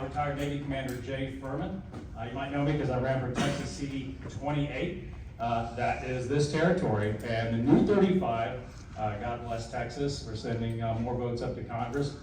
retired Navy Commander Jay Furman. You might know me because I ran for Texas CD35. That is this territory. And the new 35, God bless Texas, we're sending more votes up to Congress,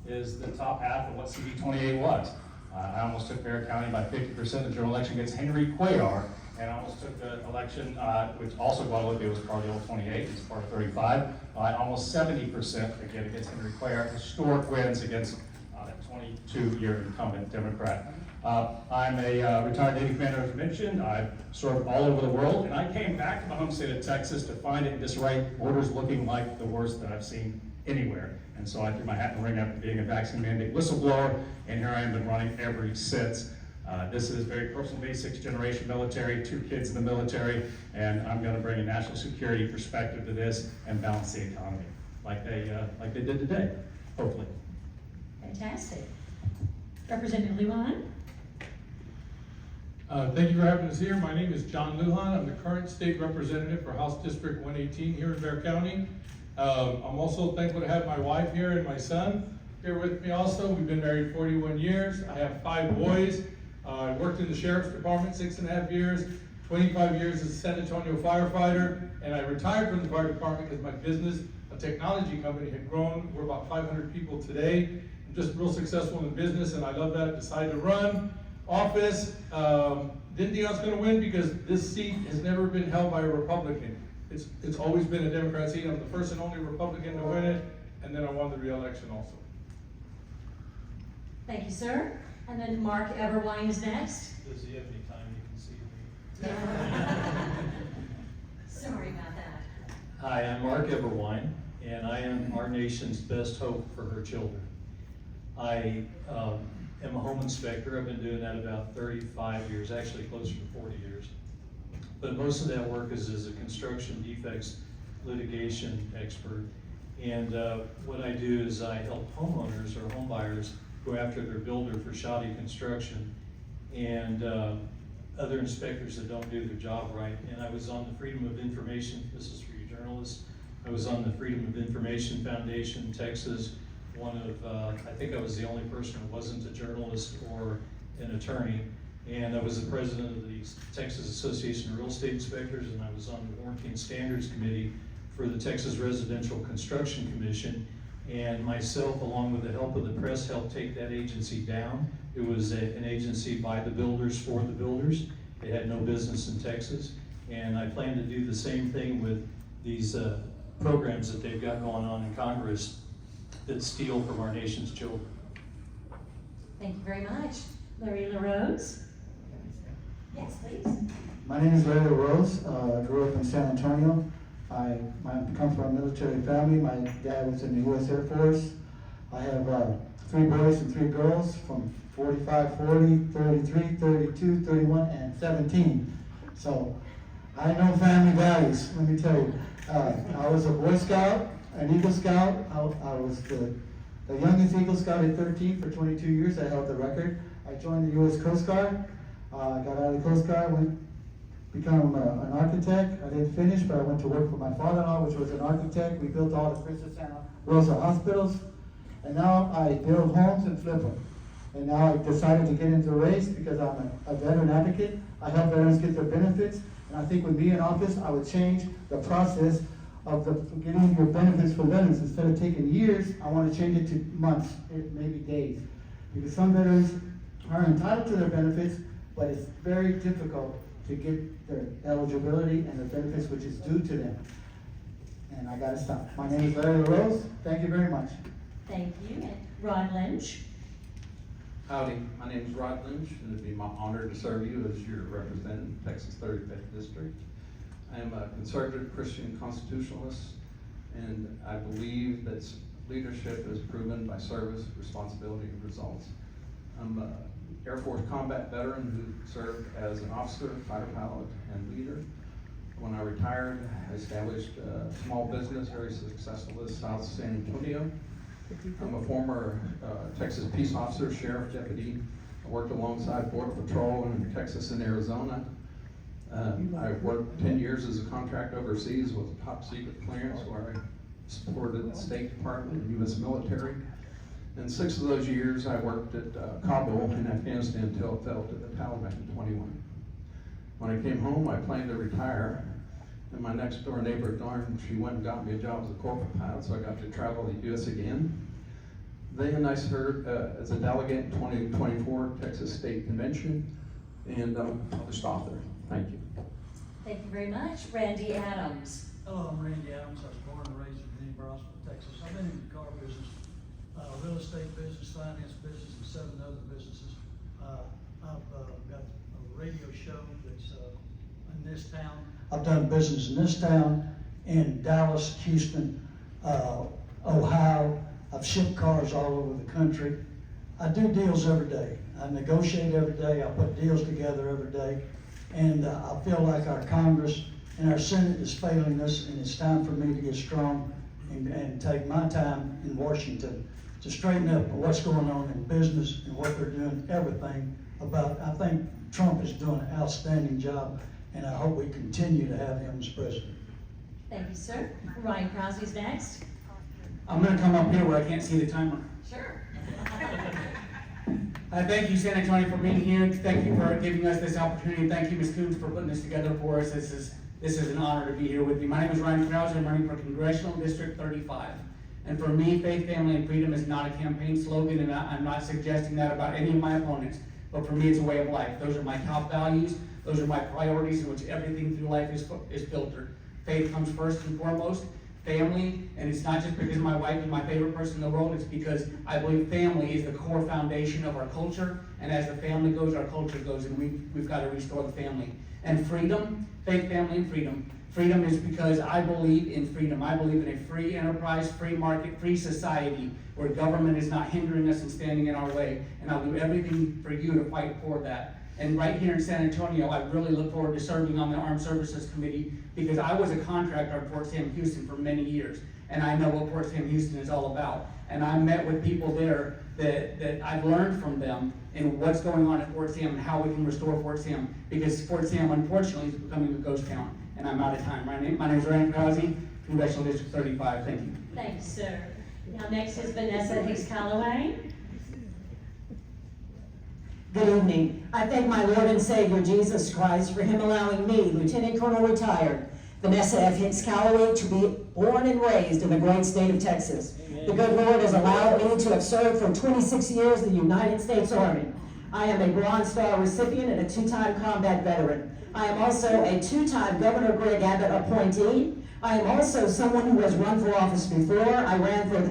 is the top half of what CD28 was. I almost took Bexar County by 50%. The general election against Henry Cuellar, and I almost took the election, which also Guadalupe was part of the old 28, it's part of 35, by almost 70% again against Henry Cuellar. Historic wins against a 22-year incumbent Democrat. I'm a retired Navy commander, as mentioned. I've served all over the world, and I came back to my home state of Texas to find it in disarray, borders looking like the worst that I've seen anywhere. And so I threw my hat in the ring after being a vaccine mandate whistleblower, and here I am been running ever since. This is very personal-based, 6th-generation military, 2 kids in the military, and I'm going to bring a national security perspective to this and balance the economy like they did today, hopefully. Fantastic. Representative Lujan. Thank you for having us here. My name is John Lujan. I'm the current state representative for House District 118 here in Bexar County. I'm also thankful to have my wife here and my son here with me also. We've been married 41 years. I have 5 boys. I worked in the Sheriff's Department 6.5 years, 25 years as a San Antonio firefighter, and I retired from the fire department because my business, a technology company, had grown. We're about 500 people today. I'm just real successful in business, and I love that. Decided to run office. Didn't think I was going to win because this seat has never been held by a Republican. It's always been a Democrat seat. I'm the first and only Republican to win it, and then I won the re-election also. Thank you, sir. And then Mark Everwine is next. Does he have any time you can see me? Sorry about that. Hi, I'm Mark Everwine, and I am our nation's best hope for her children. I am a home inspector. I've been doing that about 35 years, actually closer to 40 years. But most of that work is as a construction defects litigation expert. And what I do is I help homeowners or home buyers go after their builder for shoddy construction and other inspectors that don't do their job right. And I was on the Freedom of Information, this is for you journalists, I was on the Freedom of Information Foundation, Texas, one of, I think I was the only person who wasn't a journalist or an attorney. And I was the president of the Texas Association of Real Estate Inspectors, and I was on the Warranty and Standards Committee for the Texas Residential Construction Commission. And myself, along with the help of the press, helped take that agency down. It was an agency by the builders for the builders. They had no business in Texas. And I plan to do the same thing with these programs that they've got going on in Congress that steal from our nation's children. Thank you very much. Larry LaRose. Yes, please. My name is Larry LaRose. I grew up in San Antonio. I come from a military family. My dad was in the U.S. Air Force. I have 3 boys and 3 girls from 45, 40, 33, 32, 31, and 17. So I know family values, let me tell you. I was a Boy Scout, an Eagle Scout. I was the youngest Eagle Scout at 13 for 22 years. I held the record. I joined the U.S. Coast Guard. I got out of the Coast Guard, become an architect. I didn't finish, but I went to work for my father-in-law, which was an architect. We built all the Princess Santa Rosa hospitals. And now I build homes and flip them. And now I decided to get into the race because I'm a veteran advocate. I help veterans get their benefits. And I think with me in office, I would change the process of getting your benefits for veterans. Instead of taking years, I want to change it to months, maybe days. Because some veterans are entitled to their benefits, but it's very difficult to get their eligibility and the benefits which is due to them. And I gotta stop. My name is Larry LaRose. Thank you very much. Thank you. And Rod Lynch. Howdy, my name is Rod Lynch, and it'd be my honor to serve you as your representative in Texas 35th District. I am a conservative Christian constitutionalist, and I believe that leadership is proven by service, responsibility, and results. I'm an Air Force combat veteran who served as an officer, fighter pilot, and leader. When I retired, I established a small business, very successful in South San Antonio. I'm a former Texas peace officer, sheriff, deputy. I worked alongside Border Patrol in Texas and Arizona. I worked 10 years as a contract overseas with a top secret clearance where I supported the State Department and U.S. military. And 6 of those years, I worked at Kabul in Afghanistan until it fell to the Taliban in 21. When I came home, I planned to retire. And my next door neighbor, darn, she went and got me a job as a corporate pilot, so I got to travel the U.S. again. Then I served as a delegate in 2024 Texas State Convention, and I'll just stop there. Thank you. Thank you very much. Randy Adams. Hello, I'm Randy Adams. I was born and raised in Brownsville, Texas. I've been in the car business, real estate business, finance business, and 7 other businesses. I've got a radio show that's in this town. I've done business in this town, in Dallas, Houston, Ohio. I've shipped cars all over the country. I do deals every day. I negotiate every day. I put deals together every day. And I feel like our Congress and our Senate is failing us, and it's time for me to get strong and take my time in Washington to straighten up what's going on in business and what they're doing, everything about. I think Trump is doing an outstanding job, and I hope we continue to have him as president. Thank you, sir. Ryan Krause is next. I'm gonna come up here where I can't see the timer. Sure. Thank you, San Antonio, for being here. Thank you for giving us this opportunity. Thank you, Ms. Coons, for putting this together for us. This is an honor to be here with you. My name is Ryan Krause. I'm running for Congressional District 35. And for me, faith, family, and freedom is not a campaign slogan, and I'm not suggesting that about any of my opponents. But for me, it's a way of life. Those are my top values. Those are my priorities in which everything through life is filtered. Faith comes first and foremost. Family, and it's not just because my wife is my favorite person in the world, it's because I believe family is the core foundation of our culture, and as the family goes, our culture goes, and we've got to restore the family. And freedom, faith, family, and freedom. Freedom is because I believe in freedom. I believe in a free enterprise, free market, free society, where government is not hindering us and standing in our way, and I'll do everything for you to fight for that. And right here in San Antonio, I really look forward to serving on the Armed Services Committee, because I was a contractor at Fort Sam Houston for many years, and I know what Fort Sam Houston is all about. And I met with people there that I've learned from them and what's going on at Fort Sam and how we can restore Fort Sam, because Fort Sam, unfortunately, is becoming a ghost town. And I'm out of time. My name is Ryan Krause, Congressional District 35. Thank you. Thank you, sir. Now next is Vanessa Hicks Calloway. Good evening. I thank my Lord and Savior, Jesus Christ, for him allowing me, Lieutenant Colonel retired, Vanessa F. Hicks Calloway, to be born and raised in the great state of Texas. Amen. The good Lord has allowed me to have served for 26 years in the United States Army. I am a Bronze Star recipient and a 2-time combat veteran. I am also a 2-time Governor Greg Abbott appointee. I am also someone who has run for office before. I ran for the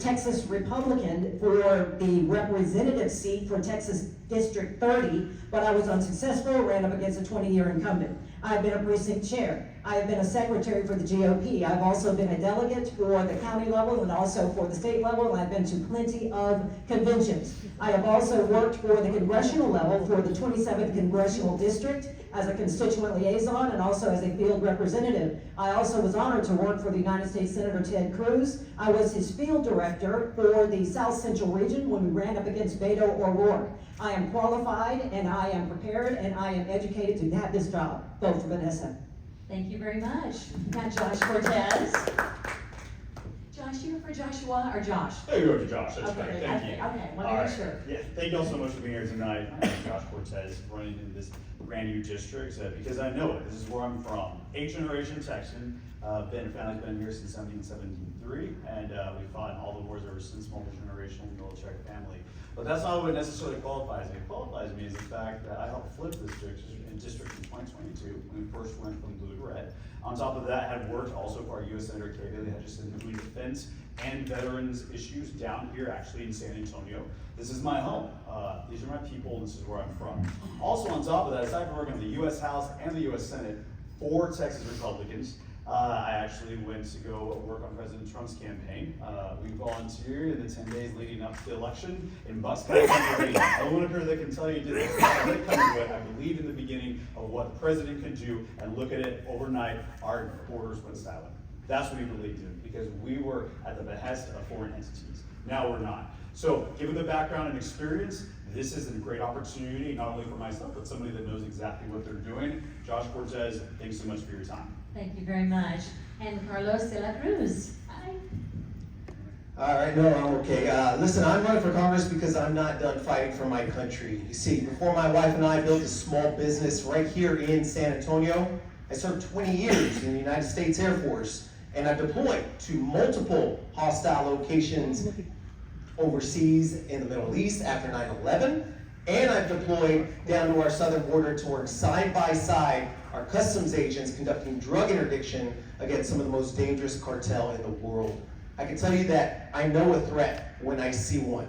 Texas Republican for the representative seat for Texas District 30, but I was unsuccessful, ran up against a 20-year incumbent. I've been a precinct chair. I have been a secretary for the GOP. I've also been a delegate for the county level and also for the state level, and I've been to plenty of conventions. I have also worked for the congressional level for the 27th Congressional District as a constituent liaison and also as a field representative. I also was honored to work for the United States Senator Ted Cruz. I was his field director for the South Central region when we ran up against Beto O'Rourke. I am qualified and I am prepared and I am educated to have this job. Vote for Vanessa. Thank you very much. Now Josh Cortez. Josh, you were for Joshua or Josh? Oh, you wrote to Josh, that's Okay, great, thank you. Okay, want to All make right. sure. Yeah, thank you all so much for being here tonight. My name is Josh Cortez, running in this brand new district, because I know it, this is where I'm from. 8th generation Texan, family's been here since 1773, and we fought in all the wars ever since, multi-generational military family. But that's not what necessarily qualifies me. What qualifies me is the fact that I helped flip this district in 2022, when we first went from blue to red. On top of that, I had worked also for our U.S. Senator Kay Bailey, had just been doing defense and veterans issues down here actually in San Antonio. This is my home. These are my people, and this is where I'm from. Also on top of that, aside from working in the U.S. House and the U.S. Senate for Texas Republicans, I actually went to go work on President Trump's campaign. We volunteered in the 10 days leading up to the election in Bucks County, Pennsylvania. Everyone up here that can tell you did this. I believed in the beginning of what the president could do, and look at it overnight, our borders went silent. That's what we believed in, because we were at the behest of foreign entities. Now we're not. So, given the background and experience, this is a great opportunity, not only for myself, but somebody that knows exactly what they're doing. Josh Cortez, thanks so much for your time. Thank you very much. And Carlos de la Cruz. Hi. All right, no, I'm okay. Listen, I'm running for Congress because I'm not done fighting for my country. You see, before my wife and I built a small business right here in San Antonio, I served 20 years in the United States Air Force, and I deployed to multiple hostile locations overseas in the Middle East after 9/11, and I've deployed down to our southern border to work side by side our customs agents conducting drug interdiction against some of the most dangerous cartel in the world. I can tell you that I know a threat when I see one.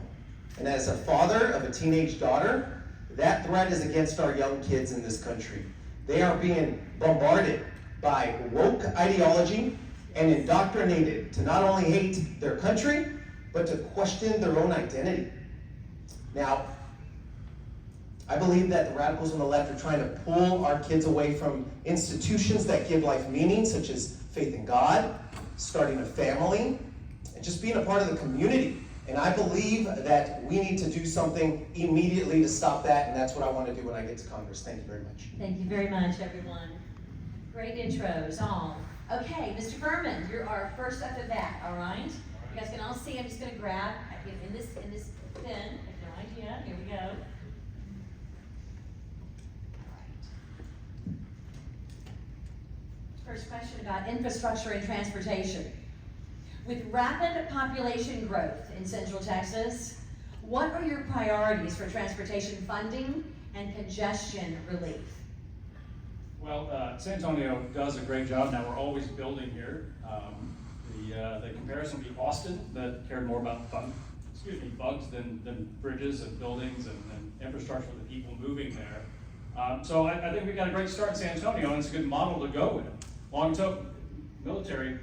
And as a father of a teenage daughter, that threat is against our young kids in this country. They are being bombarded by woke ideology and indoctrinated to not only hate their country, but to question their own identity. Now, I believe that the radicals on the left are trying to pull our kids away from institutions that give life meaning, such as faith in God, starting a family, and just being a part of the community. And I believe that we need to do something immediately to stop that, and that's what I want to do when I get to Congress. Thank you very much. Thank you very much, everyone. Great intros, all. Okay, Mr. Furman, you're our first up at bat, all right? You guys can all see, I'm just gonna grab, in this pen, if no idea, here we go. First question about infrastructure and transportation. With rapid population growth in Central Texas, what are your priorities for transportation funding and congestion relief? Well, San Antonio does a great job. Now, we're always building here. The comparison would be Austin, that cared more about bugs than bridges and buildings and infrastructure for the people moving there. So I think we got a great start in San Antonio, and it's a good model to go with. Long-term military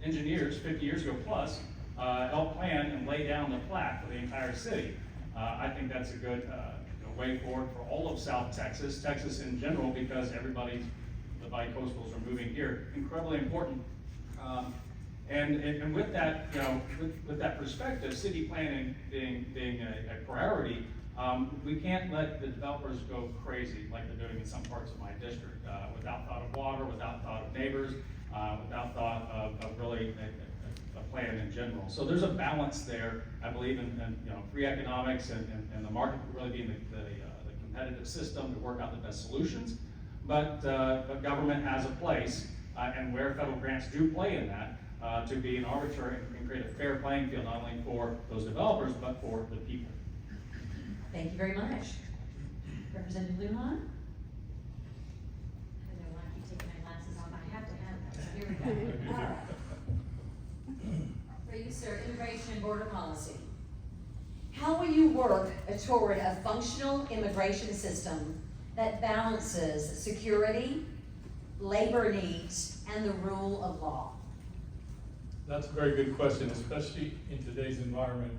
engineers, 50 years ago plus, helped plan and lay down the plat for the entire city. I think that's a good way forward for all of South Texas, Texas in general, because the bi-coastals are moving here. Incredibly important. And with that, with that perspective, city planning being a priority, we can't let the developers go crazy like they're doing in some parts of my district, without thought of water, without thought of neighbors, without thought of really a plan in general. So there's a balance there. I believe in free economics and the market really being the competitive system to work out the best solutions. But government has a place, and where federal grants do play in that, to be an arbiter and create a fair playing field, not only for those developers, but for the people. Thank you very much. Representative Lujan? I don't want to keep taking my glasses off. I have to have them. So here we go. All right. For you, sir, immigration and border policy. How will you work toward a functional immigration system that balances security, labor needs, and the rule of law? That's a very good question, especially in today's environment.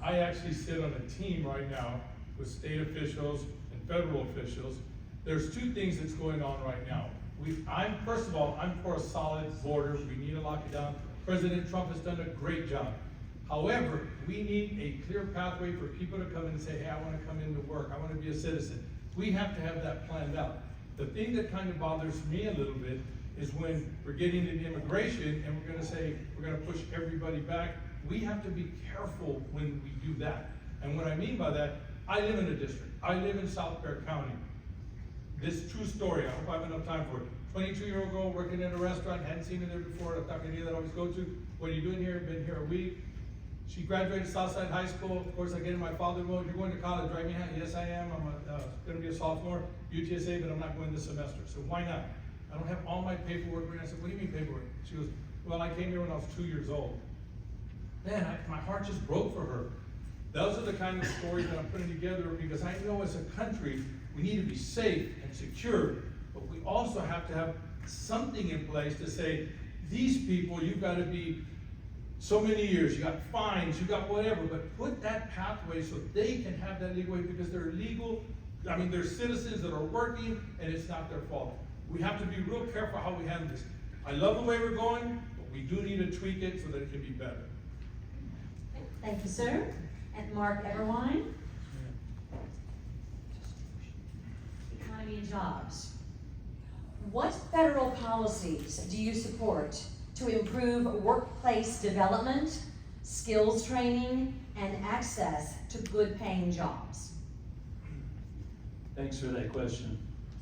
I actually sit on a team right now with state officials and federal officials. There's two things that's going on right now. First of all, I'm for a solid border. We need to lock it down. President Trump has done a great job. However, we need a clear pathway for people to come in and say, hey, I want to come into work. I want to be a citizen. We have to have that planned out. The thing that kind of bothers me a little bit is when we're getting into immigration and we're going to say, we're going to push everybody back. We have to be careful when we do that. And what I mean by that, I live in a district. I live in South Bear County. This true story, I hope I have enough time for it. 22-year-old girl working in a restaurant, hadn't seen her there before, a taqueria that I always go to. What are you doing here? Been here a week. She graduated Southside High School. Of course, I get in my father mode. You're going to college, right? Yes, I am. I'm going to be a sophomore, UTSA, but I'm not going this semester. So why not? I don't have all my paperwork. And I said, what do you mean paperwork? She goes, well, I came here when I was 2 years old. Man, my heart just broke for her. Those are the kind of stories that I'm putting together because I know as a country, we need to be safe and secure, but we also have to have something in place to say, these people, you've got to be so many years, you got fines, you got whatever, but put that pathway so they can have that legal way because they're legal. I mean, they're citizens that are working and it's not their fault. We have to be real careful how we handle this. I love the way we're going, but we do need to tweak it so that it can be better. Thank you, sir. And Mark Everwine. Economy and jobs. What federal policies do you support to improve workplace development, skills training, and access to good paying jobs? Thanks for that question.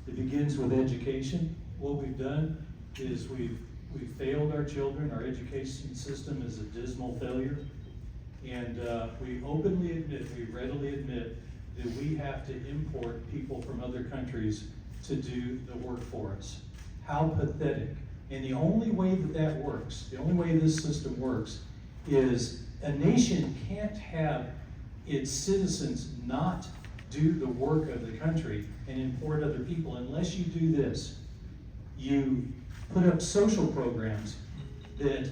It begins with education. What we've done is we've failed our children. Our education system is a dismal failure. And we openly admit, we readily admit that we have to import people from other countries to do the work for us. How pathetic. And the only way that works, the only way this system works, is a nation can't have its citizens not do the work of the country and import other people unless you do this. You put up social programs that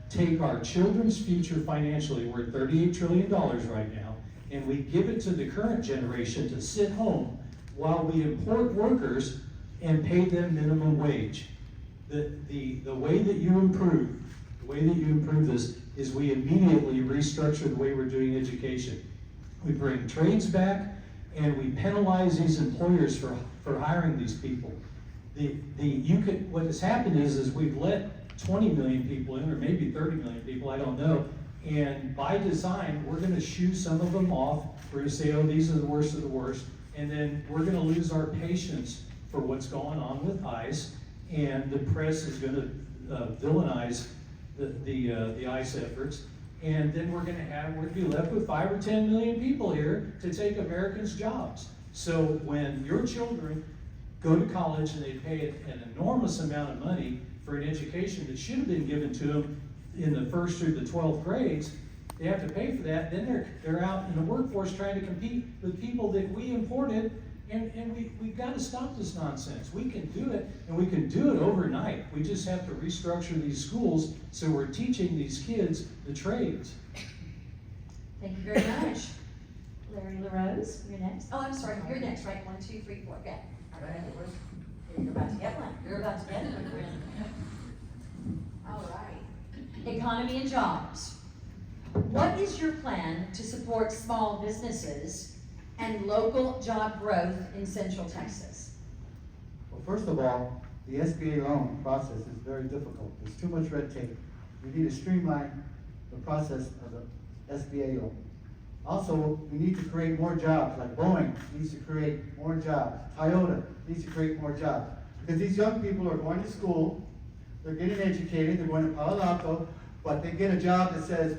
take our children's future financially, we're at $38 trillion right now, and we give it to the current generation to sit home while we import workers and pay them minimum wage. The way that you improve this is we immediately restructure the way we're doing education. We bring trades back and we penalize these employers for hiring these people. What has happened is we've let 20 million people in, or maybe 30 million people, I don't know, and by design, we're gonna shoo some of them off. We're gonna say, oh, these are the worst of the worst, and then we're gonna lose our patience for what's going on with ICE, and the press is gonna villainize the ICE efforts, and then we're gonna be left with 5 or 10 million people here to take Americans' jobs. So when your children go to college and they pay an enormous amount of money for an education that should have been given to them in the 1st through the 12th grades, they have to pay for that. Then they're out in the workforce trying to compete with people that we imported, and we've got to stop this nonsense. We can do it, and we can do it overnight. We just have to restructure these schools so we're teaching these kids the trades. Thank you very much. Larry LaRose, you're next. Oh, I'm sorry, you're next, right? 1, 2, 3, 4, okay. All right. You're about to get one. You're about to get it, my friend. All right. Economy and jobs. What is your plan to support small businesses and local job growth in Central Texas? Well, first of all, the SBA loan process is very difficult. There's too much red tape. We need to streamline the process of the SBA loan. Also, we need to create more jobs, like Boeing needs to create more jobs. Toyota needs to create more jobs. Because these young people are going to school, they're getting educated, they're going to Palo Alto, but they get a job that says,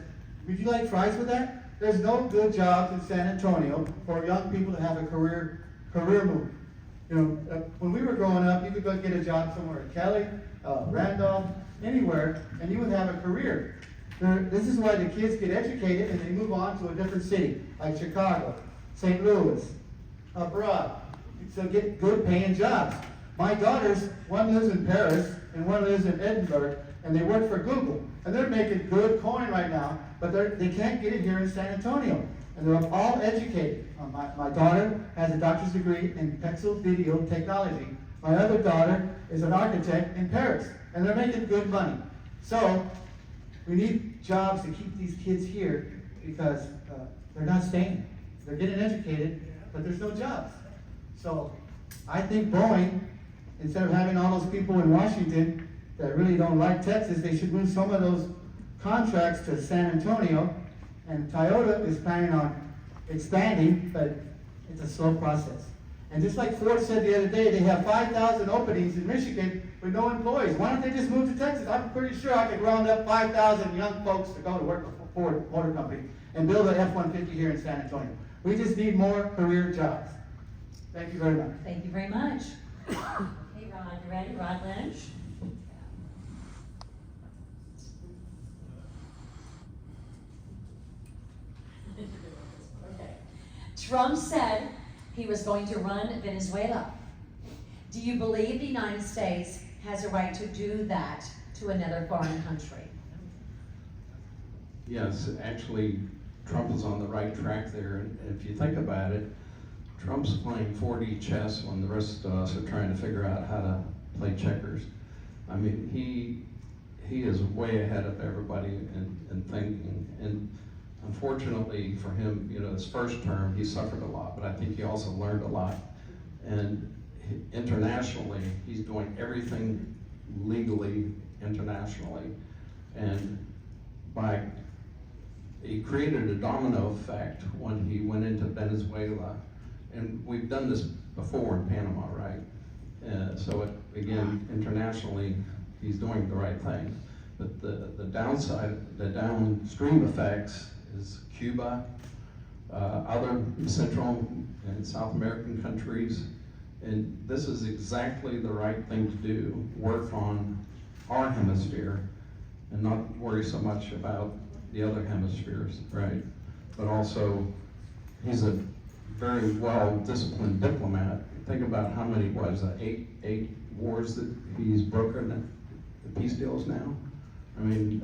would you like fries with that? There's no good jobs in San Antonio for young people to have a career move. You know, when we were growing up, you could go get a job somewhere at Kelly, Randolph, anywhere, and you would have a career. This is why the kids get educated and they move on to a different city, like Chicago, St. Louis, abroad, so get good paying jobs. My daughters, one lives in Paris and one lives in Edinburgh, and they work for Google, and they're making good coin right now, but they can't get it here in San Antonio, and they're all educated. My daughter has a doctor's degree in pixel video technology. My other daughter is an architect in Paris, and they're making good money. So we need jobs to keep these kids here because they're not staying. They're getting educated, but there's no jobs. So I think Boeing, instead of having all those people in Washington that really don't like Texas, they should move some of those contracts to San Antonio. And Toyota is planning on expanding, but it's a slow process. And just like Ford said the other day, they have 5,000 openings in Michigan with no employees. Why don't they just move to Texas? I'm pretty sure I could round up 5,000 young folks to go to work for Ford Motor Company and build an F-150 here in San Antonio. We just need more career jobs. Thank you very much. Thank you very much. Okay, Rod, you ready? Rod Lynch? Okay. Trump said he was going to run Venezuela. Do you believe the United States has a right to do that to another foreign country? Yes, actually, Trump is on the right track there, and if you think about it, Trump's playing 4D chess when the rest of us are trying to figure out how to play checkers. I mean, he is way ahead of everybody in thinking, and unfortunately for him, you know, his first term, he suffered a lot, but I think he also learned a lot. And internationally, he's doing everything legally internationally, and by he created a domino effect when he went into Venezuela. And we've done this before in Panama, right? Again, internationally, he's doing the right thing. But the downside, the downstream effects is Cuba, other Central and South American countries. And this is exactly the right thing to do, work on our hemisphere and not worry so much about the other hemispheres, right? But also, he's a very well-disciplined diplomat. Think about how many, what is that, eight wars that he's broken, the peace deals now? I mean,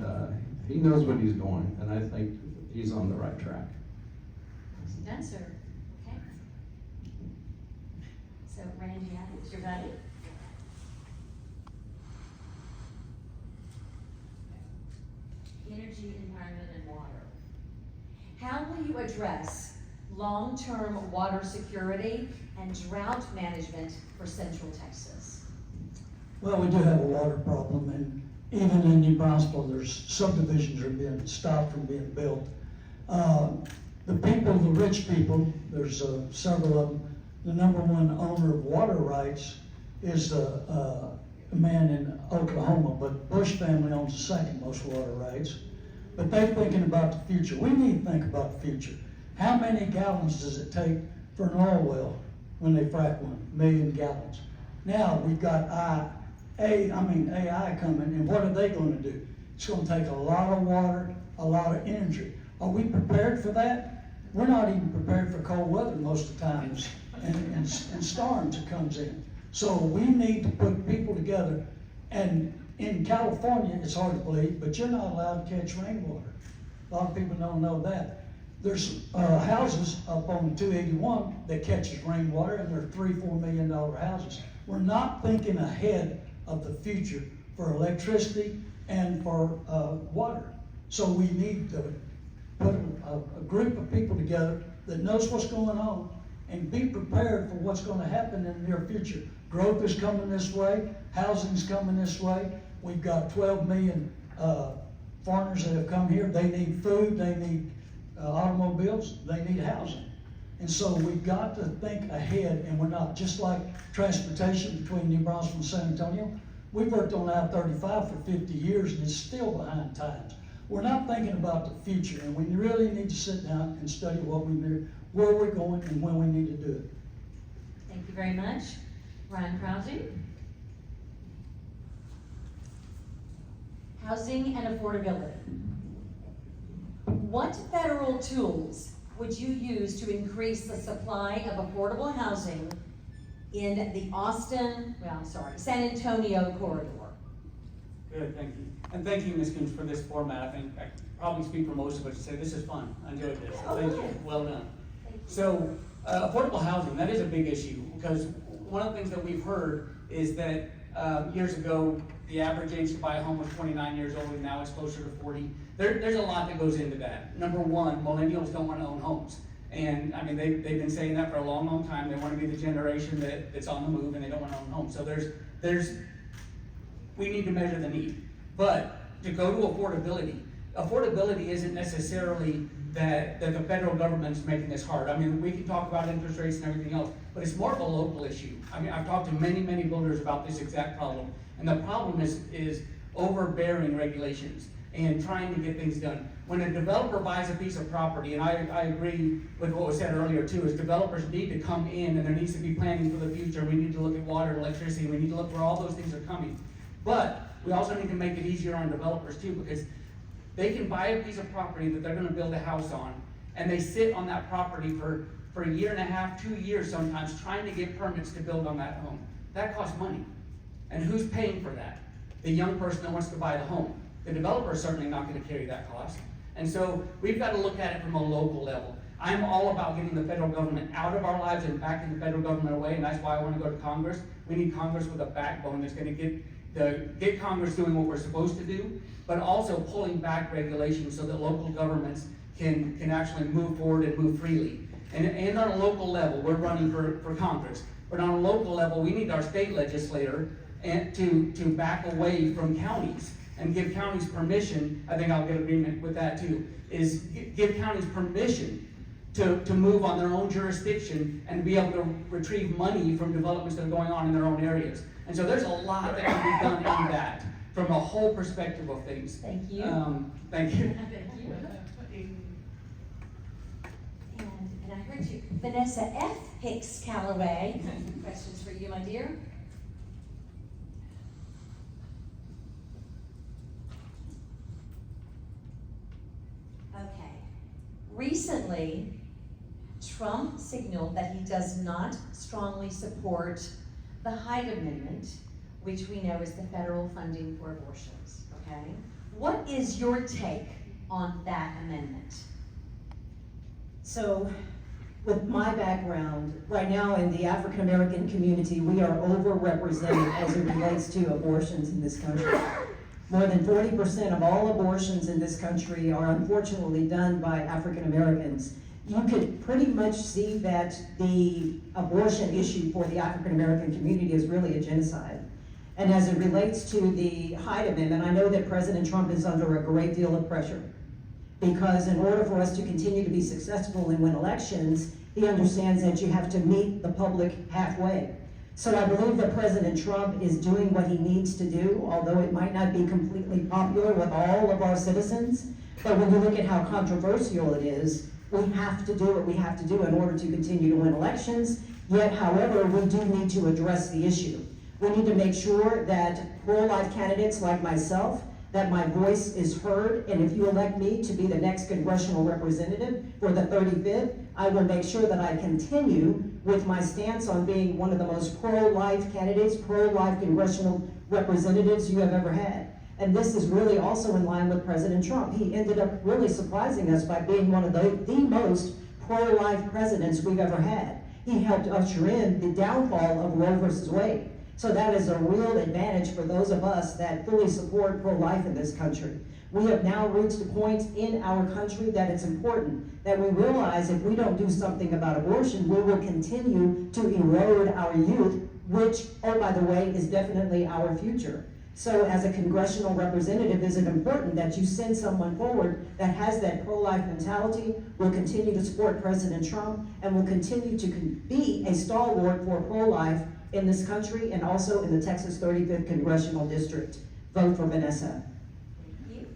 he knows what he's doing, and I think he's on the right track. Done, sir. Okay. So Randy Adams, your buddy. Energy, environment, and water. How will you address long-term water security and drought management for Central Texas? Well, we do have a water problem, and even in New Braunfels, there's subdivisions are being stopped from being built. The people, the rich people, there's several of them. The number one owner of water rights is a man in Oklahoma, but Bush family owns the second most water rights. But they're thinking about the future. We need to think about the future. How many gallons does it take for an oil well when they frack one? 1 million gallons. Now we've got AI coming, and what are they going to do? It's going to take a lot of water, a lot of energy. Are we prepared for that? We're not even prepared for cold weather most of the times, and storms that comes in. So we need to put people together, and in California, it's hard to believe, but you're not allowed to catch rainwater. A lot of people don't know that. There's houses up on 281 that catches rainwater, and they're $3-4 million houses. We're not thinking ahead of the future for electricity and for water. So we need to put a group of people together that knows what's going on and be prepared for what's going to happen in the near future. Growth is coming this way, housing's coming this way. We've got 12 million foreigners that have come here. They need food, they need automobiles, they need housing. And so we've got to think ahead, and we're not. Just like transportation between New Braunfels and San Antonio, we've worked on I-35 for 50 years and it's still behind times. We're not thinking about the future, and we really need to sit down and study what we do, where we're going, and when we need to do it. Thank you very much. Ryan Krause. Housing and affordability. What federal tools would you use to increase the supply of affordable housing in the San Antonio corridor? Good, thank you. And thank you, Ms. Coons, for this format. I think I can probably speak for most of us to say this is fun. I enjoyed this. So thank you. Well done. Thank you. So affordable housing, that is a big issue, because one of the things that we've heard is that years ago, the average age to buy a home was 29 years old, and now it's closer to 40. There's a lot that goes into that. Number one, millennials don't want to own homes. And I mean, they've been saying that for a long, long time. They want to be the generation that's on the move, and they don't want to own homes. So we need to measure the need. But to go to affordability isn't necessarily that the federal government's making this hard. I mean, we can talk about interest rates and everything else, but it's more of a local issue. I mean, I've talked to many, many builders about this exact problem. And the problem is overbearing regulations and trying to get things done. When a developer buys a piece of property, and I agree with what was said earlier too, is developers need to come in and there needs to be planning for the future. We need to look at water and electricity. We need to look where all those things are coming. But we also need to make it easier on developers too, because they can buy a piece of property that they're gonna build a house on, and they sit on that property for a year and a half, 2 years sometimes, trying to get permits to build on that home. That costs money. And who's paying for that? The young person that wants to buy the home. The developer is certainly not gonna carry that cost. And so we've got to look at it from a local level. I'm all about getting the federal government out of our lives and backing the federal government away, and that's why I want to go to Congress. We need Congress with a backbone that's going to get Congress doing what we're supposed to do, but also pulling back regulations so that local governments can actually move forward and move freely. And on a local level, we're running for Congress, but on a local level, we need our state legislator to back away from counties and give counties permission, I think I'll get agreement with that too, is give counties permission to move on their own jurisdiction and be able to retrieve money from developments that are going on in their own areas. And so there's a lot that can be done in that, from a whole perspective of things. Thank you. Thank you. Thank you. And I heard you, Vanessa F. Hicks Calloway. Questions for you, my dear? Okay. Recently, Trump signaled that he does not strongly support the Hyde Amendment, which we know is the federal funding for abortions, okay? What is your take on that amendment? So, with my background, right now in the African American community, we are overrepresented as it relates to abortions in this country. More than 40% of all abortions in this country are unfortunately done by African Americans. You could pretty much see that the abortion issue for the African American community is really a genocide. And as it relates to the Hyde Amendment, I know that President Trump is under a great deal of pressure, because in order for us to continue to be successful and win elections, he understands that you have to meet the public halfway. So I believe that President Trump is doing what he needs to do, although it might not be completely popular with all of our citizens. But when you look at how controversial it is, we have to do what we have to do in order to continue to win elections. Yet, however, we do need to address the issue. We need to make sure that pro-life candidates like myself, that my voice is heard, and if you elect me to be the next congressional representative for the 35th, I will make sure that I continue with my stance on being one of the most pro-life candidates, pro-life congressional representatives you have ever had. And this is really also in line with President Trump. He ended up really surprising us by being one of the most pro-life presidents we've ever had. He helped usher in the downfall of Roe versus Wade. So that is a real advantage for those of us that fully support pro-life in this country. We have now reached a point in our country that it's important that we realize if we don't do something about abortion, we will continue to erode our youth, which, oh, by the way, is definitely our future. So as a congressional representative, is it important that you send someone forward that has that pro-life mentality, will continue to support President Trump, and will continue to be a stalwart for pro-life in this country and also in the Texas 35th Congressional District. Vote for Vanessa. Thank you.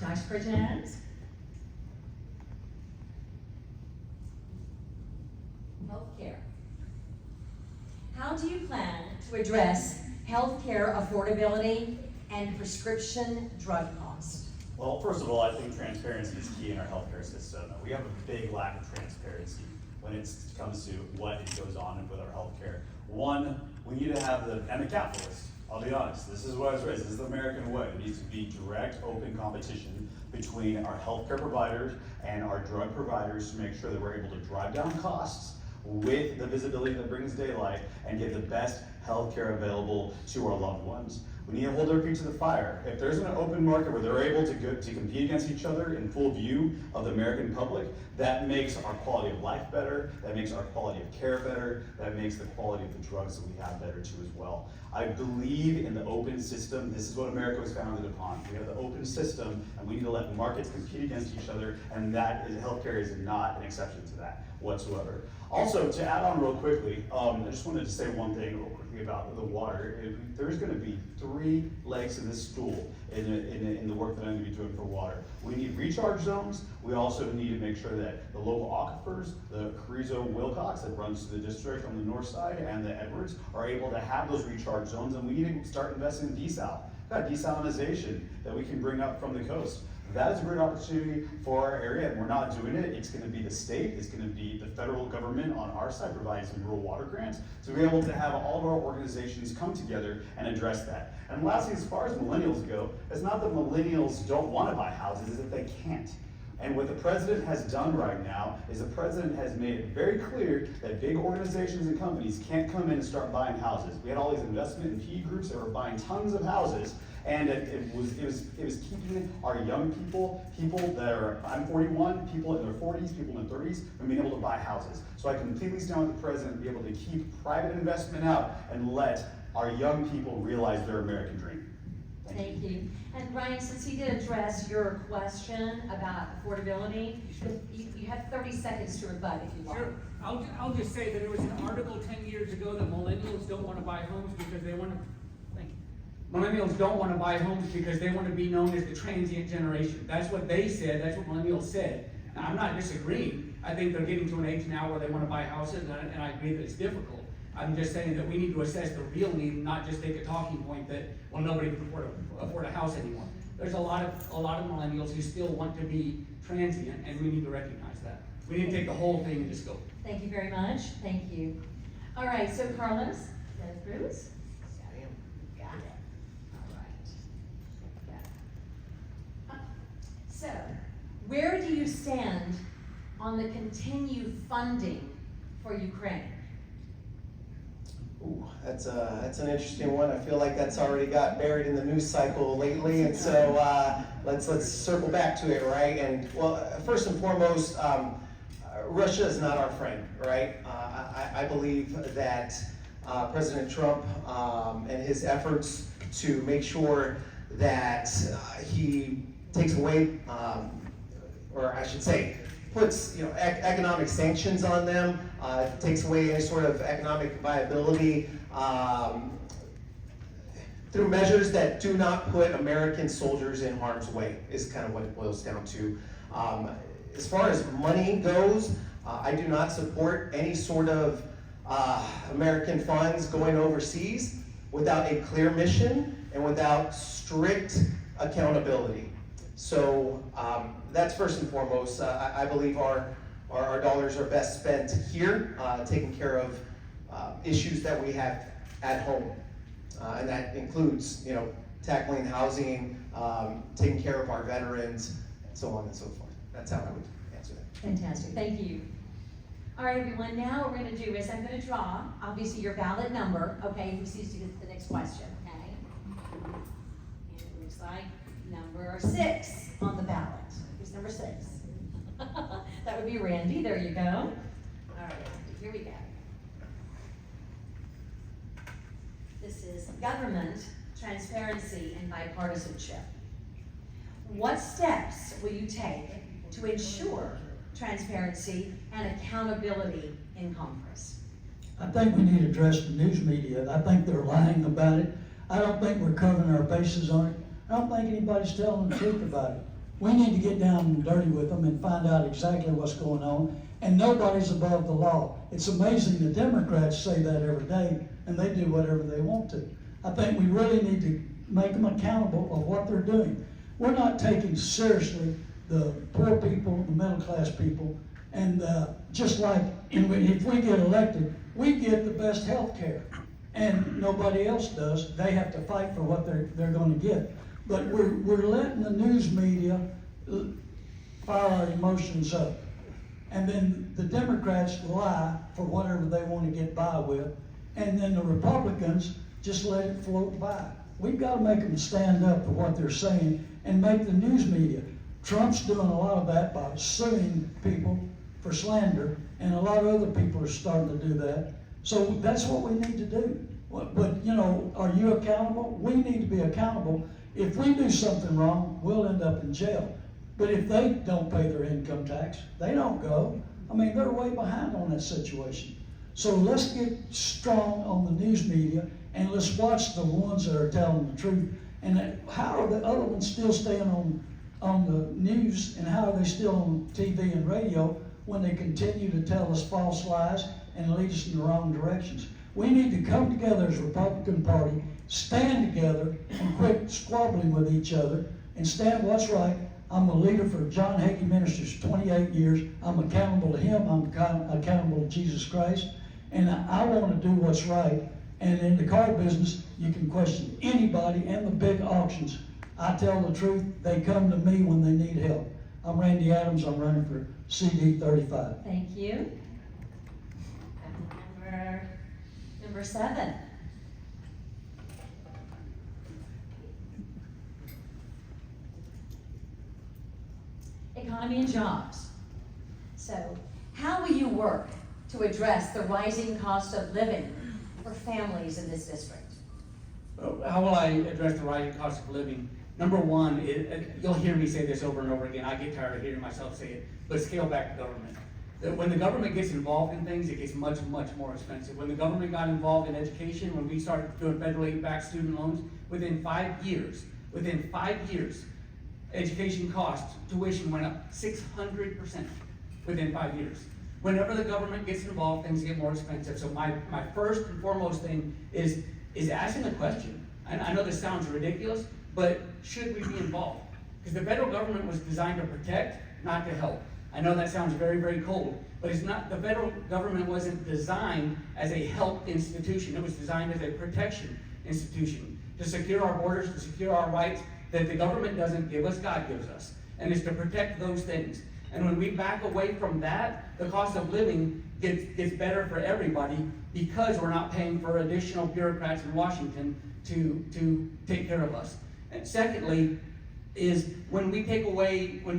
Dr. Pertinaz? Healthcare. How do you plan to address healthcare affordability and prescription drug costs? Well, first of all, I think transparency is key in our healthcare system. We have a big lack of transparency when it comes to what goes on with our healthcare. One, we need to have I'm a capitalist, I'll be honest. This is what I was raised, this is the American way. It needs to be direct, open competition between our healthcare providers and our drug providers to make sure that we're able to drive down costs with the visibility that brings daylight and get the best healthcare available to our loved ones. We need to hold their feet to the fire. If there's an open market where they're able to compete against each other in full view of the American public, that makes our quality of life better, that makes our quality of care better, that makes the quality of the drugs that we have better too as well. I believe in the open system. This is what America was founded upon. We have the open system, and we need to let markets compete against each other, and healthcare is not an exception to that whatsoever. Also, to add on real quickly, I just wanted to say one thing real quickly about the water. There's going to be 3 legs in this stool in the work that I'm going to be doing for water. We need recharge zones. We also need to make sure that the local aquifers, the Carrizo-Wilcox that runs to the district on the north side and the Edwards are able to have those recharge zones, and we need to start investing in desal. We've got desalinization that we can bring up from the coast. That is a great opportunity for our area, and we're not doing it. It's going to be the state, it's going to be the federal government on our side providing some rural water grants. So we're able to have all of our organizations come together and address that. And lastly, as far as millennials go, it's not that millennials don't want to buy houses, it's that they can't. And what the president has done right now is the president has made it very clear that big organizations and companies can't come in and start buying houses. We had all these investment and PE groups that were buying tons of houses, and it was keeping our young people that are, I'm 41, people in their 40s, people in their 30s, from being able to buy houses. So I completely stand with the president to be able to keep private investment out and let our young people realize their American dream. Thank you. And Ryan, since he did address your question about affordability, you have 30 seconds to rebut if you want. Sure. I'll just say that there was an article 10 years ago that millennials don't want to buy homes because they want to, thank you. Millennials don't want to buy homes because they want to be known as the transient generation. That's what they said, that's what millennials said. Now, I'm not disagreeing. I think they're getting to an age now where they want to buy houses, and I agree that it's difficult. I'm just saying that we need to assess the real need and not just take a talking point that, well, nobody can afford a house anymore. There's a lot of millennials who still want to be transient, and we need to recognize that. We need to take the whole thing into scope. Thank you very much. Thank you. All right, so Carlos, that Bruce? Got it. All right. Got it. So, where do you stand on the continued funding for Ukraine? Ooh, that's an interesting one. I feel like that's already got buried in the news cycle lately, and so let's circle back to it, right? And well, first and foremost, Russia is not our friend, right? I believe that President Trump and his efforts to make sure that he takes away, or I should say, puts economic sanctions on them, takes away any sort of economic viability through measures that do not put American soldiers in harm's way, is kind of what it boils down to. As far as money goes, I do not support any sort of American funds going overseas without a clear mission and without strict accountability. So that's first and foremost. I believe our dollars are best spent here, taking care of issues that we have at home. And that includes, tackling housing, taking care of our veterans, and so on and so forth. That's how I would answer that. Fantastic, thank you. All right, everyone, now what we're gonna do is I'm gonna draw, obviously, your ballot number, okay, who sees to get to the next question, okay? And it looks like number 6 on the ballot. Who's number 6? That would be Randy, there you go. All right, here we go. This is government, transparency, and bipartisanship. What steps will you take to ensure transparency and accountability in Congress? I think we need to address the news media. I think they're lying about it. I don't think we're covering our bases on it. I don't think anybody's telling the truth about it. We need to get down and dirty with them and find out exactly what's going on, and nobody's above the law. It's amazing the Democrats say that every day, and they do whatever they want to. I think we really need to make them accountable of what they're doing. We're not taking seriously the poor people, the middle class people, and just like if we get elected, we get the best health care, and nobody else does. They have to fight for what they're going to get. But we're letting the news media fire our emotions up. And then the Democrats lie for whatever they want to get by with. And then the Republicans just let it float by. We've got to make them stand up for what they're saying and make the news media. Trump's doing a lot of that by suing people for slander, and a lot of other people are starting to do that. So that's what we need to do. But are you accountable? We need to be accountable. If we do something wrong, we'll end up in jail. But if they don't pay their income tax, they don't go. I mean, they're way behind on that situation. So let's get strong on the news media, and let's watch the ones that are telling the truth. And how are the other ones still staying on the news, and how are they still on TV and radio when they continue to tell us false lies and lead us in the wrong directions? We need to come together as a Republican Party, stand together, and quit squabbling with each other, and stand what's right. I'm a leader for John Hagee Ministries 28 years. I'm accountable to him. I'm accountable to Jesus Christ. And I want to do what's right. And in the car business, you can question anybody and the big auctions. I tell the truth. They come to me when they need help. I'm Randy Adams. I'm running for CD35. Thank you. Number 7. Economy and jobs. So, how will you work to address the rising cost of living for families in this district? How will I address the rising cost of living? Number one, you'll hear me say this over and over again, I get tired of hearing myself say it, but scale back the government. When the government gets involved in things, it gets much, much more expensive. When the government got involved in education, when we started doing federal aid-backed student loans, within 5 years, education costs, tuition went up 600% within 5 years. Whenever the government gets involved, things get more expensive. So my first and foremost thing is asking the question. And I know this sounds ridiculous, but should we be involved? Because the federal government was designed to protect, not to help. I know that sounds very, very cold, but it's not. The federal government wasn't designed as a help institution. It was designed as a protection institution to secure our borders, to secure our rights that the government doesn't give us, God gives us. And it's to protect those things. And when we back away from that, the cost of living gets better for everybody because we're not paying for additional bureaucrats in Washington to take care of us. And secondly, is when we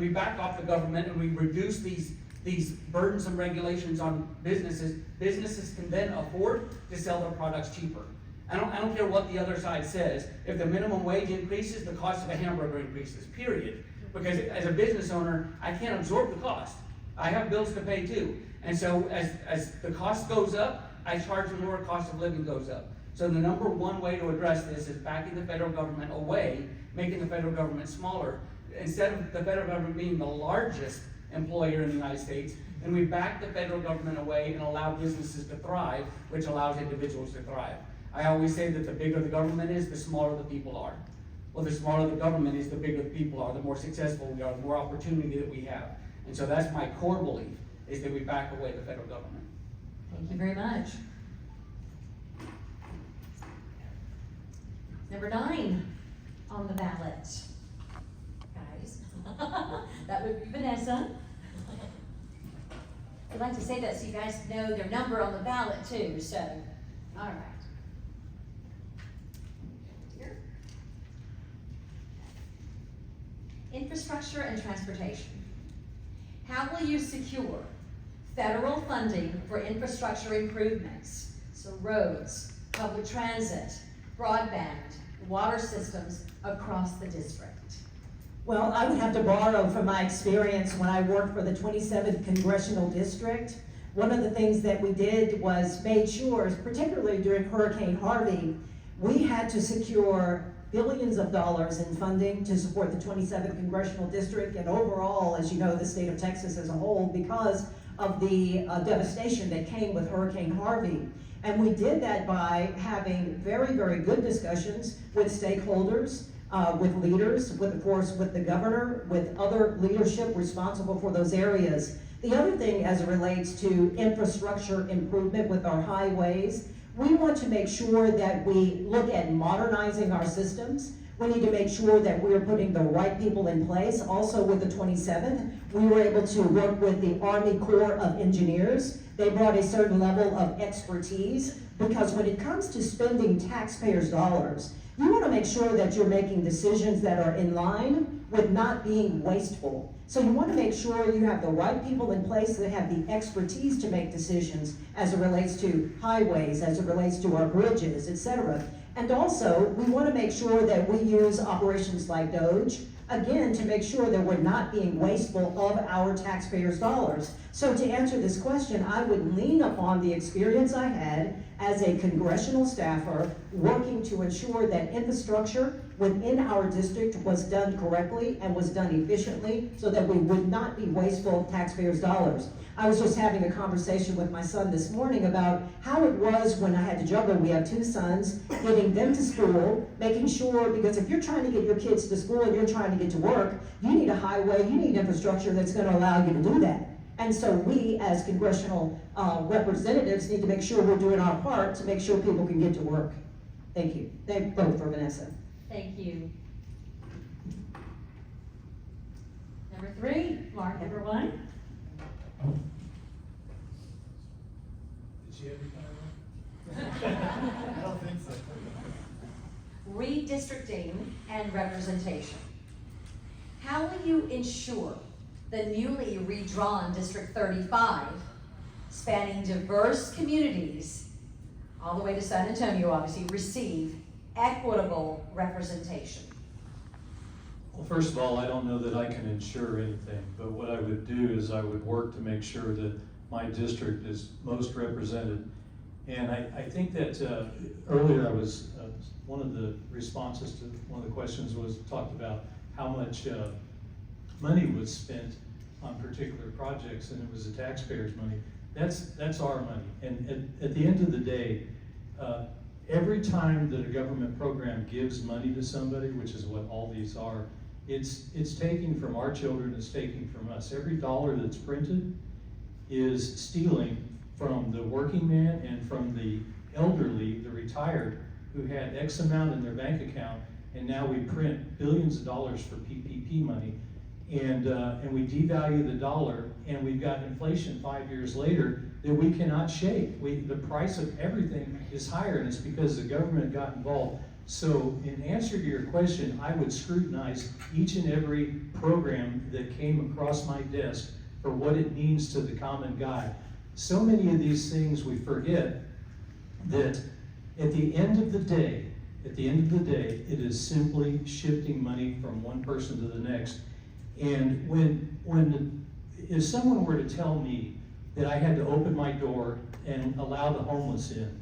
back off the government and we reduce these burdensome regulations on businesses can then afford to sell their products cheaper. I don't care what the other side says. If the minimum wage increases, the cost of a hamburger increases, period. Because as a business owner, I can't absorb the cost. I have bills to pay too. And so as the cost goes up, I charge more, cost of living goes up. So the number one way to address this is backing the federal government away, making the federal government smaller. Instead of the federal government being the largest employer in the United States, then we back the federal government away and allow businesses to thrive, which allows individuals to thrive. I always say that the bigger the government is, the smaller the people are. Well, the smaller the government is, the bigger the people are, the more successful we are, the more opportunity that we have. And so that's my core belief, is that we back away the federal government. Thank you very much. Number 9 on the ballot. Guys, that would be Vanessa. I'd like to say that so you guys know their number on the ballot too, so, all right. Here. Infrastructure and transportation. How will you secure federal funding for infrastructure improvements? So roads, public transit, broadband, water systems across the district. Well, I would have to borrow from my experience when I worked for the 27th Congressional District. One of the things that we did was made sure, particularly during Hurricane Harvey, we had to secure billions of dollars in funding to support the 27th Congressional District and overall, as you know, the state of Texas as a whole because of the devastation that came with Hurricane Harvey. And we did that by having very, very good discussions with stakeholders, with leaders, of course, with the governor, with other leadership responsible for those areas. The other thing as it relates to infrastructure improvement with our highways, we want to make sure that we look at modernizing our systems. We need to make sure that we're putting the right people in place. Also with the 27th, we were able to work with the Army Corps of Engineers. They brought a certain level of expertise because when it comes to spending taxpayers' dollars, you want to make sure that you're making decisions that are in line with not being wasteful. So you want to make sure you have the right people in place that have the expertise to make decisions as it relates to highways, as it relates to our bridges, etc. And also, we want to make sure that we use operations like DOGE, again, to make sure that we're not being wasteful of our taxpayers' dollars. So to answer this question, I would lean upon the experience I had as a congressional staffer working to ensure that infrastructure within our district was done correctly and was done efficiently so that we would not be wasteful of taxpayers' dollars. I was just having a conversation with my son this morning about how it was when I had to juggle. We have 2 sons, getting them to school, making sure, because if you're trying to get your kids to school and you're trying to get to work, you need a highway, you need infrastructure that's going to allow you to do that. And so we, as congressional representatives, need to make sure we're doing our part to make sure people can get to work. Thank you. Thank both for Vanessa. Thank you. Number 3, Mark, number 1. Did she have your I don't think so. Redistricting and representation. How will you ensure the newly redrawn District 35, spanning diverse communities, all the way to San Antonio, obviously, receive equitable representation? Well, first of all, I don't know that I can ensure anything, but what I would do is I would work to make sure that my district is most represented. And I think that earlier I was, one of the responses to one of the questions was talked about how much money was spent on particular projects, and it was the taxpayers' money. That's our money. And at the end of the day, every time that a government program gives money to somebody, which is what all these are, it's taking from our children, it's taking from us. Every dollar that's printed is stealing from the working man and from the elderly, the retired, who had X amount in their bank account, and now we print billions of dollars for PPP money, and we devalue the dollar, and we've got inflation 5 years later that we cannot shake. The price of everything is higher, and it's because the government got involved. So in answer to your question, I would scrutinize each and every program that came across my desk for what it means to the common guy. So many of these things we forget that at the end of the day, it is simply shifting money from one person to the next. And if someone were to tell me that I had to open my door and allow the homeless in,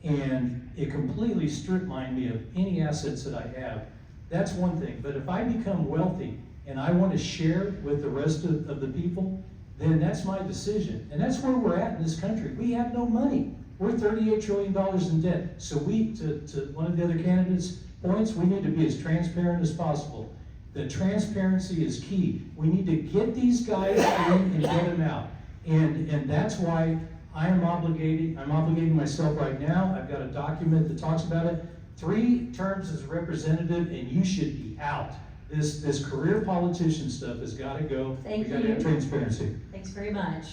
and it completely strip mine me of any assets that I have, that's one thing. But if I become wealthy and I want to share with the rest of the people, then that's my decision. And that's where we're at in this country. We have no money. We're $38 trillion in debt. So to one of the other candidates' points, we need to be as transparent as possible. The transparency is key. We need to get these guys in and get them out. And that's why I'm obligating myself right now. I've got a document that talks about it. 3 terms as a representative, and you should be out. This career politician stuff has got to go. Thank We got to have you. transparency. Thanks very much.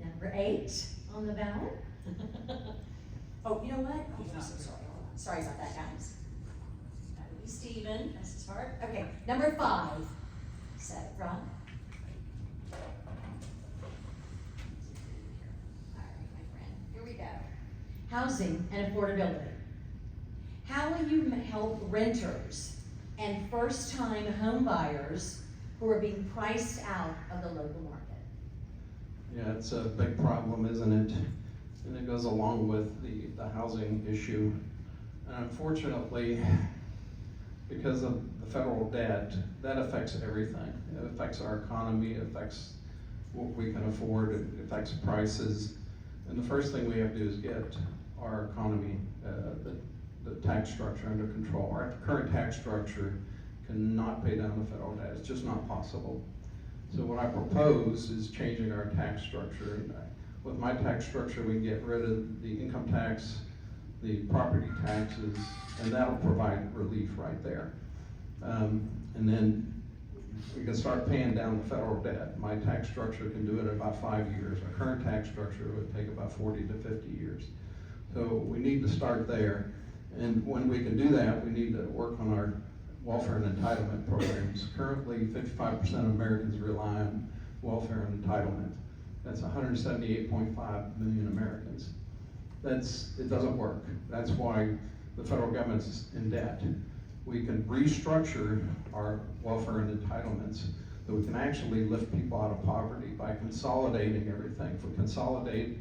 Number 8 on the ballot. Oh, you know what? Oh, I'm so sorry. Hold on. Sorry about that, guys. That would be Stephen. That's his heart. Okay, number 5. Set it, Ron. All right, my friend. Here we go. Housing and affordability. How will you help renters and first-time home buyers who are being priced out of the local market? Yeah, it's a big problem, isn't it? And it goes along with the housing issue. And unfortunately, because of the federal debt, that affects everything. It affects our economy, it affects what we can afford, it affects prices. And the first thing we have to do is get our economy, the tax structure under control. Our current tax structure cannot pay down the federal debt. It's just not possible. So what I propose is changing our tax structure. With my tax structure, we can get rid of the income tax, the property taxes, and that'll provide relief right there. And then we can start paying down the federal debt. My tax structure can do it in about 5 years. Our current tax structure would take about 40 to 50 years. So we need to start there. And when we can do that, we need to work on our welfare and entitlement programs. Currently, 55% of Americans rely on welfare and entitlement. That's 178.5 million Americans. It doesn't work. That's why the federal government's in debt. We can restructure our welfare and entitlements so we can actually lift people out of poverty by consolidating everything. If we consolidate,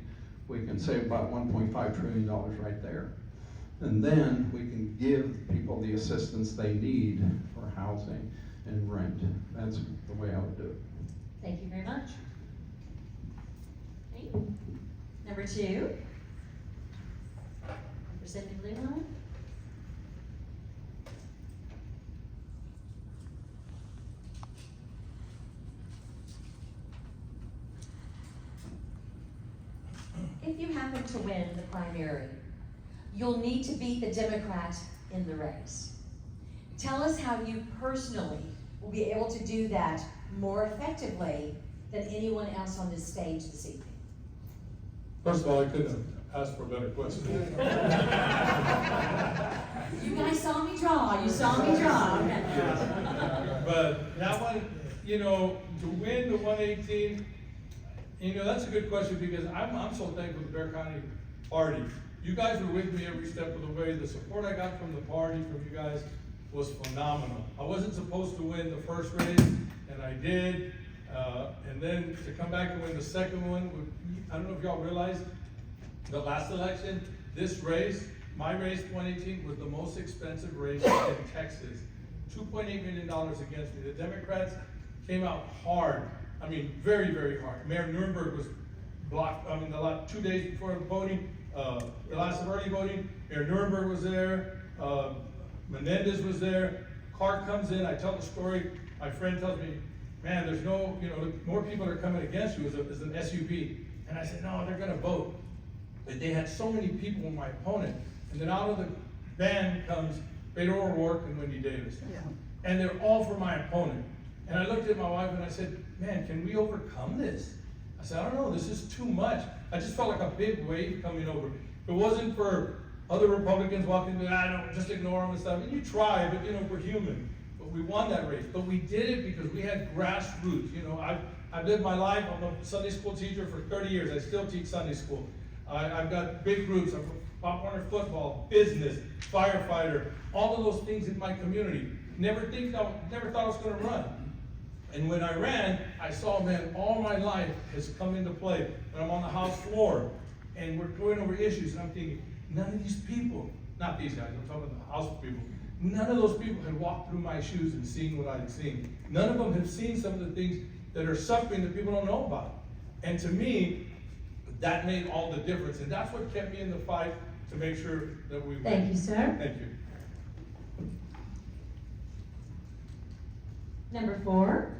we can save about $1.5 trillion right there. And then we can give people the assistance they need for housing and rent. That's the way I would do it. Thank you very much. Okay. Number 2. Representative Lujan. If you happen to win the primary, you'll need to beat the Democrat in the race. Tell us how you personally will be able to do that more effectively than anyone else on this stage this evening. First of all, I couldn't have asked for a better question. You guys saw me draw. You saw me draw. But that one, to win the 118, that's a good question because I'm so thankful to Bexar County party. You guys were with me every step of the way. The support I got from the party, from you guys, was phenomenal. I wasn't supposed to win the first race, and I did. And then to come back and win the second one, I don't know if y'all realize, the last election, this race, my race 2018, was the most expensive race in Texas. $2.8 million against me. The Democrats came out hard. I mean, very, very hard. Mayor Nuremberg was blocked, 2 days before the voting, the last early voting, Mayor Nuremberg was there, Menendez was there. Clark comes in, I tell the story, my friend tells me, man, there's no, more people are coming against you as an SUV. And I said, no, they're gonna vote. But they had so many people in my opponent. And then out of the band comes Beto O'Rourke and Wendy Davis. Yeah. And they're all for my opponent. And I looked at my wife and I said, man, can we overcome this? I said, I don't know, this is too much. I just felt like a big wave coming over. If it wasn't for other Republicans walking through, I don't, just ignore them and stuff. And you try, but we're human. But we won that race. But we did it because we had grassroots. I've lived my life, I'm a Sunday school teacher for 30 years. I still teach Sunday school. I've got big groups, I'm Pop Warner football, business, firefighter, all of those things in my community. Never thought I was gonna run. And when I ran, I saw, man, all my life has come into play. When I'm on the House floor and we're going over issues, and I'm thinking, none of these people, not these guys, I'm talking about the House people, none of those people had walked through my shoes and seen what I'd seen. None of them have seen some of the things that are suffering that people don't know about. And to me, that made all the difference. And that's what kept me in the fight to make sure that we win. Thank you, sir. Thank you. Number 4.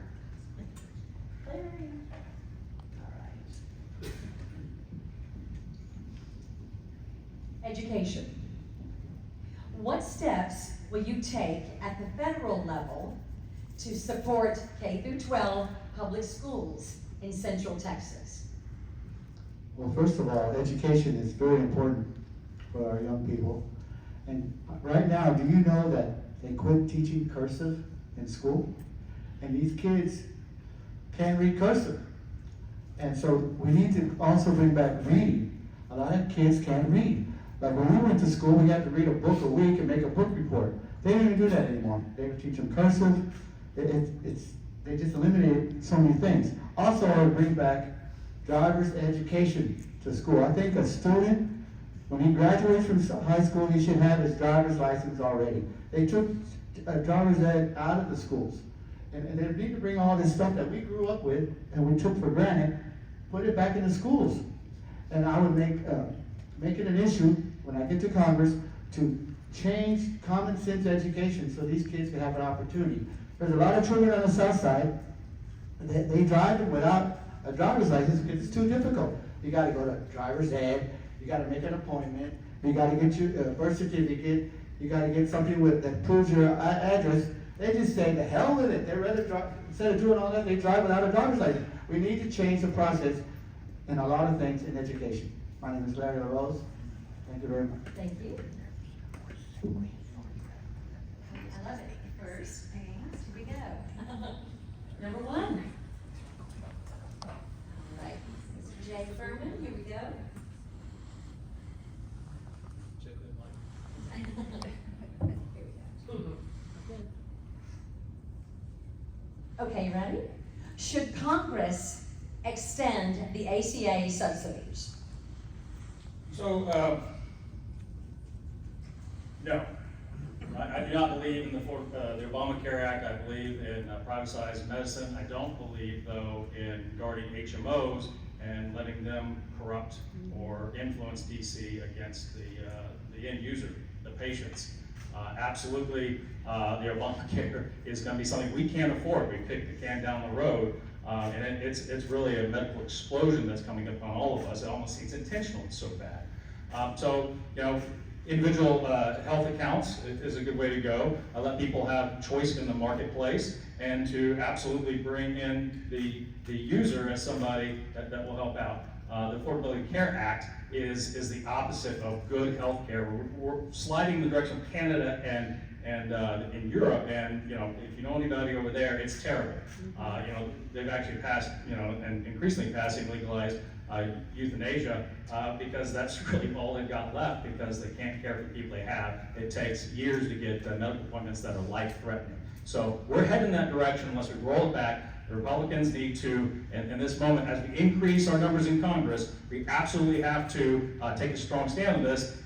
Education. What steps will you take at the federal level to support K-12 public schools in Central Texas? Well, first of all, education is very important for our young people. And right now, do you know that they quit teaching cursive in school? And these kids can't read cursive. And so we need to also bring back reading. A lot of kids can't read. Like when we went to school, we had to read a book a week and make a book report. They don't even do that anymore. They teach them cursive. They just eliminated so many things. Also, I would bring back driver's education to school. I think a student, when he graduates from high school, he should have his driver's license already. They took driver's ed out of the schools. And they need to bring all this stuff that we grew up with and we took for granted, put it back in the schools. And I would make it an issue when I get to Congress to change common sense education so these kids can have an opportunity. There's a lot of children on the south side, they drive without a driver's license because it's too difficult. You gotta go to driver's ed, you gotta make an appointment, you gotta get your birth certificate, you gotta get something that proves your address. They just say, the hell with it. They'd rather drive, instead of doing all that, they drive without a driver's license. We need to change the process in a lot of things in education. My name is Larry LaRose. Thank you very much. Thank you. I love it. First and here we go. Number 1. All right, Mr. Jay Furman, here we go. Check that mic. Here we go. Okay, you ready? Should Congress extend the ACA subsidies? So, no. I do not believe in the Obamacare Act. I believe in privatized medicine. I don't believe, though, in guarding HMOs and letting them corrupt or influence DC against the end user, the patients. Absolutely, the Obamacare is going to be something we can't afford. We kick the can down the road, and it's really a medical explosion that's coming upon all of us. It almost seems intentional. It's so bad. So, individual health accounts is a good way to go. Let people have choice in the marketplace, and to absolutely bring in the user as somebody that will help out. The Affordability Care Act is the opposite of good health care. We're sliding in the direction of Canada and in Europe, and if you know anybody over there, it's terrible. They've actually passed, and increasingly passing legalized euthanasia, because that's really all they've got left, because they can't care for the people they have. It takes years to get medical appointments that are life-threatening. So we're heading in that direction unless we roll it back. The Republicans need to, in this moment, as we increase our numbers in Congress, we absolutely have to take a strong stand on this.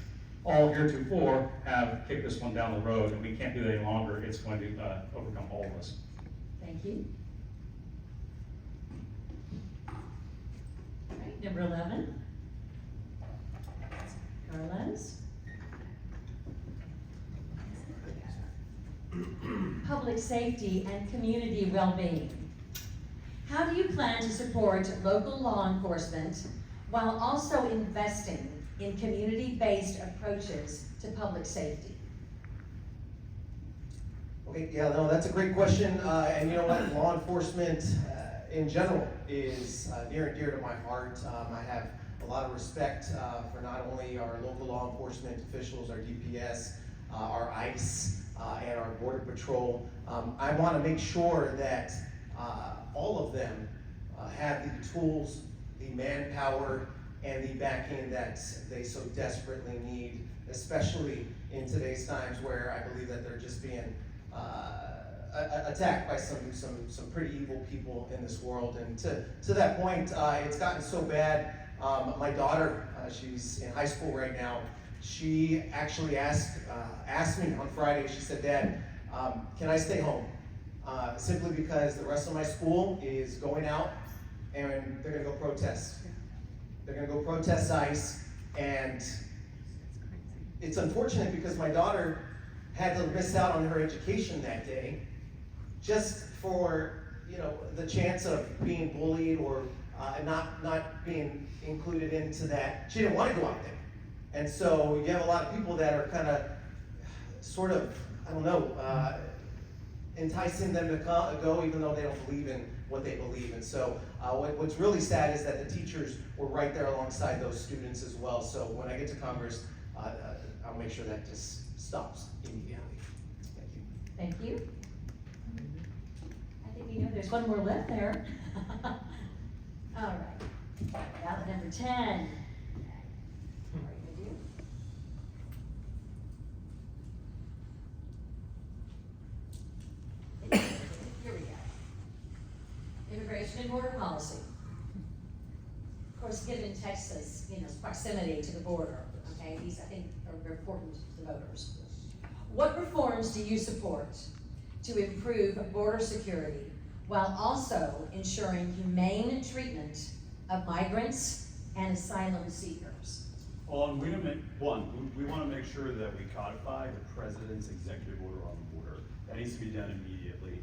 All heretofore have kicked this one down the road, and we can't do that any longer. It's going to overcome all of us. Thank you. All right, number 11. Carlos. Public safety and community well-being. How do you plan to support local law enforcement while also investing in community-based approaches to public safety? Okay, yeah, no, that's a great question, and you know what, law enforcement in general is near and dear to my heart. I have a lot of respect for not only our local law enforcement officials, our DPS, our ICE, and our Border Patrol. I want to make sure that all of them have the tools, the manpower, and the backing that they so desperately need, especially in today's times where I believe that they're just being attacked by some pretty evil people in this world. And to that point, it's gotten so bad. My daughter, she's in high school right now. She actually asked me on Friday. She said, "Dad, can I stay home?" Simply because the rest of my school is going out and they're gonna go protest. They're gonna go protest ICE, and it's unfortunate because my daughter had to miss out on her education that day just for, you know, the chance of being bullied or not being included into that. She didn't want to go out there. And so you have a lot of people that are kind of, sort of, I don't know, enticing them to go even though they don't believe in what they believe. And so what's really sad is that the teachers were right there alongside those students as well. So when I get to Congress, I'll make sure that just stops immediately. Thank you. Thank you. I think we know there's one more left there. All right, ballot number 10. What are you gonna do? Here we go. Immigration and border policy. Of course, given Texas, you know, proximity to the border, okay, these I think are important to the voters. What reforms do you support to improve border security while also ensuring humane treatment of migrants and asylum seekers? On we want to make sure that we codify the president's executive order on the border. That needs to be done immediately.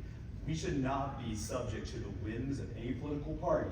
We should not be subject to the whims of any political party.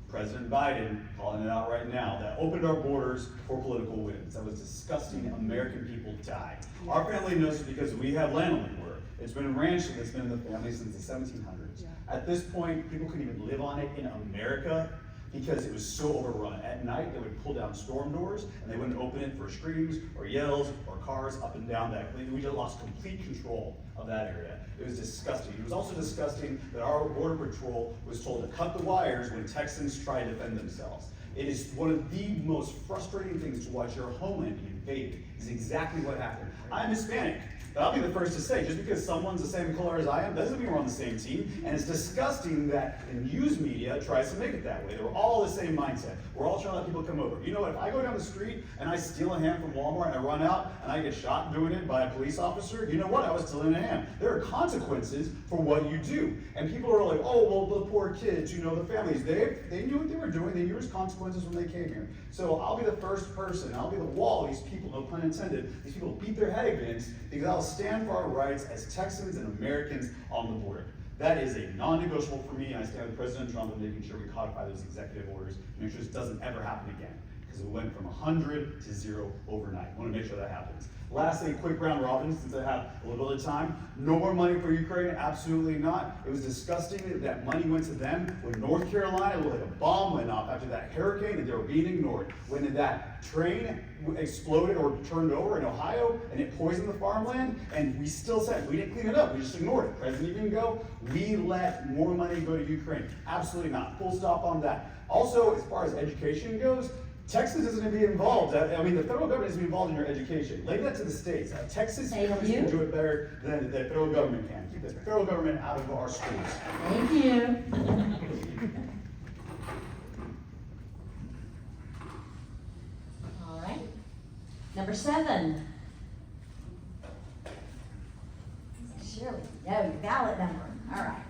President Biden, calling it out right now, that opened our borders for political whims. That was disgusting. American people died. Our family knows it because we have land on the border. It's been a ranch that's been in the family since the 1700s. At this point, people couldn't even live on it in America because it was so overrun. At night, they would pull down storm doors and they wouldn't open it for screams or yells or cars up and down that. We just lost complete control of that area. It was disgusting. It was also disgusting that our Border Patrol was told to cut the wires when Texans try to defend themselves. It is one of the most frustrating things to watch your homeland be invaded. Is exactly what happened. I'm Hispanic. But I'll be the first to say, just because someone's the same color as I am, doesn't mean we're on the same team. And it's disgusting that the news media tries to make it that way. They're all the same mindset. We're all trying to let people come over. You know what, if I go down the street and I steal a ham from Walmart and I run out and I get shot doing it by a police officer, you know what, I was stealing a ham. There are consequences for what you do. And people are like, oh, well, the poor kids, you know, the families, they knew what they were doing. They knew there's consequences when they came here. So I'll be the first person, I'll be the wall these people, no pun intended, these people beat their head against, because I'll stand for our rights as Texans and Americans on the border. That is a non-negotiable for me, and I stand with President Trump in making sure we codify those executive orders and make sure this doesn't ever happen again. because we went from 100 to 0 overnight. I want to make sure that happens. Lastly, quick round robin, since I have a little bit of time. No more money for Ukraine? Absolutely not. It was disgusting that money went to them when North Carolina, like a bomb went off after that hurricane and they were being ignored. When that train exploded or turned over in Ohio and it poisoned the farmland, and we still said, we didn't clean it up, we just ignored it. President even go, we let more money go to Ukraine. Absolutely not. Full stop on that. Also, as far as education goes, Texas isn't going to be involved. I mean, the federal government isn't involved in your education. Leave that to the states. Texas can do it better than the federal government can. Keep the federal government out of our schools. Thank you. All right. Number 7. Shirley, no, your ballot number. All right.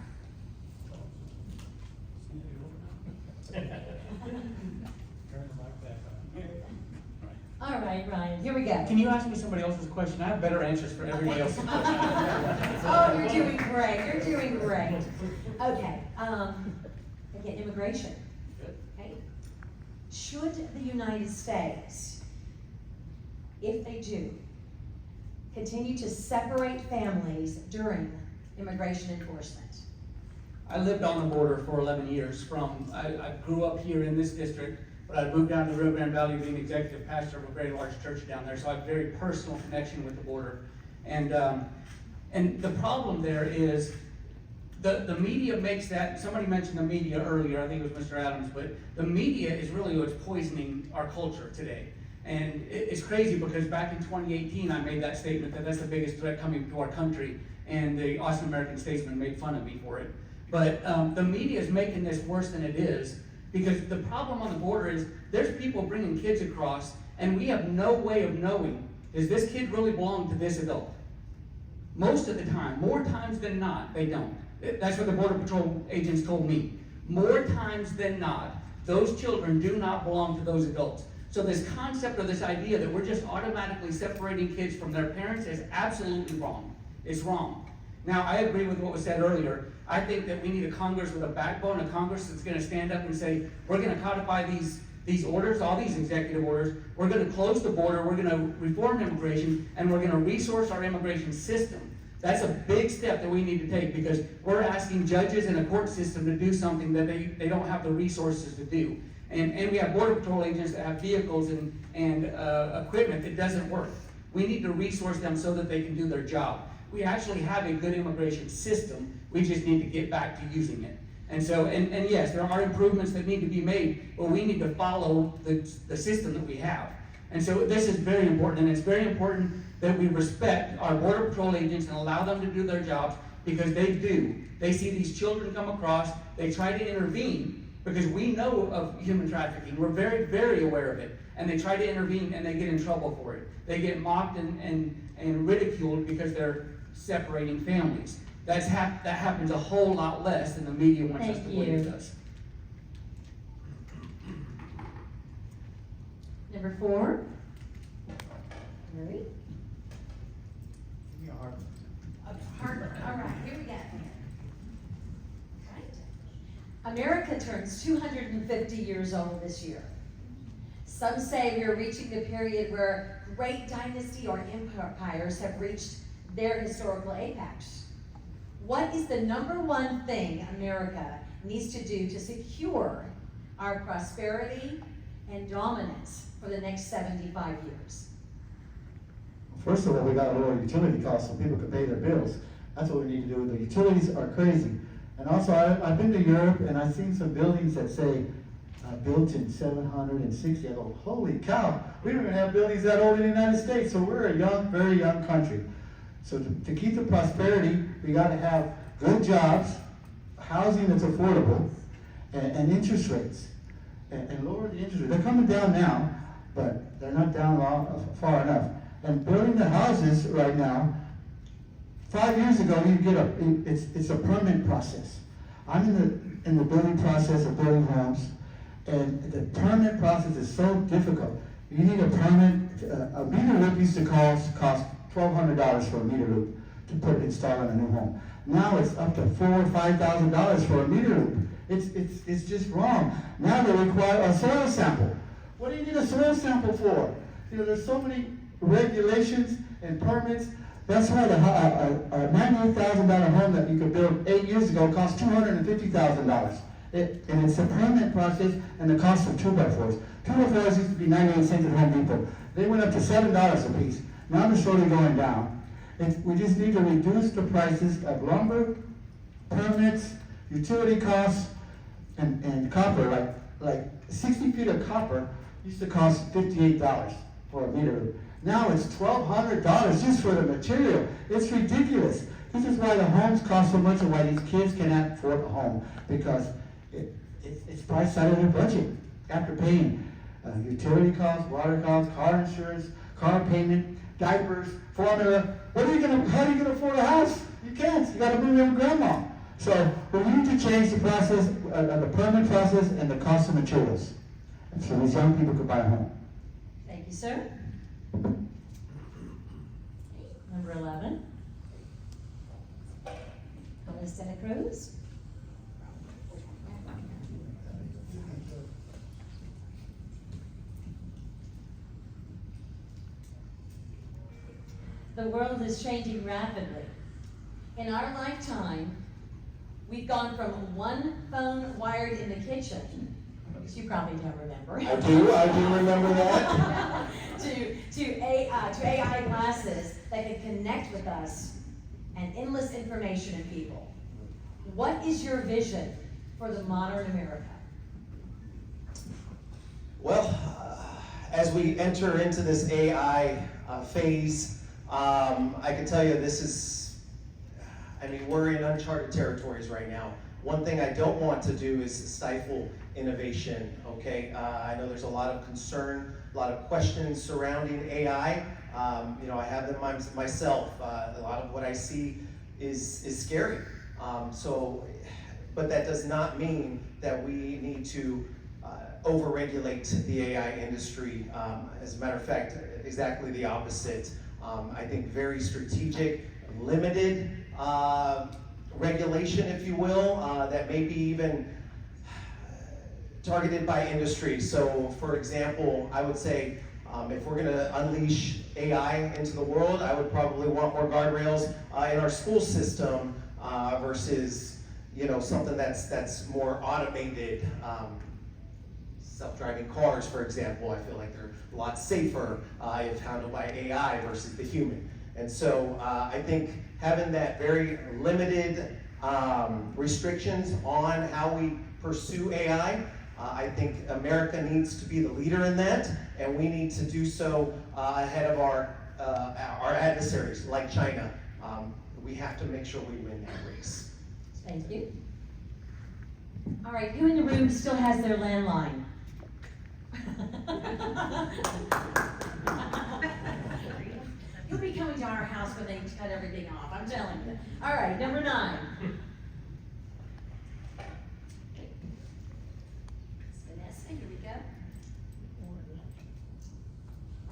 All right, Ryan, here we go. Can you ask me somebody else's question? I have better answers for everybody else's questions. Oh, you're doing great. You're doing great. Okay. Again, immigration. Okay. Should the United States, if they do, continue to separate families during immigration enforcement? I lived on the border for 11 years. I grew up here in this district, but I moved down to Rio Grande Valley being executive pastor of a very large church down there, so I have a very personal connection with the border. And the problem there is the media makes that, somebody mentioned the media earlier, I think it was Mr. Adams, but the media is really what's poisoning our culture today. And it's crazy because back in 2018, I made that statement that that's the biggest threat coming to our country, and the Austin American Statesman made fun of me for it. But the media is making this worse than it is, because the problem on the border is there's people bringing kids across, and we have no way of knowing, does this kid really belong to this adult? Most of the time, more times than not, they don't. That's what the Border Patrol agents told me. More times than not, those children do not belong to those adults. So this concept or this idea that we're just automatically separating kids from their parents is absolutely wrong. It's wrong. Now, I agree with what was said earlier. I think that we need a Congress with a backbone, a Congress that's going to stand up and say, we're going to codify these orders, all these executive orders. We're going to close the border. We're going to reform immigration, and we're going to resource our immigration system. That's a big step that we need to take, because we're asking judges and a court system to do something that they don't have the resources to do. And we have Border Patrol agents that have vehicles and equipment that doesn't work. We need to resource them so that they can do their job. We actually have a good immigration system. We just need to get back to using it. And so, and yes, there are improvements that need to be made, but we need to follow the system that we have. And so this is very important, and it's very important that we respect our Border Patrol agents and allow them to do their jobs, because they do. They see these children come across, they try to intervene, because we know of human trafficking. We're very, very aware of it. And they try to intervene, and they get in trouble for it. They get mocked and ridiculed because they're separating families. That happens a whole lot less than the media wants us to believe it does. Number 4. Mary? Give me a hard one. Harvard. All right, here we go. Right. America turns 250 years old this year. Some say we are reaching the period where great dynasty or empires have reached their historical apex. What is the number one thing America needs to do to secure our prosperity and dominance for the next 75 years? First of all, we got to lower utility costs so people can pay their bills. That's what we need to do. The utilities are crazy. And also, I've been to Europe, and I've seen some buildings that say built in 760. I go, holy cow, we don't even have buildings that old in the United States. So we're a young, very young country. So to keep the prosperity, we got to have good jobs, housing that's affordable, and interest rates. And lower the interest rates. They're coming down now, but they're not down far enough. And building the houses right now, 5 years ago, you get it's a permit process. I'm in the building process of building homes, and the permit process is so difficult. You need a permit. A meter loop used to cost $1,200 for a meter loop to install in a new home. Now it's up to $4,000 or $5,000 for a meter loop. It's just wrong. Now they require a soil sample. What do you need a soil sample for? You know, there's so many regulations and permits. That's why a $98,000 home that you could build 8 years ago cost $250,000. And it's a permit process and the cost of 2x4s. 2x4s used to be 98 cents at Home Depot. They went up to $7 a piece. Now they're slowly going down. We just need to reduce the prices of lumber, permits, utility costs, and copper. Like 60 feet of copper used to cost $58 for a meter. Now it's $1,200 just for the material. It's ridiculous. This is why the homes cost so much and why these kids cannot afford a home, because it's priced out of their budget after paying utility costs, water costs, car insurance, car payment, diapers, formula. How are you gonna afford a house? You can't. You gotta move in with grandma. So we need to change the process, the permit process and the cost of materials, so these young people could buy a home. Thank you, sir. Number 11. Melissa Cruz. The world is changing rapidly. In our lifetime, we've gone from one phone wired in the kitchen, which you probably don't remember. I do remember that. to AI glasses that can connect with us and endless information and people. What is your vision for the modern America? Well, as we enter into this AI phase, I can tell you we're in uncharted territories right now. One thing I don't want to do is stifle innovation, okay? I know there's a lot of concern, a lot of questions surrounding AI. I have them myself. A lot of what I see is scary. But that does not mean that we need to overregulate the AI industry. As a matter of fact, exactly the opposite. I think very strategic, limited regulation, if you will, that may be even targeted by industry. So, for example, I would say if we're going to unleash AI into the world, I would probably want more guardrails in our school system versus something that's more automated. Self-driving cars, for example, I feel like they're a lot safer if handled by AI versus the human. And so I think having that very limited restrictions on how we pursue AI, I think America needs to be the leader in that, and we need to do so ahead of our adversaries like China. We have to make sure we win that race. Thank you. All right, who in the room still has their landline? You'll be coming to our house when they cut everything off, I'm telling you. All right, number 9. Vanessa, here we go.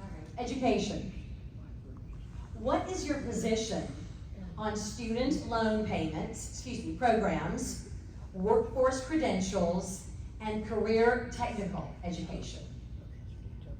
All right, education. What is your position on student loan payments, programs, workforce credentials, and career technical education?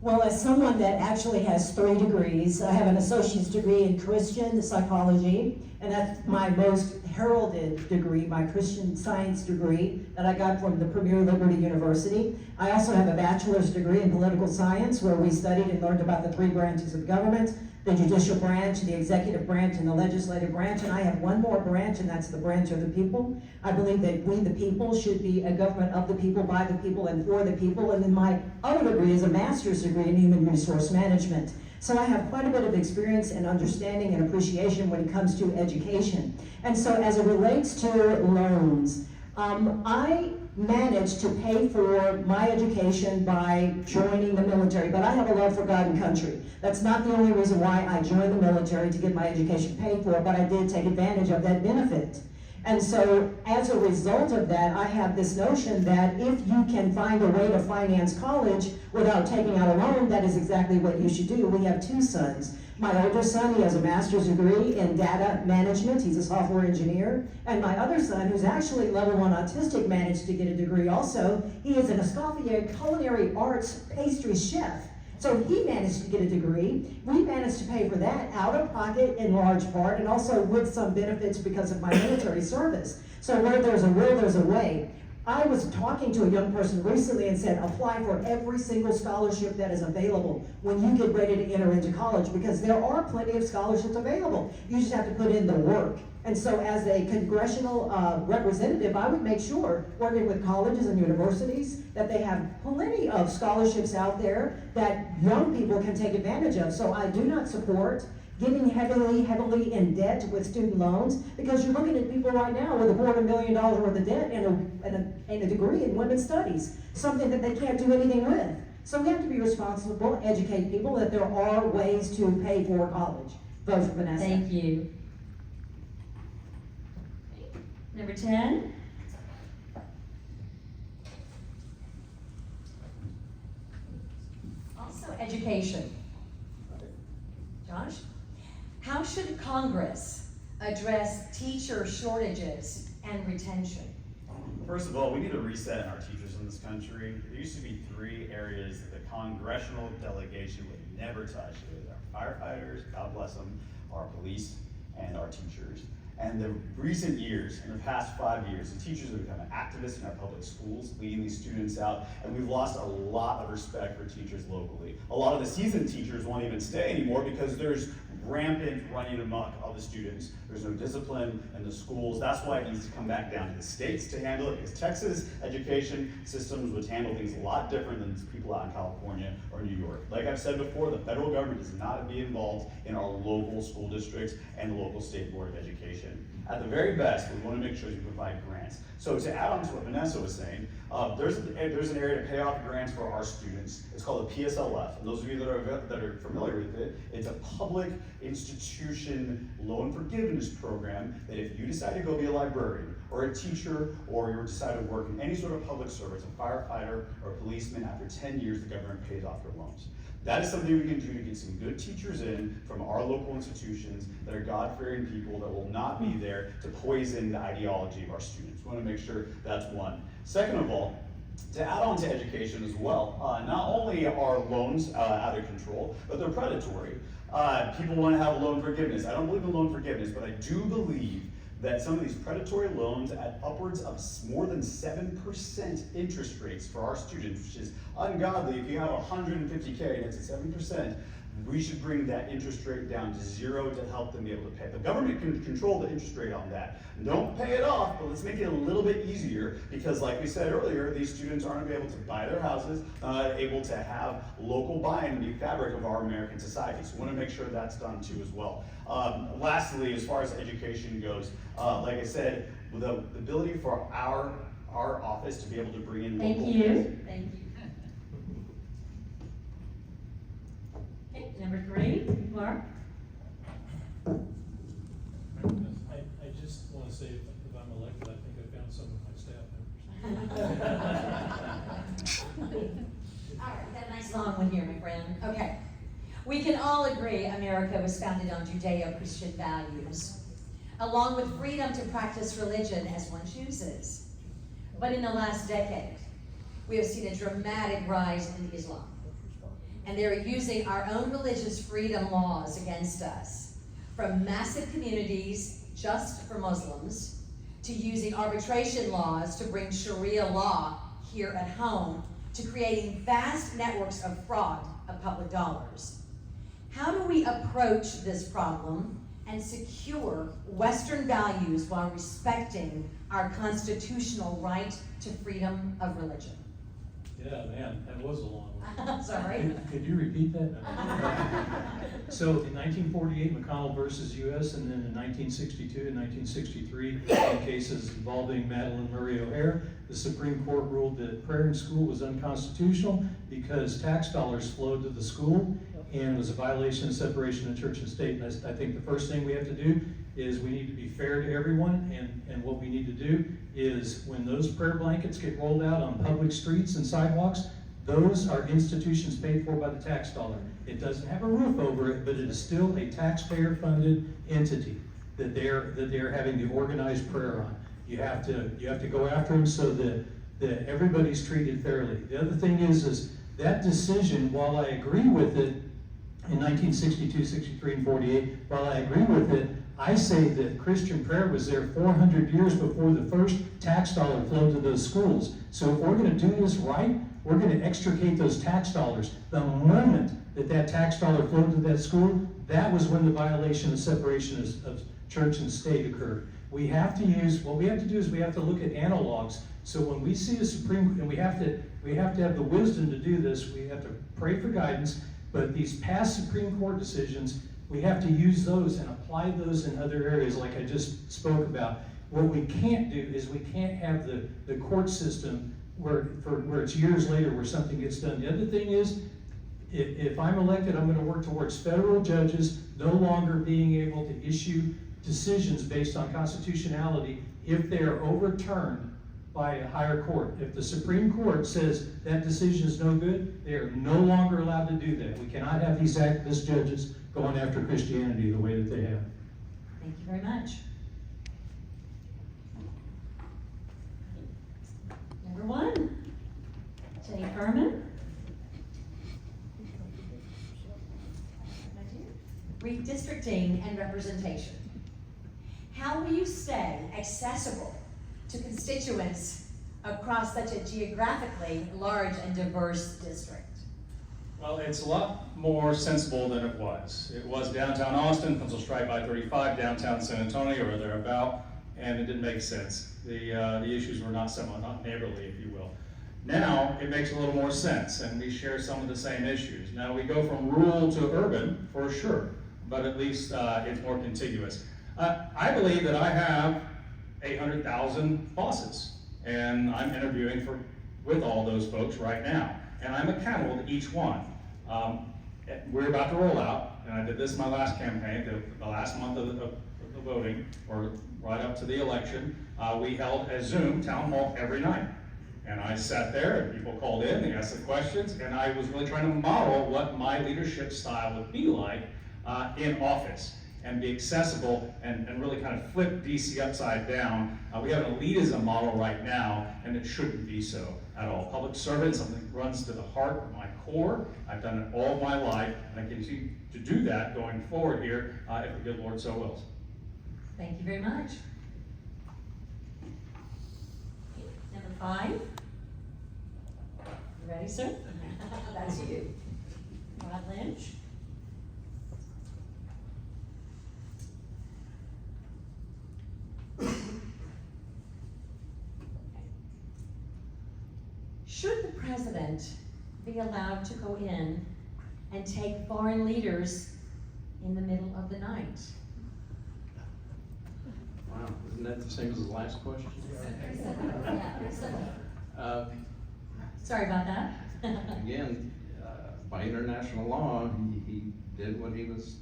Well, as someone that actually has 3 degrees, I have an associate's degree in Christian psychology, and that's my most heralded degree, my Christian science degree that I got from the Premier Liberty University. I also have a bachelor's degree in political science, where we studied and learned about the 3 branches of government: the judicial branch, the executive branch, and the legislative branch. And I have one more branch, and that's the branch of the people. I believe that we, the people, should be a government of the people, by the people, and for the people. And then my other degree is a master's degree in human resource management. So I have quite a bit of experience and understanding and appreciation when it comes to education. And so as it relates to loans, I managed to pay for my education by joining the military, but I have a love for God and country. That's not the only reason why I joined the military, to get my education paid for, but I did take advantage of that benefit. And so as a result of that, I have this notion that if you can find a way to finance college without taking out a loan, that is exactly what you should do. We have 2 sons My older son, he has a master's degree in data management. He's a software engineer. And my other son, who's actually level 1 autistic, managed to get a degree also. He is an Escoffier culinary arts pastry chef. So he managed to get a degree. We managed to pay for that out of pocket in large part, and also with some benefits because of my military service. So where there's a will, there's a way. I was talking to a young person recently and said, apply for every single scholarship that is available when you get ready to enter into college, because there are plenty of scholarships available. You just have to put in the work. And so as a congressional representative, I would make sure, working with colleges and universities, that they have plenty of scholarships out there that young people can take advantage of. So I do not support getting heavily in debt with student loans, because you're looking at people right now with $250 million worth of debt and a degree in women's studies, something that they can't do anything with. So we have to be responsible, educate people that there are ways to pay for college. Vote for Vanessa. Thank you. Number 10. Also education. Josh? How should Congress address teacher shortages and retention? First of all, we need a reset in our teachers in this country. There used to be 3 areas that the congressional delegation would never touch. It was our firefighters, God bless them, our police, and our teachers. And the recent years, in the past 5 years, the teachers have become activists in our public schools, leading these students out, and we've lost a lot of respect for teachers locally. A lot of the seasoned teachers won't even stay anymore because there's rampant running amok of the students. There's no discipline in the schools. That's why it needs to come back down to the states to handle it, because Texas education systems would handle things a lot different than people out in California or New York. Like I've said before, the federal government does not be involved in our local school districts and the local state board of education. At the very best, we want to make sure we provide grants. So to add on to what Vanessa was saying, there's an area to pay off grants for our students. It's called a PSLF. And those of you that are familiar with it, it's a public institution loan forgiveness program that if you decide to go be a librarian or a teacher, or you decide to work in any sort of public service, a firefighter or a policeman, after 10 years, the government pays off your loans. That is something we can do to get some good teachers in from our local institutions that are God-fearing people that will not be there to poison the ideology of our students. We want to make sure that's one. Second of all, to add on to education as well, not only are loans out of control, but they're predatory. People want to have loan forgiveness. I don't believe in loan forgiveness, but I do believe that some of these predatory loans at upwards of more than 7% interest rates for our students, which is ungodly. If you have 150K and it's at 7%, we should bring that interest rate down to 0 to help them be able to pay. The government can control the interest rate on that. Don't pay it off, but let's make it a little bit easier, because like we said earlier, these students aren't able to buy their houses, not able to have local buy-in in the fabric of our American society. So we want to make sure that's done too as well. Lastly, as far as education goes, like I said, with the ability for our office to be able to bring in local. Thank you. Thank you. Okay, number 3, Mark. I just want to say, if I'm elected, I think I found some of my staff members. All right, we got a nice long one here, my friend. Okay. We can all agree America was founded on Judeo-Christian values, along with freedom to practice religion as one chooses. But in the last decade, we have seen a dramatic rise in Islam. And they're using our own religious freedom laws against us, from massive communities just for Muslims, to using arbitration laws to bring Sharia law here at home, to creating vast networks of fraud of public dollars. How do we approach this problem and secure Western values while respecting our constitutional right to freedom of religion? Yeah, man, that was a long one. Sorry. Could you repeat that? So in 1948, McConnell versus U.S., and then in 1962 and 1963, in cases involving Madeleine Murray O'Hair, the Supreme Court ruled that prayer in school was unconstitutional because tax dollars flowed to the school and was a violation of separation of church and state. And I think the first thing we have to do is we need to be fair to everyone, and what we need to do is when those prayer blankets get rolled out on public streets and sidewalks, Those are institutions paid for by the tax dollar. It doesn't have a roof over it, but it is still a taxpayer-funded entity that they're having the organized prayer on. You have to go after them so that everybody's treated fairly. The other thing is that decision, while I agree with it in 1962, 63, and 48, while I agree with it, I say that Christian prayer was there 400 years before the first tax dollar flowed to those schools. So if we're going to do this right, we're going to extricate those tax dollars. The moment that tax dollar flowed to that school, that was when the violation of separation of church and state occurred. What we have to do is we have to look at analogs. So when we see the Supreme, and we have to have the wisdom to do this, we have to pray for guidance, but these past Supreme Court decisions, we have to use those and apply those in other areas like I just spoke about. What we can't do is we can't have the court system where it's years later where something gets done. The other thing is, if I'm elected, I'm going to work towards federal judges no longer being able to issue decisions based on constitutionality if they are overturned by a higher court. If the Supreme Court says that decision is no good, they are no longer allowed to do that. We cannot have these activist judges going after Christianity the way that they have. Thank you very much. Number 1, Jay Furman. Redistricting and representation. How will you stay accessible to constituents across such a geographically large and diverse district? Well, it's a lot more sensible than it was. It was downtown Austin, pencil stripe I-35, downtown San Antonio or thereabout, and it didn't make sense. The issues were not neighborly, if you will. Now, it makes a little more sense, and we share some of the same issues. Now, we go from rural to urban, for sure, but at least it's more contiguous. I believe that I have 800,000 bosses, and I'm interviewing with all those folks right now, and I'm accountable to each one. We're about to roll out, and I did this in my last campaign, the last month of the voting, or right up to the election. We held a Zoom town hall every night. And I sat there, and people called in, they asked the questions, and I was really trying to model what my leadership style would be like in office, and be accessible, and really kind of flip DC upside down. We have an elitism model right now, and it shouldn't be so at all. Public service, something that runs to the heart of my core. I've done it all my life, and I continue to do that going forward here, if the good Lord so wills. Thank you very much. Number 5. You ready, sir? That's you. Rod Lynch. Should the president be allowed to go in and take foreign leaders in the middle of the night? Wow, isn't that the same as the last question? Sorry about that. Again, by international law, he did what he was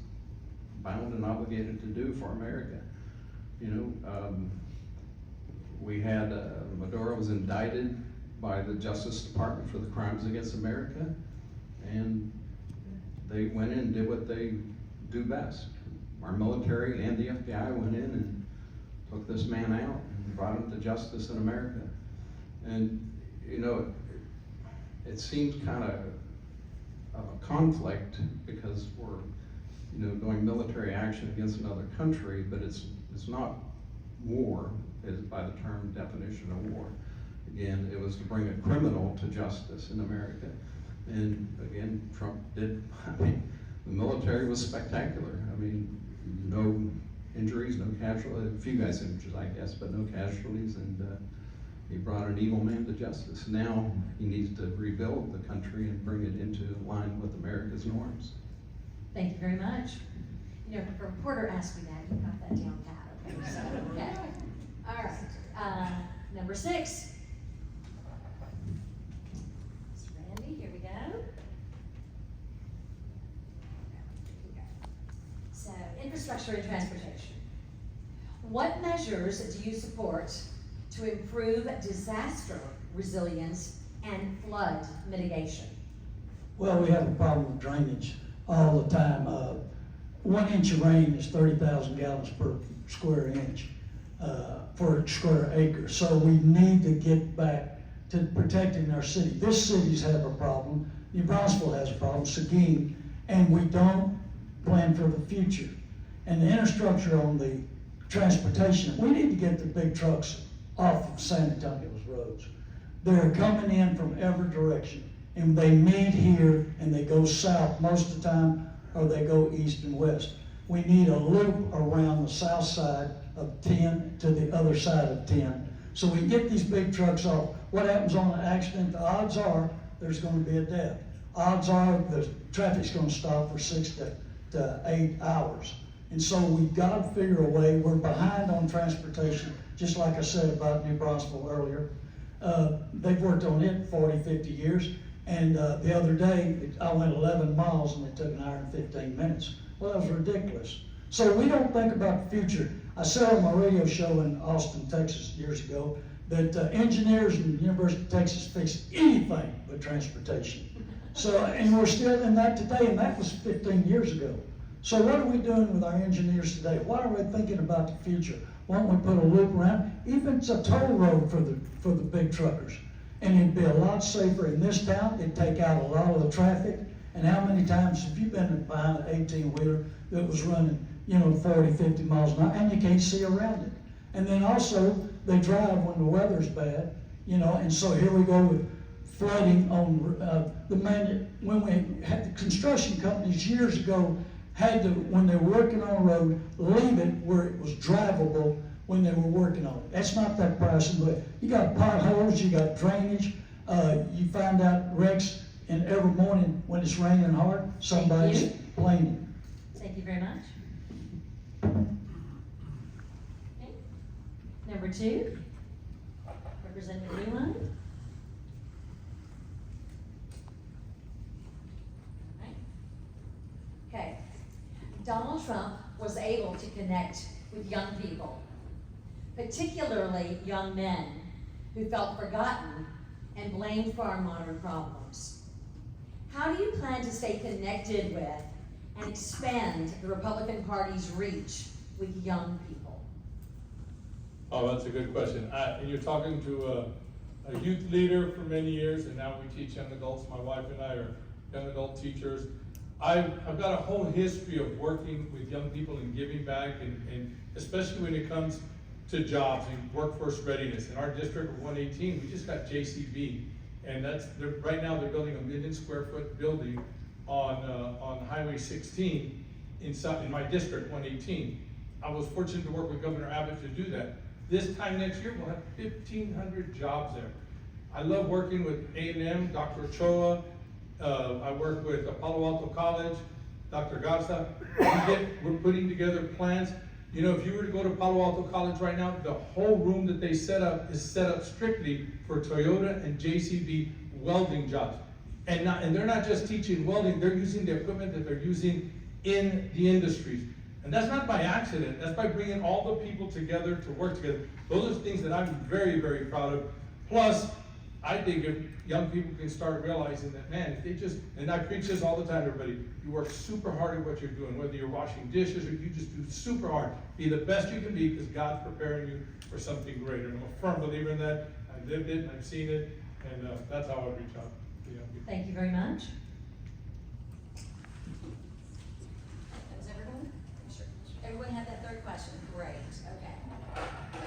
bound and obligated to do for America. You know, we had, Maduro was indicted by the Justice Department for the crimes against America, and they went in and did what they do best. Our military and the FBI went in and took this man out and brought him to justice in America. And, you know, it seems kind of a conflict because we're, you know, doing military action against another country, but it's not war, is by the term definition of war. Again, it was to bring a criminal to justice in America. And again, Trump did, I mean, the military was spectacular. I mean, no injuries, no casualties, a few guys injured, I guess, but no casualties, and he brought an evil man to justice. Now he needs to rebuild the country and bring it into line with America's norms. Thank you very much. You know, if a reporter asked me that, you got that down pat, okay? So, okay. All right. Number 6. Mr. Randy, here we go. So, infrastructure and transportation. What measures do you support to improve disaster resilience and flood mitigation? Well, we have a problem with drainage all the time. 1 inch of rain is 30,000 gallons per square inch, per square acre. So we need to get back to protecting our city. This city's have a problem. New Braunfels has a problem, Seguin, and we don't plan for the future. And the infrastructure on the transportation, we need to get the big trucks off of San Antonio's roads. They're coming in from every direction, and they meet here and they go south most of the time, or they go east and west. We need a loop around the south side of 10 to the other side of 10, so we get these big trucks off. What happens on an accident? The odds are there's going to be a death. Odds are the traffic's going to stop for 6 to 8 hours. And so we've got to figure a way. We're behind on transportation, just like I said about New Braunfels earlier. They've worked on it 40, 50 years. And the other day, I went 11 miles and it took an hour and 15 minutes. Well, that was ridiculous. So we don't think about the future. I said on my radio show in Austin, Texas years ago, that engineers in the University of Texas fix anything but transportation. So, and we're still in that today, and that was 15 years ago. So what are we doing with our engineers today? Why are we thinking about the future? Why don't we put a loop around? Even it's a toll road for the big truckers. And it'd be a lot safer in this town. It'd take out a lot of the traffic. And how many times have you been behind an 18-wheeler that was running, 40, 50 miles an hour, and you can't see around it? And then also, they drive when the weather's bad, and so here we go with flooding on when we had the construction companies years ago had to, when they were working on a road, leave it where it was drivable when they were working on it. That's not that pricing, but you got potholes, you got drainage, you find out wrecks, and every morning when it's raining hard, somebody's complaining. Thank you very much. Okay. Number 2, Representative Newman. Okay. Donald Trump was able to connect with young people, particularly young men who felt forgotten and blamed for our modern problems. How do you plan to stay connected with and expand the Republican Party's reach with young people? Oh, that's a good question. And you're talking to a youth leader for many years, and now we teach young adults. My wife and I are young adult teachers. I've got a whole history of working with young people and giving back, and especially when it comes to jobs and workforce readiness. In our district of 118, we just got JCB, and right now they're building a 1 million square foot building on Highway 16 in my district, 118. I was fortunate to work with Governor Abbott to do that. This time next year, we'll have 1,500 jobs there. I love working with A&M, Dr. Ochoa. I work with Palo Alto College, Dr. Garza. We're putting together plans. If you were to go to Palo Alto College right now, the whole room that they set up is set up strictly for Toyota and JCB welding jobs. And they're not just teaching welding, they're using the equipment that they're using in the industries. And that's not by accident, that's by bringing all the people together to work together. Those are things that I'm very, very proud of. Plus, I think if young people can start realizing that, man, if they just, and I preach this all the time, everybody, you work super hard at what you're doing, whether you're washing dishes or you just do super hard. Be the best you can be, because God's preparing you for something greater. And I'm a firm believer in that. I've lived it, I've seen it, and that's how I reach out to young people. Thank you very much. That was everyone? Sure. Everyone had that third question? Great, okay.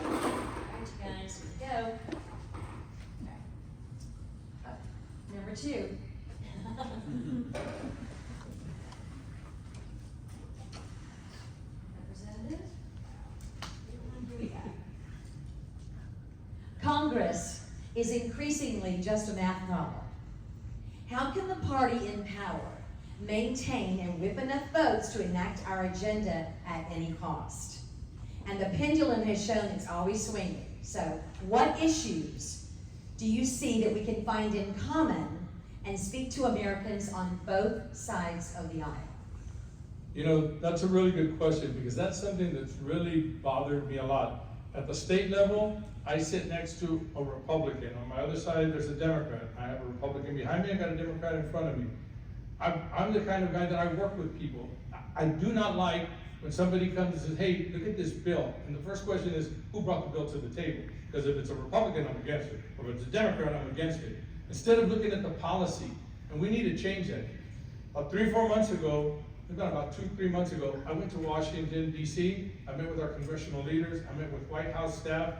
All right, you guys, here we go. Number 2. Representative? Here we go. Congress is increasingly just a math problem. How can the party in power maintain and whip enough votes to enact our agenda at any cost? And the pendulum has shown it's always swinging. So what issues do you see that we can find in common and speak to Americans on both sides of the aisle? That's a really good question, because that's something that's really bothered me a lot. At the state level, I sit next to a Republican. On my other side, there's a Democrat. I have a Republican behind me, I got a Democrat in front of me. I'm the kind of guy that I work with people. I do not like when somebody comes and says, hey, look at this bill. And the first question is, who brought the bill to the table? Because if it's a Republican, I'm against it. Or if it's a Democrat, I'm against it. Instead of looking at the policy, and we need to change that. About 3 or 4 months ago, about 2-3 months ago, I went to Washington, D.C. I met with our congressional leaders. I met with White House staff.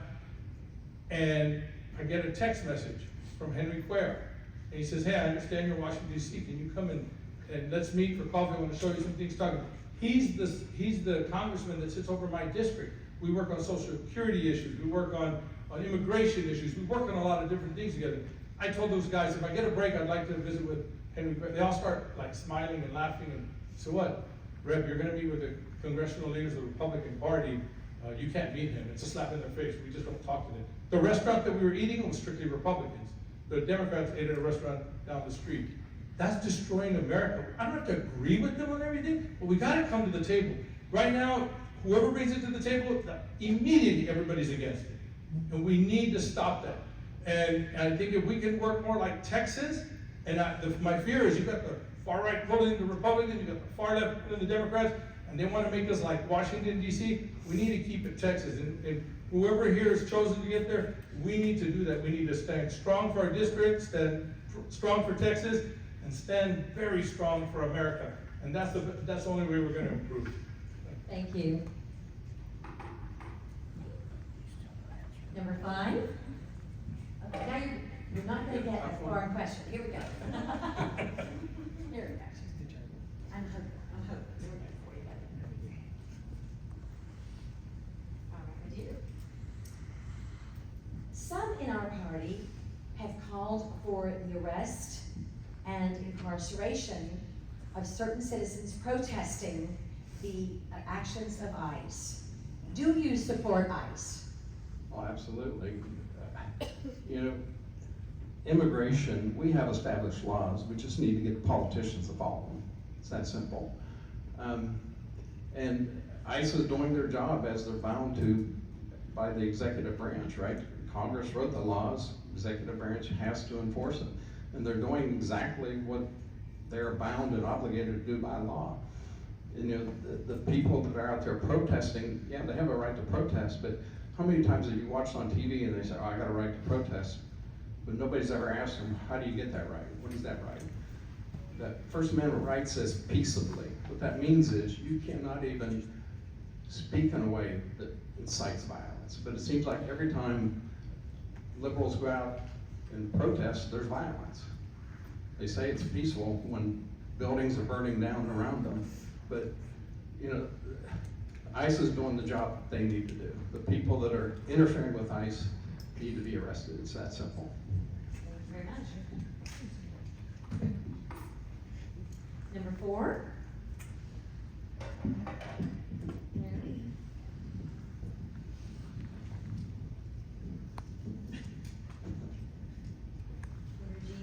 And I get a text message from Henry Cuellar. And he says, hey, I understand you're in Washington, D.C. Can you come and let's meet for coffee? I want to show you some things talking about. He's the congressman that sits over my district. We work on social security issues. We work on immigration issues. We work on a lot of different things together. I told those guys, if I get a break, I'd like to visit with Henry Cuellar. They all start like smiling and laughing. And so what? Rep, you're going to meet with the congressional leaders of the Republican Party. You can't meet him. It's a slap in their face. We just don't talk to them. The restaurant that we were eating was strictly Republicans. The Democrats ate at a restaurant down the street. That's destroying America. I don't have to agree with them on everything, but we got to come to the table. Right now, whoever brings it to the table, immediately everybody's against it. And we need to stop that. And I think if we can work more like Texas, and my fear is you've got the far right pulling the Republicans, you've got the far left pulling the Democrats, and they want to make us like Washington, D.C. We need to keep it Texas. And whoever here is chosen to get there, we need to do that. We need to stand strong for our district, stand strong for Texas, and stand very strong for America. And that's the only way we're going to improve. Thank you. Number 5. Okay, now you're not going to get a foreign question. Here we go. Here we go. I'm hoping. Here we go for you. All right, my dear. Some in our party have called for the arrest and incarceration of certain citizens protesting the actions of ICE. Do you support ICE? Oh, absolutely. You know, immigration, we have established laws. We just need to get the politicians to follow them. It's that simple. And ICE is doing their job as they're bound to by the executive branch, right? Congress wrote the laws, executive branch has to enforce them. And they're doing exactly what they're bound and obligated to do by law. And, you know, the people that are out there protesting, yeah, they have a right to protest, but how many times have you watched on TV and they say, oh, I got a right to protest, but nobody's ever asked them, how do you get that right? What is that right? That First Amendment right says peaceably. What that means is you cannot even speak in a way that incites violence. But it seems like every time liberals go out and protest, there's violence. They say it's peaceful when buildings are burning down around them, but you know, ICE is doing the job they need to do. The people that are interfering with ICE need to be arrested. It's that simple. Thank you very much. Number 4. Energy,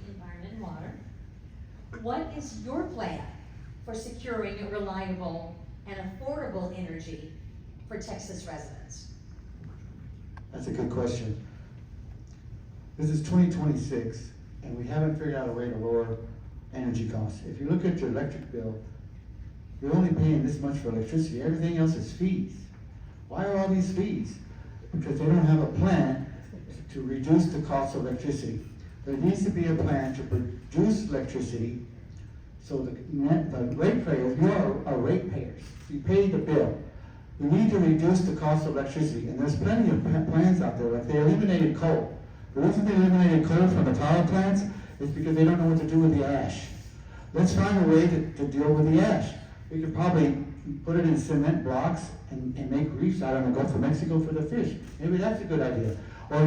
environment, and water. What is your plan for securing reliable and affordable energy for Texas residents? That's a good question. This is 2026, and we haven't figured out a way to lower energy costs. If you look at your electric bill, you're only paying this much for electricity. Everything else is fees. Why are all these fees? Because they don't have a plan to reduce the cost of electricity. There needs to be a plan to produce electricity so the ratepayers, you are ratepayers. You pay the bill. We need to reduce the cost of electricity, and there's plenty of plans out there. Like they eliminated coal. The reason they eliminated coal from the power plants is because they don't know what to do with the ash. Let's find a way to deal with the ash. We could probably put it in cement blocks and make reefs out in the Gulf of Mexico for the fish. Maybe that's a good idea. Or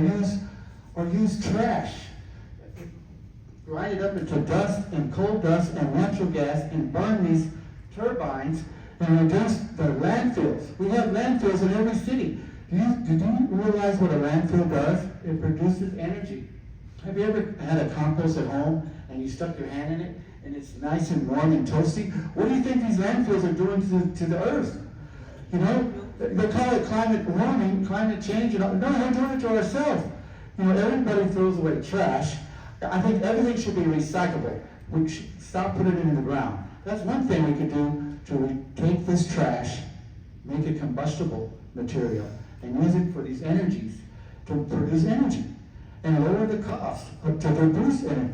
use trash. Grind it up into dust and coal dust and natural gas and burn these turbines and reduce the landfills. We have landfills in every city. Do you realize what a landfill does? It produces energy. Have you ever had a compost at home and you stuck your hand in it and it's nice and warm and toasty? What do you think these landfills are doing to the earth? You know, they call it climate warming, climate change, and all. No, we're doing it to ourselves. You know, everybody throws away trash. I think everything should be recyclable. We should stop putting it in the ground. That's one thing we could do to take this trash, make it combustible material, and use it for these energies to produce energy and lower the cost to produce energy.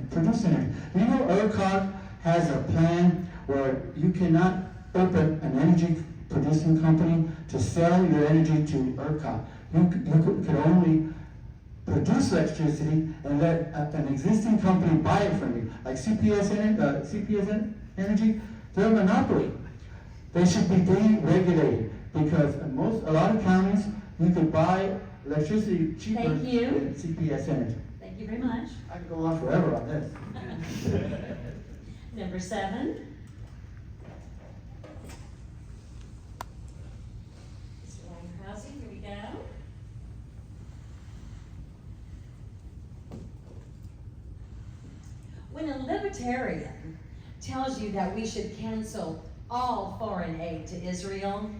You know, ERCOT has a plan where you cannot open an energy producing company to sell your energy to ERCOT. You could only produce electricity and let an existing company buy it from you, like CPS Energy. They're a monopoly. They should be deregulated because in a lot of counties you could buy electricity cheaper Thank you. than CPS Energy. Thank you very much. I could go on forever on this. Number 7. Mr. Langhausen, here we go. When a libertarian tells you that we should cancel all foreign aid to Israel,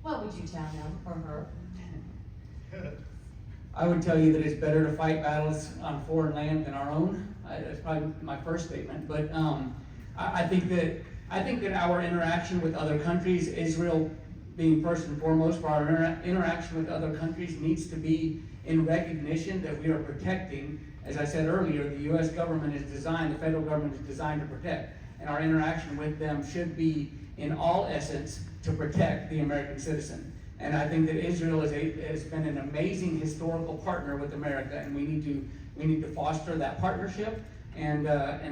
what would you tell him or her? I would tell you that it's better to fight battles on foreign land than our own. That's probably my first statement. But I think that our interaction with other countries, Israel being first and foremost, for our interaction with other countries needs to be in recognition that we are protecting. As I said earlier, the U.S. government is designed, the federal government is designed to protect, and our interaction with them should be, in all essence, to protect the American citizen. And I think that Israel has been an amazing historical partner with America, and we need to foster that partnership. And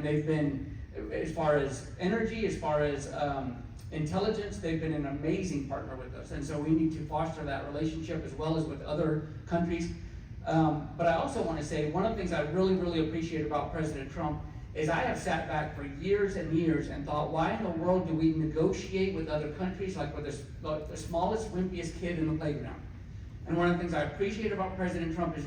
they've been, as far as energy, as far as intelligence, they've been an amazing partner with us. And so we need to foster that relationship as well as with other countries. But I also want to say one of the things I really, really appreciate about President Trump is I have sat back for years and years and thought, why in the world do we negotiate with other countries like with the smallest, wimpiest kid in the playground? And one of the things I appreciate about President Trump is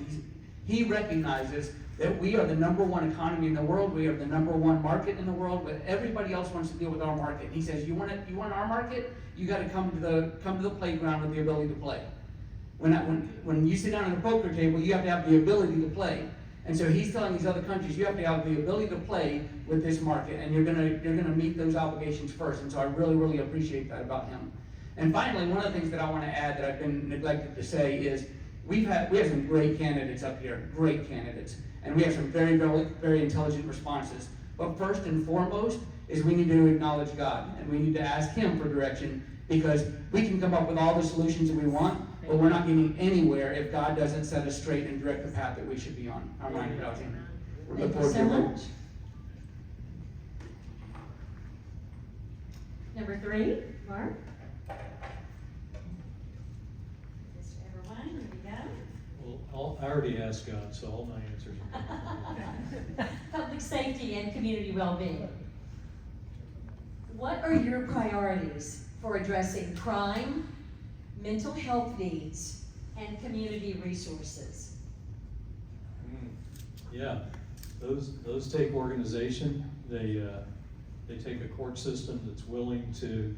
he recognizes that we are the #1 economy in the world, we are the #1 market in the world, but everybody else wants to deal with our market. And he says, you want our market? You got to come to the playground with the ability to play. When you sit down at a poker table, you have to have the ability to play. And so he's telling these other countries, you have to have the ability to play with this market, and you're gonna meet those obligations first. And so I really, really appreciate that about him. And finally, one of the things that I want to add that I've been neglected to say is we have some great candidates up here, great candidates, and we have some very, very, very intelligent responses. But first and foremost is we need to acknowledge God, and we need to ask Him for direction, because we can come up with all the solutions that we want, but we're not getting anywhere if God doesn't set us straight and direct the path that we should be on. Our mind out here. Thank you so much. Number 3, Mark. Mr. Everwine, here we go. Well, I already asked God, so all my answers are. Public safety and community well-being. What are your priorities for addressing crime, mental health needs, and community resources? Yeah, those take organization. They take a court system that's willing to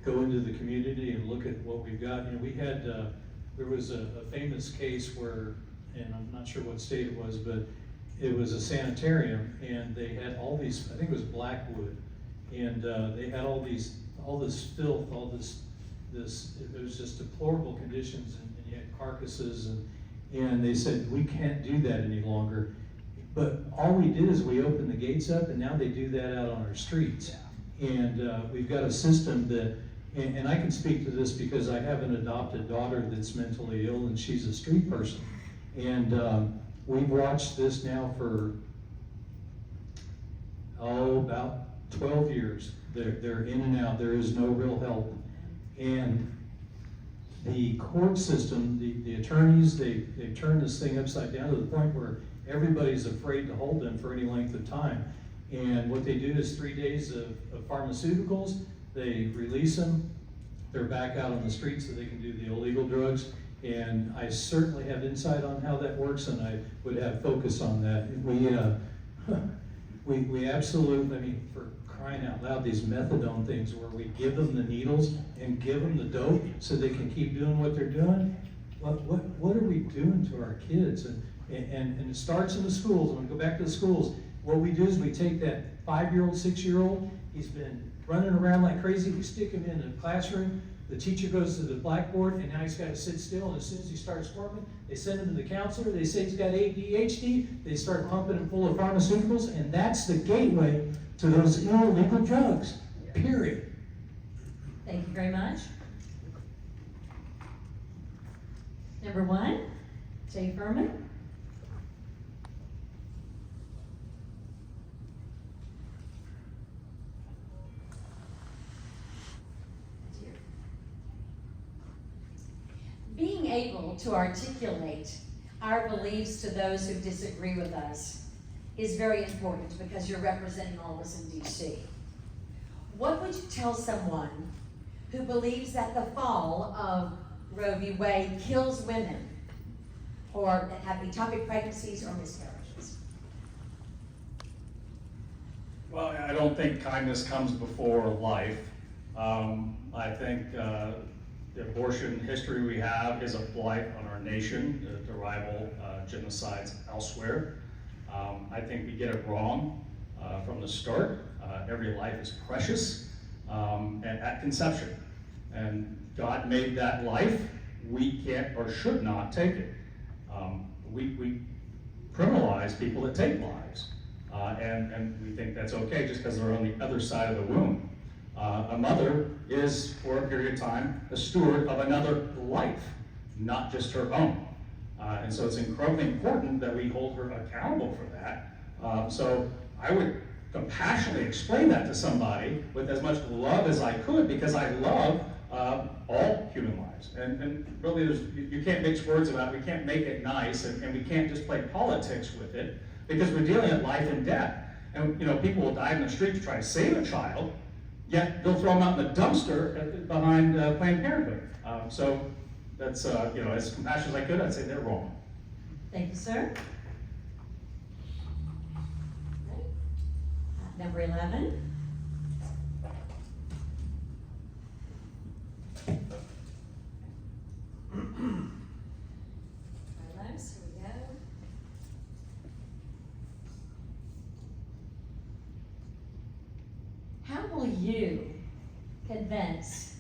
go into the community and look at what we've got. You know, we had there was a famous case where, and I'm not sure what state it was, but it was a sanitarium, and they had all these, I think it was Blackwood, and they had all this filth, it was just deplorable conditions, and you had carcasses, and they said, we can't do that any longer. But all we did is we opened the gates up, and now they do that out on our streets. And we've got a system that, and I can speak to this because I have an adopted daughter that's mentally ill, and she's a street person. And we've watched this now for, about 12 years. They're in and out. There is no real help. And the court system, the attorneys, they've turned this thing upside down to the point where everybody's afraid to hold them for any length of time. And what they do is 3 days of pharmaceuticals, they release them, they're back out on the streets so they can do the illegal drugs. And I certainly have insight on how that works, and I would have focus on that. We absolutely, I mean, for crying out loud, these methadone things where we give them the needles and give them the dope so they can keep doing what they're doing. What are we doing to our kids? And it starts in the schools. I'm gonna go back to the schools. What we do is we take that 5-year-old, 6-year-old, he's been running around like crazy, we stick him in a classroom, the teacher goes to the blackboard, and now he's got to sit still, and as soon as he starts squirming, they send him to the counselor, they say he's got ADHD, they start pumping him full of pharmaceuticals, and that's the gateway to those illegal drugs, period. Thank you very much. Number 1, Jay Furman. Being able to articulate our beliefs to those who disagree with us is very important because you're representing all of us in DC. What would you tell someone who believes that the fall of Roe v. Wade kills women or that have ectopic pregnancies or miscarriages? Well, I don't think kindness comes before life. I think the abortion history we have is a blight on our nation to rival genocides elsewhere. I think we get it wrong from the start. Every life is precious and at conception. And God made that life. We can't or should not take it. We criminalize people that take lives. And we think that's okay just because they're on the other side of the womb. A mother is, for a period of time, a steward of another life, not just her own. And so it's incredibly important that we hold her accountable for that. So I would compassionately explain that to somebody with as much love as I could, because I love all human lives. And really, you can't mix words about it. We can't make it nice, and we can't just play politics with it, because we're dealing with life and death. And people will die in the street to try to save a child, yet they'll throw them out in the dumpster behind Planned Parenthood. So that's, as compassionate as I could, I'd say they're wrong. Thank you, sir. Number 11. Carlos, here we go. How will you convince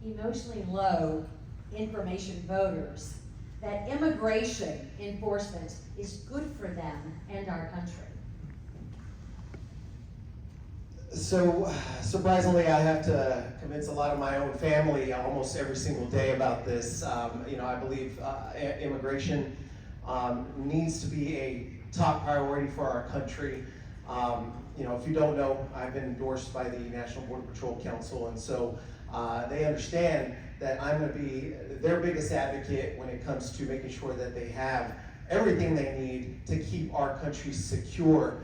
emotionally low information voters that immigration enforcement is good for them and our country? So, surprisingly, I have to convince a lot of my own family almost every single day about this. I believe immigration needs to be a top priority for our country. If you don't know, I've been endorsed by the National Border Patrol Council, and so they understand that I'm going to be their biggest advocate when it comes to making sure that they have everything they need to keep our country secure.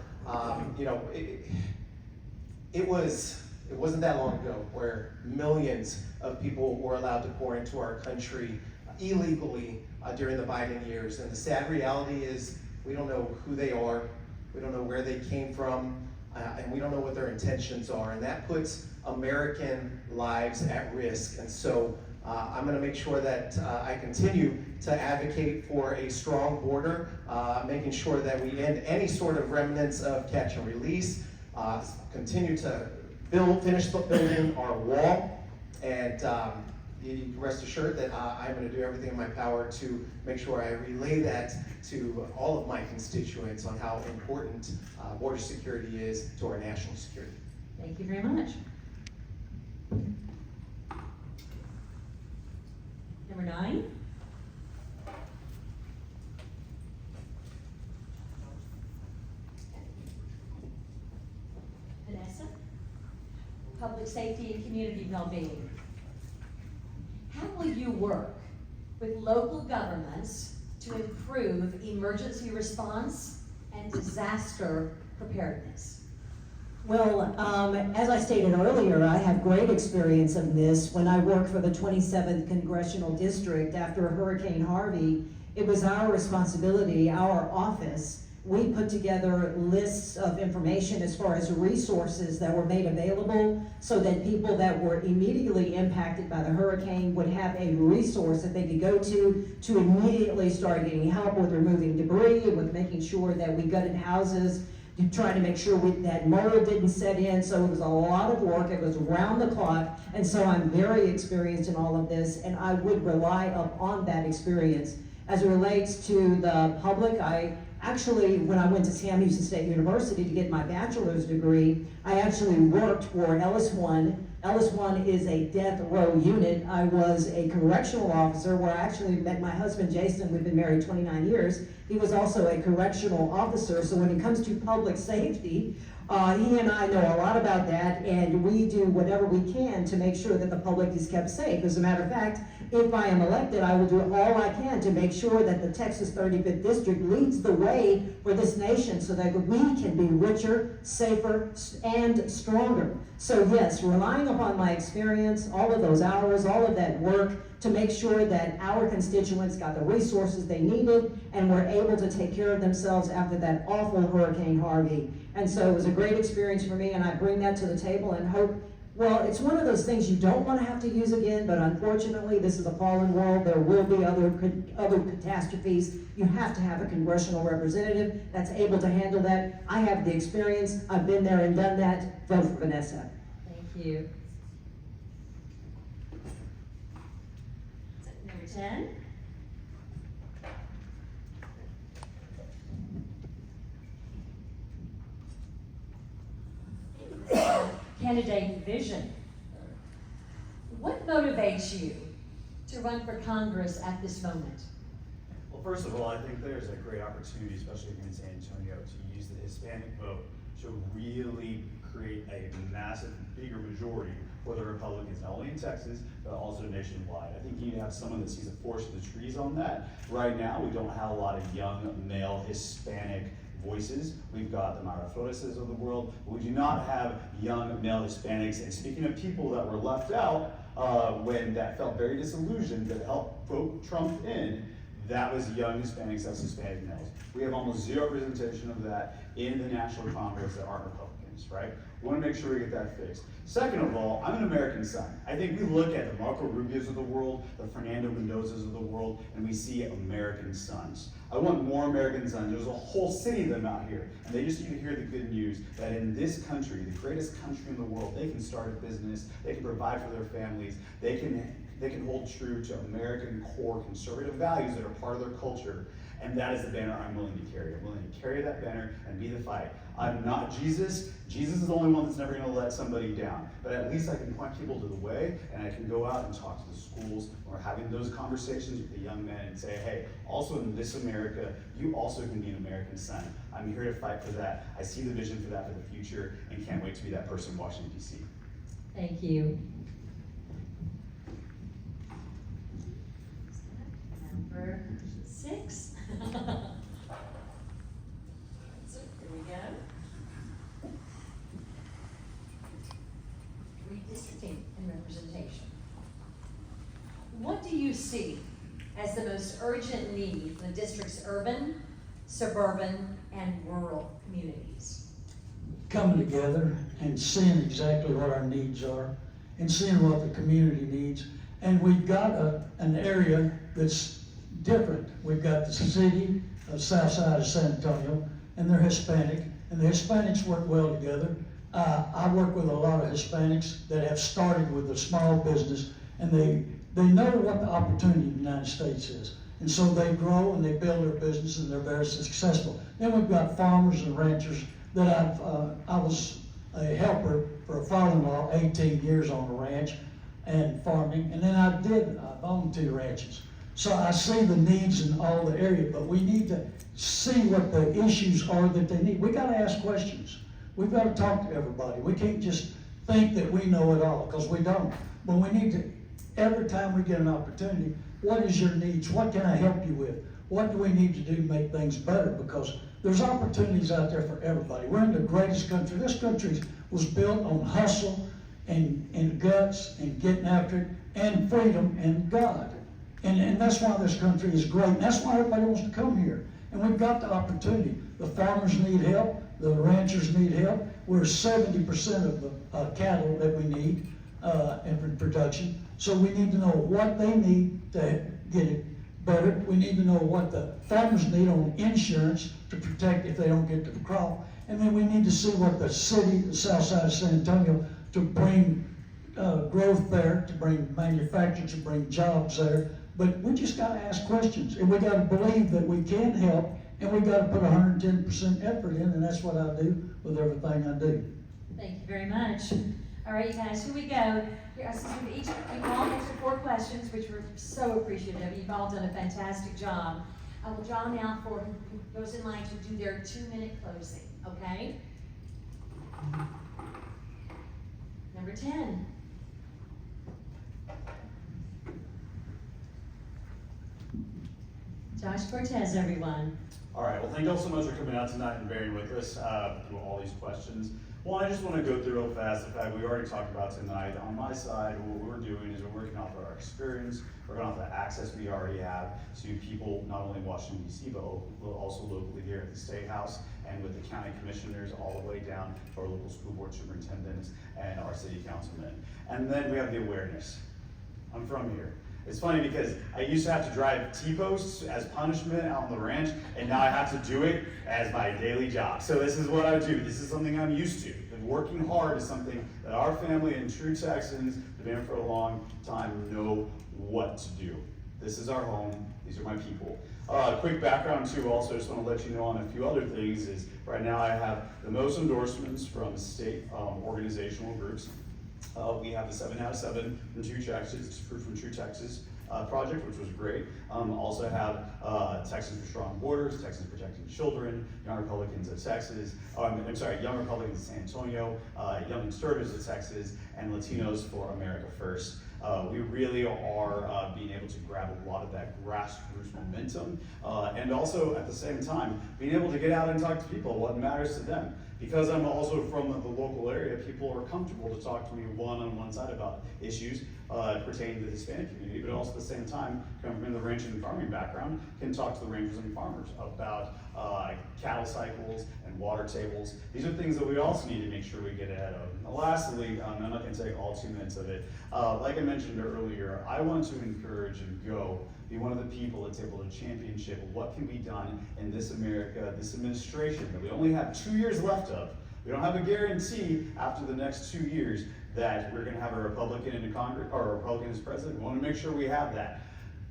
It wasn't that long ago where millions of people were allowed to pour into our country illegally during the Biden years. And the sad reality is we don't know who they are, we don't know where they came from, and we don't know what their intentions are. And that puts American lives at risk. And so I'm going to make sure that I continue to advocate for a strong border, making sure that we end any sort of remnants of catch and release, continue to finish building our wall, and you can rest assured that I'm going to do everything in my power to make sure I relay that to all of my constituents on how important border security is to our national security. Thank you very much. Number 9. Vanessa, Public Safety and Community Wellbeing. How will you work with local governments to improve emergency response and disaster preparedness? Well, as I stated earlier, I have great experience in this. When I worked for the 27th Congressional District after Hurricane Harvey, it was our responsibility, our office, we put together lists of information as far as resources that were made available so that people that were immediately impacted by the hurricane would have a resource that they could go to immediately start getting help with removing debris, with making sure that we gutted houses, trying to make sure that mold didn't set in. So it was a lot of work. It was around the clock. And so I'm very experienced in all of this, and I would rely upon that experience. As it relates to the public, I actually, when I went to Sam Houston State University to get my bachelor's degree, I actually worked for Ellis One. Ellis One is a death row unit. I was a correctional officer where I actually met my husband, Jason. We've been married 29 years. He was also a correctional officer. So when it comes to public safety, he and I know a lot about that, and we do whatever we can to make sure that the public is kept safe. As a matter of fact, if I am elected, I will do all I can to make sure that the Texas 35th District leads the way for this nation so that we can be richer, safer, and stronger. So yes, relying upon my experience, all of those hours, all of that work to make sure that our constituents got the resources they needed and were able to take care of themselves after that awful Hurricane Harvey. And so it was a great experience for me, and I bring that to the table and hope. Well, it's one of those things you don't want to have to use again, but unfortunately, this is a fallen world. There will be other catastrophes. You have to have a congressional representative that's able to handle that. I have the experience. I've been there and done that. Vote for Vanessa. Thank you. Number 10. Candidate vision. What motivates you to run for Congress at this moment? Well, first of all, I think there's a great opportunity, especially here in San Antonio, to use the Hispanic vote to really create a massive, bigger majority for the Republicans, not only in Texas, but also nationwide. I think you need to have someone that sees a forest for the trees on that. Right now, we don't have a lot of young, male, Hispanic voices. We've got the Mayra Flores-es of the world, but we do not have young male Hispanics. And speaking of people that were left out, when that felt very disillusioned, that helped vote Trump in, that was young Hispanics, that's Hispanic males. We have almost zero representation of that in the National Congress that aren't Republicans, right? We want to make sure we get that fixed. Second of all, I'm an American son. I think we look at the Marco Rubios of the world, the Fernando Mendozas of the world, and we see American sons. I want more American sons. There's a whole city of them out here, and they just need to hear the good news that in this country, the greatest country in the world, they can start a business, they can provide for their families, they can hold true to American core conservative values that are part of their culture, and that is the banner I'm willing to carry. I'm willing to carry that banner and be the fight. I'm not Jesus. Jesus is the only one that's never going to let somebody down. But at least I can point people to the way, and I can go out and talk to the schools or having those conversations with the young men and say, hey, also in this America, you also can be an American son. I'm here to fight for that. I see the vision for that for the future and can't wait to be that person in Washington, D.C. Thank you. Number 6. So here we go. Redistricting and representation. What do you see as the most urgent need for the district's urban, suburban, and rural communities? Coming together and seeing exactly what our needs are and seeing what the community needs. And we've got an area that's different. We've got the city of south side of San Antonio, and they're Hispanic, and the Hispanics work well together. I work with a lot of Hispanics that have started with a small business, and they know what the opportunity in the United States is. And so they grow and they build their business and they're very successful. Then we've got farmers and ranchers that I was a helper for a father-in-law, 18 years on a ranch and farming, and then I owned 2 ranches. So I see the needs in all the area, but we need to see what the issues are that they need. We got to ask questions. We've got to talk to everybody. We can't just think that we know it all, because we don't. But we need to, every time we get an opportunity, what is your needs? What can I help you with? What do we need to do to make things better? Because there's opportunities out there for everybody. We're in the greatest country. This country was built on hustle and guts and getting after it and freedom and God. And that's why this country is great. And that's why everybody wants to come here. And we've got the opportunity. The farmers need help, the ranchers need help. We're 70% of the cattle that we need in production. So we need to know what they need to get it better. We need to know what the farmers need on insurance to protect if they don't get the crop. And then we need to see what the city, the south side of San Antonio, to bring growth there, to bring manufacturing, to bring jobs there. But we just gotta ask questions, and we gotta believe that we can help, and we gotta put 110% effort in, and that's what I do with everything I do. Thank you very much. All right, you guys, here we go. Here, since we've all answered 4 questions, which we're so appreciative of. You've all done a fantastic job. I will draw now for who goes in line to do their 2-minute closing, okay? Number 10. Josh Cortez, everyone. All right, well, thank you all so much for coming out tonight and bearing with us through all these questions. Well, I just want to go through real fast the fact we already talked about tonight. On my side, what we're doing is we're working off of our experience, working off the access we already have to people not only in Washington, D.C., but also locally here at the State House and with the county commissioners all the way down to our local school board superintendents and our city councilmen. And then we have the awareness. I'm from here. It's funny because I used to have to drive T-posts as punishment out on the ranch, and now I have to do it as my daily job. So this is what I do. This is something I'm used to. And working hard is something that our family and true Texans that have been here for a long time know what to do. This is our home. These are my people. Quick background too, also just want to let you know on a few other things is right now I have the most endorsements from state organizational groups. We have the 7 out of 7 from True Texas, project, which was great. Also have Texans for Strong Borders, Texans Protecting Children, Young Republicans of Texas, Young Republicans of San Antonio, Young Conservatives of Texas, and Latinos for America First. We really are being able to grab a lot of that grassroots momentum, and also at the same time, being able to get out and talk to people what matters to them. Because I'm also from the local area, people are comfortable to talk to me on one side about issues pertaining to the Hispanic community, but also at the same time, coming from the ranching and farming background, can talk to the ranchers and farmers about cattle cycles and water tables. These are things that we also need to make sure we get ahead of. And lastly, I'm not going to take all 2 minutes of it. Like I mentioned earlier, I want to encourage and be one of the people that's able to championship what can be done in this America, this administration that we only have 2 years left of. We don't have a guarantee after the next 2 years that we're going to have a Republican in Congress or a Republican as president. We want to make sure we have that.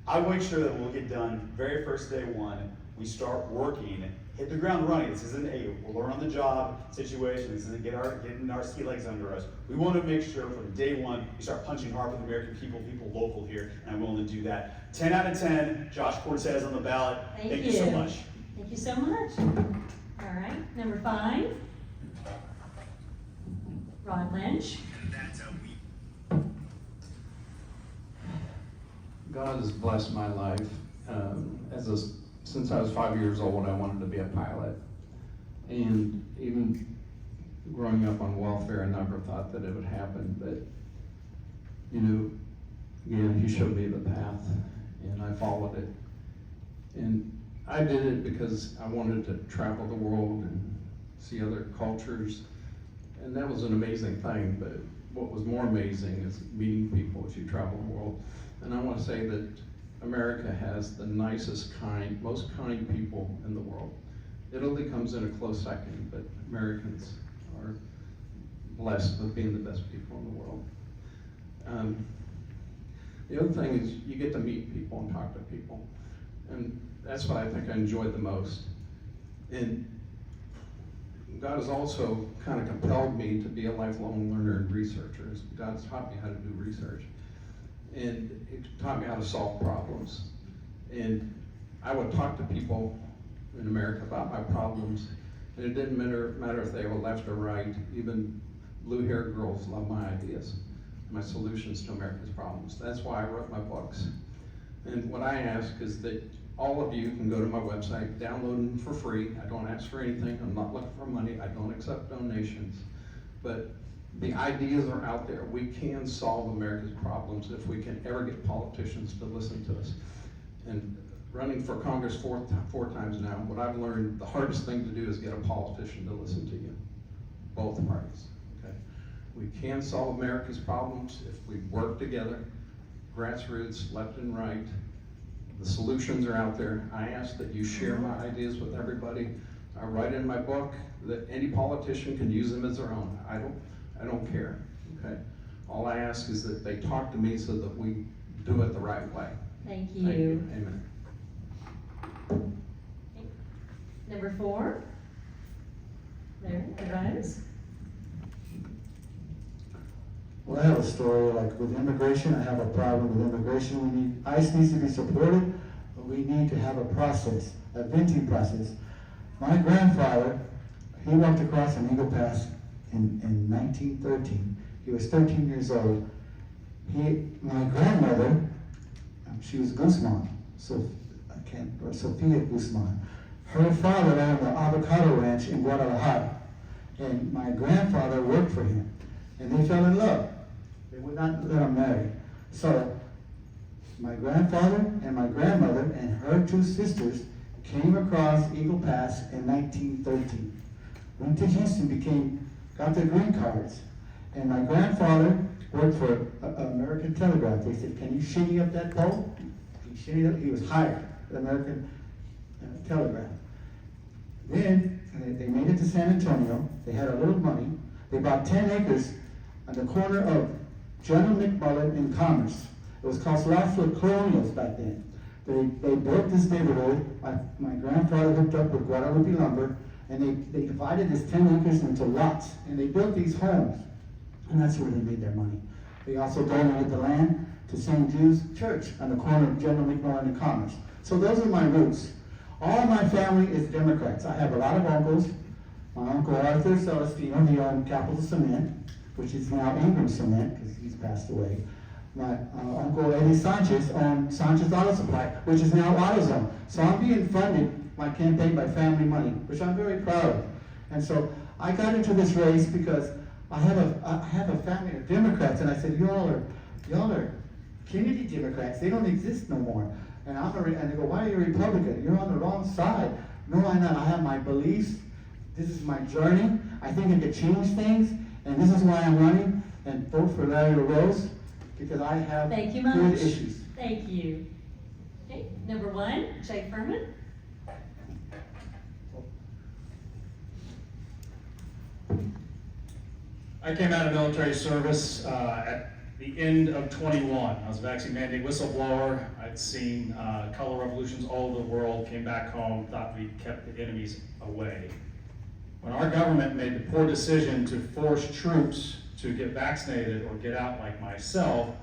I will make sure that we'll get done very first day one. We start working, hit the ground running. This isn't a we'll learn on the job situation. This isn't getting our ski legs under us. We want to make sure from day one we start punching hard for the American people local here, and I'm willing to do that. 10 out of 10. Josh Cortez on the ballot. Thank you so much. Thank you so much. All right, number 5. Rod Lynch. God has blessed my life. Since I was 5 years old, I wanted to be a pilot. And even growing up on welfare, I never thought that it would happen. But, again, he showed me the path, and I followed it. And I did it because I wanted to travel the world and see other cultures. And that was an amazing thing, but what was more amazing is meeting people as you travel the world. And I want to say that America has the nicest, most kind people in the world. Italy comes in a close second, but Americans are blessed with being the best people in the world. The other thing is you get to meet people and talk to people. And that's what I think I enjoyed the most. And God has also kind of compelled me to be a lifelong learner and researcher. God's taught me how to do research. And it taught me how to solve problems. And I would talk to people in America about my problems, and it didn't matter if they were left or right. Even blue-haired girls love my ideas, my solutions to America's problems. That's why I wrote my books. And what I ask is that all of you can go to my website, download them for free. I don't ask for anything. I'm not looking for money. I don't accept donations. But the ideas are out there. We can solve America's problems if we can ever get politicians to listen to us. And running for Congress four times now, what I've learned, the hardest thing to do is get a politician to listen to you, both parties, okay? We can solve America's problems if we work together, grassroots, left and right. The solutions are out there. I ask that you share my ideas with everybody. I write in my book that any politician can use them as their own. I don't care, okay? All I ask is that they talk to me so that we do it the right way. Thank you. Thank you. Amen. Number 4. Larry, advise. Well, I have a story, like with immigration, I have a problem with immigration. ICE needs to be supported, but we need to have a process, a venting process. My grandfather, he walked across an Eagle Pass in 1913. He was 13 years old. My grandmother, she was Guzman, Sophia Guzman. Her father owned the avocado ranch in Guadalajara, and my grandfather worked for him, and they fell in love. They would not let them marry. So my grandfather and my grandmother and her 2 sisters came across Eagle Pass in 1913. Went to Houston, got their green cards, and my grandfather worked for American Telegraph. They said, "Can you shinny up that pole?" He shinnied up. He was hired at American Telegraph. Then they made it to San Antonio. They had a little money. They bought 10 acres on the corner of General McMullen and Commerce. It was called Las Colonials back then. They built this neighborhood. My grandfather hooked up with Guadalupe Lumber, and they divided this 10 acres into lots, and they built these homes, and that's where they made their money. They also donated the land to St. Jude's Church on the corner of General McMullen and Commerce. So those are my roots. All my family is Democrats. I have a lot of uncles. My uncle Arthur Celestino, he owned Capital Cement, which is now Ingram Cement, because he's passed away. My uncle Eddie Sanchez owned Sanchez Auto Supply, which is now AutoZone. So I'm being funded, my campaign, by family money, which I'm very proud of. And so I got into this race because I have a family of Democrats, and I said, y'all are Kennedy Democrats. They don't exist no more. And they go, why are you a Republican? You're on the wrong side. No, I'm not. I have my beliefs. This is my journey. I think I could change things, and this is why I'm running. And vote for Larry LaRose, because I have Thank you good much. issues. Thank you. Okay, number 1, Jay Furman. I came out of military service at the end of 21. I was a vaccine mandate whistleblower. I'd seen color revolutions all over the world, came back home, thought we kept the enemies away. When our government made the poor decision to force troops to get vaccinated or get out like myself,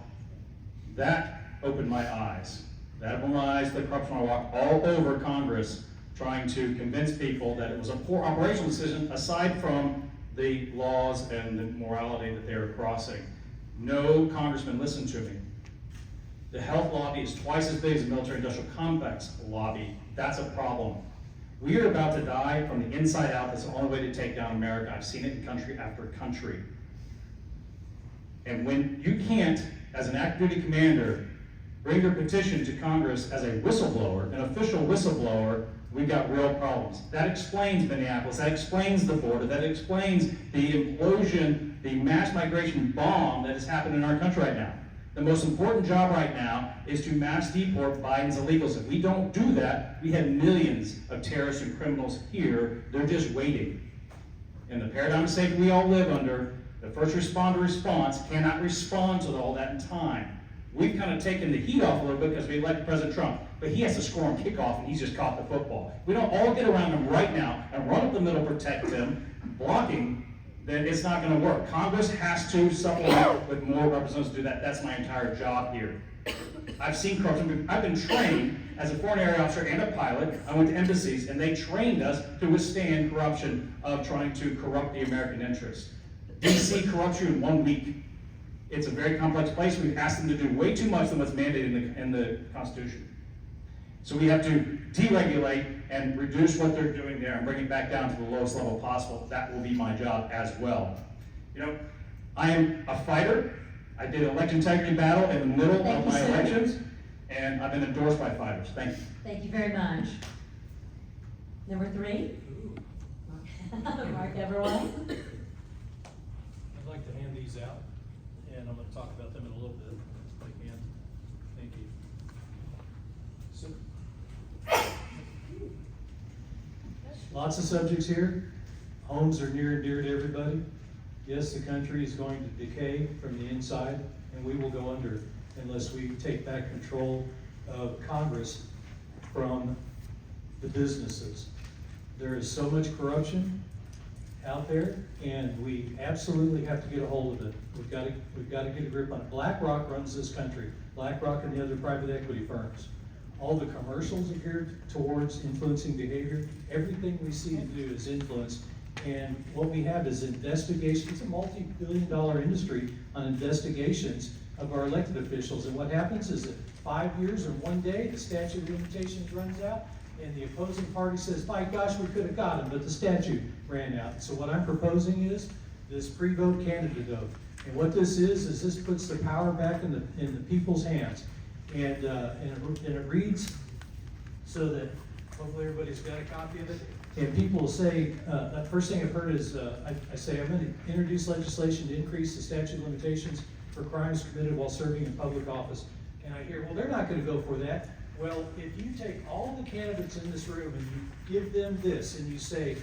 that opened my eyes. That opened my eyes to the corruption. I walked all over Congress trying to convince people that it was a poor operational decision aside from the laws and the morality that they were crossing. No congressman listened to me. The health lobby is twice as big as the military-industrial complex lobby. That's a problem. We are about to die from the inside out. That's the only way to take down America. I've seen it in country after country. And when you can't, as an active duty commander, bring your petition to Congress as a whistleblower, an official whistleblower, we've got real problems. That explains Minneapolis, that explains the border, that explains the implosion, the mass migration bomb that has happened in our country right now. The most important job right now is to mass deport Biden's illegals. If we don't do that, we have millions of terrorists and criminals here. They're just waiting. In the paradigm of safety we all live under, the first responder response cannot respond to all that in time. We've kind of taken the heat off a little bit because we elected President Trump, but he has to score on kickoff and he's just caught the football. We don't all get around him right now and run up the middle, protect him, blocking, then it's not going to work. Congress has to supplement with more representatives to do that. That's my entire job here. I've seen corruption. I've been trained as a foreign area officer and a pilot. I went to embassies and they trained us to withstand corruption of trying to corrupt the American interest. DC corrupts you in 1 week. It's a very complex place. We've asked them to do way too much than what's mandated in the Constitution. So we have to deregulate and reduce what they're doing there and bring it back down to the lowest level possible. That will be my job as well. You know, I am a fighter. I did an election integrity battle in the middle of my elections, and I've been endorsed by fighters. Thank you. Thank you very much. Number 3. Mark Everwine. I'd like to hand these out, and I'm gonna talk about them in a little bit, if I can. Thank you. Lots of subjects here. Homes are near and dear to everybody. Yes, the country is going to decay from the inside, and we will go under unless we take back control of Congress from the businesses. There is so much corruption out there, and we absolutely have to get a hold of it. We've got to get a grip on it. BlackRock runs this country. BlackRock and the other private equity firms. All the commercials are geared towards influencing behavior. Everything we see and do is influenced. And what we have is investigations. It's a multi-billion-dollar industry on investigations of our elected officials. And what happens is that 5 years or 1 day, the statute of limitations runs out, and the opposing party says, by gosh, we could have got him, but the statute ran out. So what I'm proposing is this pre-vote candidate oath. And what this is this puts the power back in the people's hands. And it reads so that hopefully everybody's got a copy of it. And people will say, the first thing I've heard is, I say, I'm going to introduce legislation to increase the statute of limitations for crimes committed while serving in public office. And I hear, well, they're not going to go for that. Well, if you take all the candidates in this room and you give them this and you say,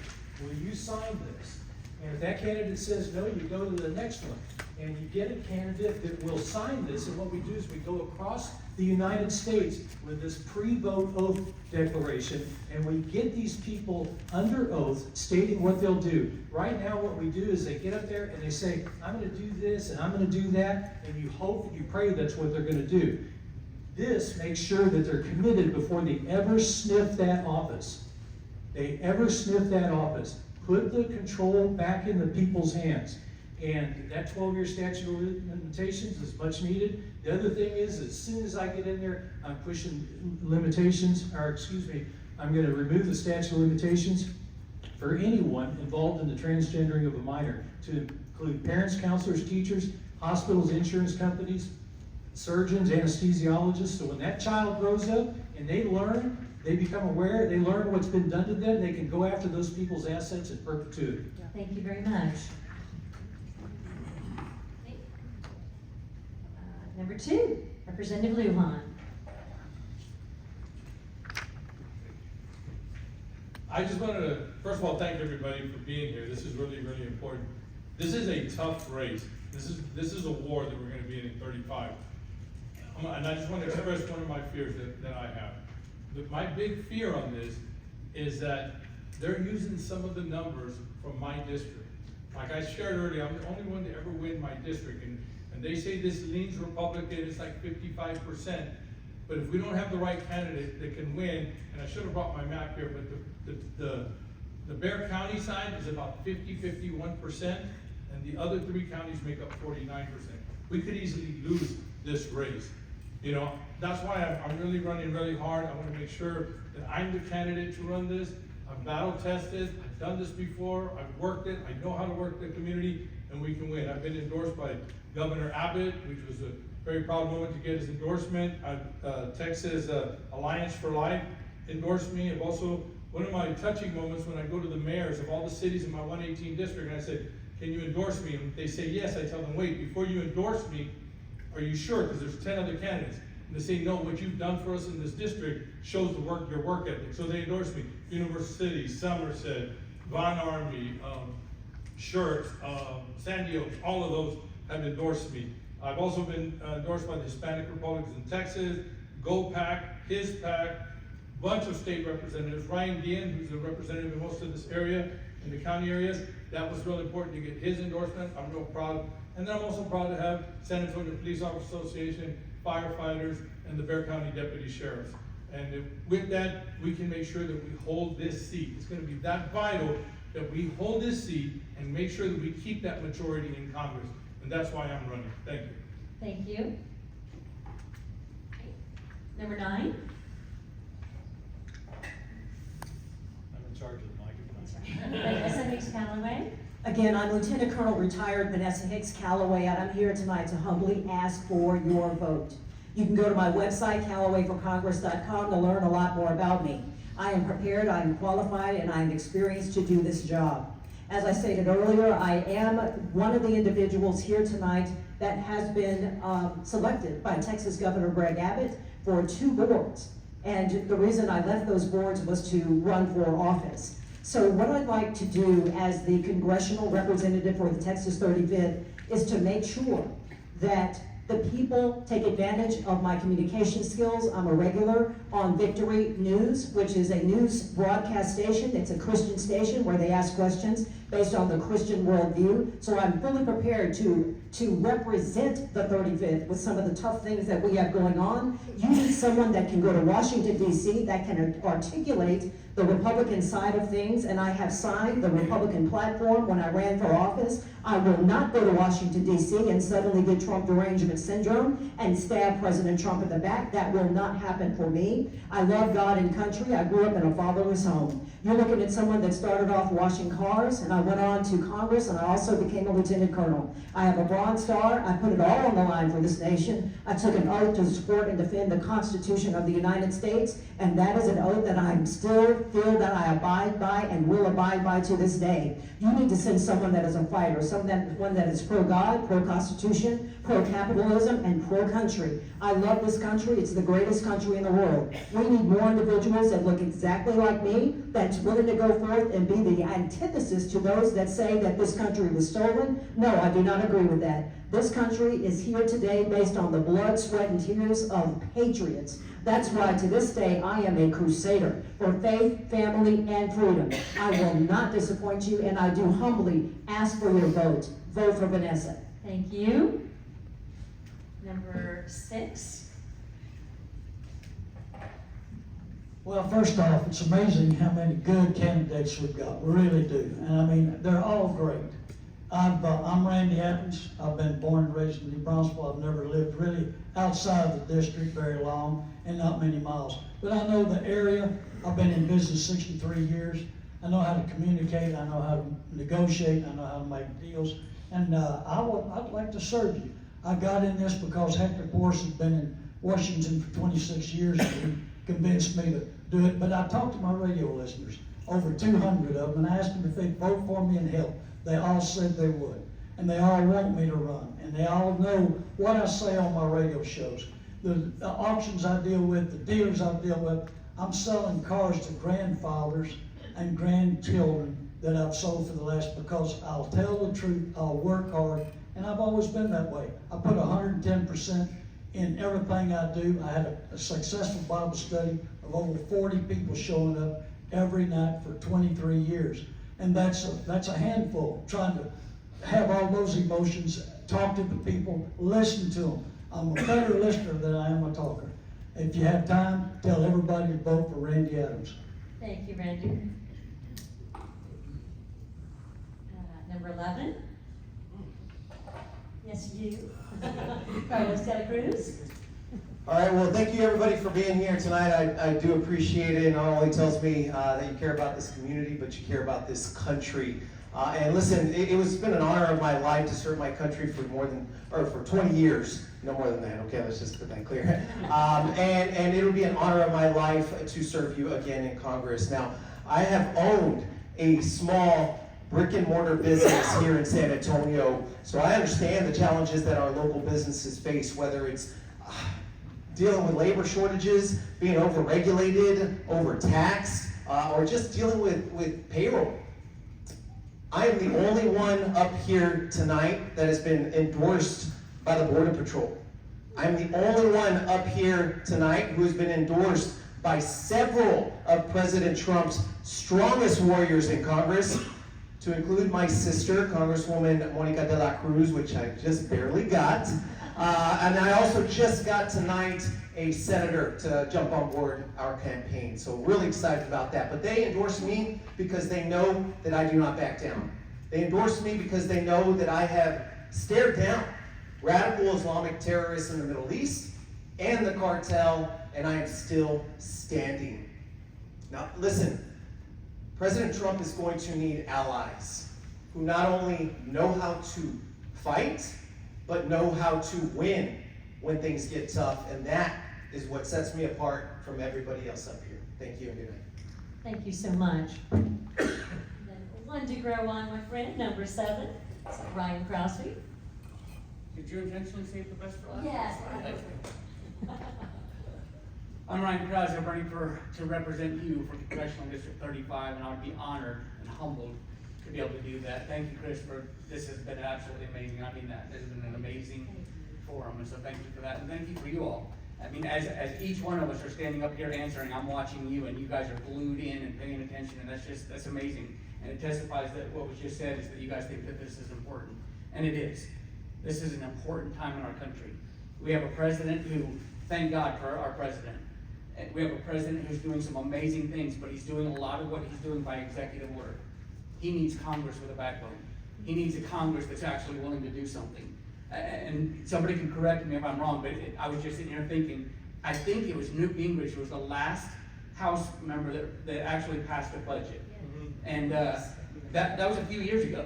will you sign this? And if that candidate says no, you go to the next one. And you get a candidate that will sign this, and what we do is we go across the United States with this pre-vote oath declaration, and we get these people under oath stating what they'll do. Right now what we do is they get up there and they say, I'm going to do this and I'm going to do that, and you hope and you pray that's what they're going to do. This makes sure that they're committed before they ever sniff that office. They ever sniff that office. Put the control back in the people's hands. And that 12-year statute of limitations is much needed. The other thing is, as soon as I get in there, I'm pushing I'm going to remove the statute of limitations for anyone involved in the transgendering of a minor, to include parents, counselors, teachers, hospitals, insurance companies, surgeons, anesthesiologists. So when that child grows up and they learn, they become aware, they learn what's been done to them, they can go after those people's assets in perpetuity. Thank you very much. Number 2, Representative Lujan. I just wanted to, first of all, thank everybody for being here. This is really, really important. This is a tough race. This is a war that we're going to be in 35. And I just want to express one of my fears that I have. My big fear on this is that they're using some of the numbers from my district. Like I shared earlier, I'm the only one to ever win my district, and they say this leans Republican, it's like 55%. But if we don't have the right candidate that can win, and I should have brought my map here, but the Bexar County side is about 50-51%, and the other 3 counties make up 49%. We could easily lose this race. You know, that's why I'm really running really hard. I want to make sure that I'm the candidate to run this. I'm battle tested. I've done this before. I've worked it. I know how to work the community, and we can win. I've been endorsed by Governor Abbott, which was a very proud moment to get his endorsement. Texas Alliance for Life endorsed me. I've also, one of my touching moments when I go to the mayors of all the cities in my 118 district, and I said, can you endorse me? And they say yes. I tell them, wait, before you endorse me, are you sure? Because there's 10 other candidates. And they say, no, what you've done for us in this district shows your work ethic. So they endorse me. University, Somerset, Von Army, Schertz, San Diego, all of those have endorsed me. I've also been endorsed by the Hispanic Republicans in Texas, GoPAC, his PAC, bunch of state representatives. Ryan Dean, who's a representative in most of this area, in the county areas. That was really important to get his endorsement. I'm real proud. And then I'm also proud to have San Antonio Police Officers Association, firefighters, and the Bexar County Deputy Sheriffs. And with that, we can make sure that we hold this seat. It's going to be that vital that we hold this seat and make sure that we keep that majority in Congress. And that's why I'm running. Thank you. Thank you. Number 9. I'm in charge of the microphone. Vanessa Hicks Callaway. Again, I'm Lieutenant Colonel retired Vanessa Hicks Callaway, and I'm here tonight to humbly ask for your vote. You can go to my website, CallawayForCongress.com, to learn a lot more about me. I am prepared, I am qualified, and I am experienced to do this job. As I stated earlier, I am one of the individuals here tonight that has been selected by Texas Governor Greg Abbott for 2 boards. And the reason I left those boards was to run for office. So what I'd like to do as the congressional representative for the Texas 35th is to make sure that the people take advantage of my communication skills. I'm a regular on Victory News, which is a news broadcast station. It's a Christian station where they ask questions based on the Christian worldview. So I'm fully prepared to represent the 35th with some of the tough things that we have going on. You need someone that can go to Washington, D.C., that can articulate the Republican side of things, and I have signed the Republican platform when I ran for office. I will not go to Washington, D.C. and suddenly get Trump derangement syndrome and stab President Trump in the back. That will not happen for me. I love God and country. I grew up in a fatherless home. You're looking at someone that started off washing cars, and I went on to Congress, and I also became a lieutenant colonel. I have a Bronze Star. I put it all on the line for this nation. I took an oath to support and defend the Constitution of the United States, and that is an oath that I still feel that I abide by and will abide by to this day. You need to send someone that is a fighter, one that is pro-God, pro-Constitution, pro-capitalism, and pro-country. I love this country. It's the greatest country in the world. We need more individuals that look exactly like me, that's willing to go forth and be the antithesis to those that say that this country was stolen. No, I do not agree with that. This country is here today based on the blood, sweat, and tears of patriots. That's why to this day I am a crusader for faith, family, and freedom. I will not disappoint you, and I do humbly ask for your vote. Vote for Vanessa. Thank you. Number 6. Well, first off, it's amazing how many good candidates we've got. We really do. And I mean, they're all great. I'm Randy Atkins. I've been born and raised in New Brunswick. I've never lived really outside of the district very long and not many miles. But I know the area. I've been in business 63 years. I know how to communicate. I know how to negotiate. I know how to make deals. And I'd like to serve you. I got in this because Hector Porce has been in Washington for 26 years and he convinced me to do it. But I talked to my radio listeners, over 200 of them, and I asked them if they'd vote for me and help. They all said they would. And they all want me to run. And they all know what I say on my radio shows. The auctions I deal with, the dealers I deal with, I'm selling cars to grandfathers and grandchildren that I've sold for the last, because I'll tell the truth, I'll work hard, and I've always been that way. I put 110% in everything I do. I had a successful Bible study of over 40 people showing up every night for 23 years. And that's a handful, trying to have all those emotions, talk to the people, listen to them. I'm a better listener than I am a talker. If you have time, tell everybody to vote for Randy Adams. Thank you, Randy. Number 11. Yes, you. Carlos de la Cruz. All right, well, thank you everybody for being here tonight. I do appreciate it. It not only tells me that you care about this community, but you care about this country. And listen, it's been an honor of my life to serve my country for for 20 years. No more than that, okay, let's just put that clear. And it'll be an honor of my life to serve you again in Congress. Now, I have owned a small brick and mortar business here in San Antonio, so I understand the challenges that our local businesses face, whether it's dealing with labor shortages, being overregulated, overtaxed, or just dealing with payroll. I am the only one up here tonight that has been endorsed by the Border Patrol. I'm the only one up here tonight who has been endorsed by several of President Trump's strongest warriors in Congress, to include my sister, Congresswoman Monica de la Cruz, which I just barely got. And I also just got tonight a senator to jump on board our campaign. So really excited about that. But they endorse me because they know that I do not back down. They endorse me because they know that I have stared down radical Islamic terrorists in the Middle East and the cartel, and I am still standing. Now listen, President Trump is going to need allies who not only know how to fight, but know how to win. when things get tough, and that is what sets me apart from everybody else up here. Thank you and good night. Thank you so much. And then one to grow on, my friend, number 7, Ryan Krause. Did you intentionally save the best for last? Yes. I'm Ryan Krause. I'm running to represent you for Congressional District 35, and I would be honored and humbled to be able to do that. Thank you, Chris, this has been absolutely amazing. I mean that. This has been an amazing forum, and so thank you for that, and thank you for you all. I mean, as each one of us are standing up here answering, I'm watching you, and you guys are glued in and paying attention, and that's amazing. And it testifies that what was just said is that you guys think that this is important, and it is. This is an important time in our country. We have a president who, thank God for our president. And we have a president who's doing some amazing things, but he's doing a lot of what he's doing by executive order. He needs Congress with a backbone. He needs a Congress that's actually willing to do something. And somebody can correct me if I'm wrong, but I was just sitting here thinking, I think it was Newt Gingrich who was the last House member that actually passed a budget. And that was a few years ago.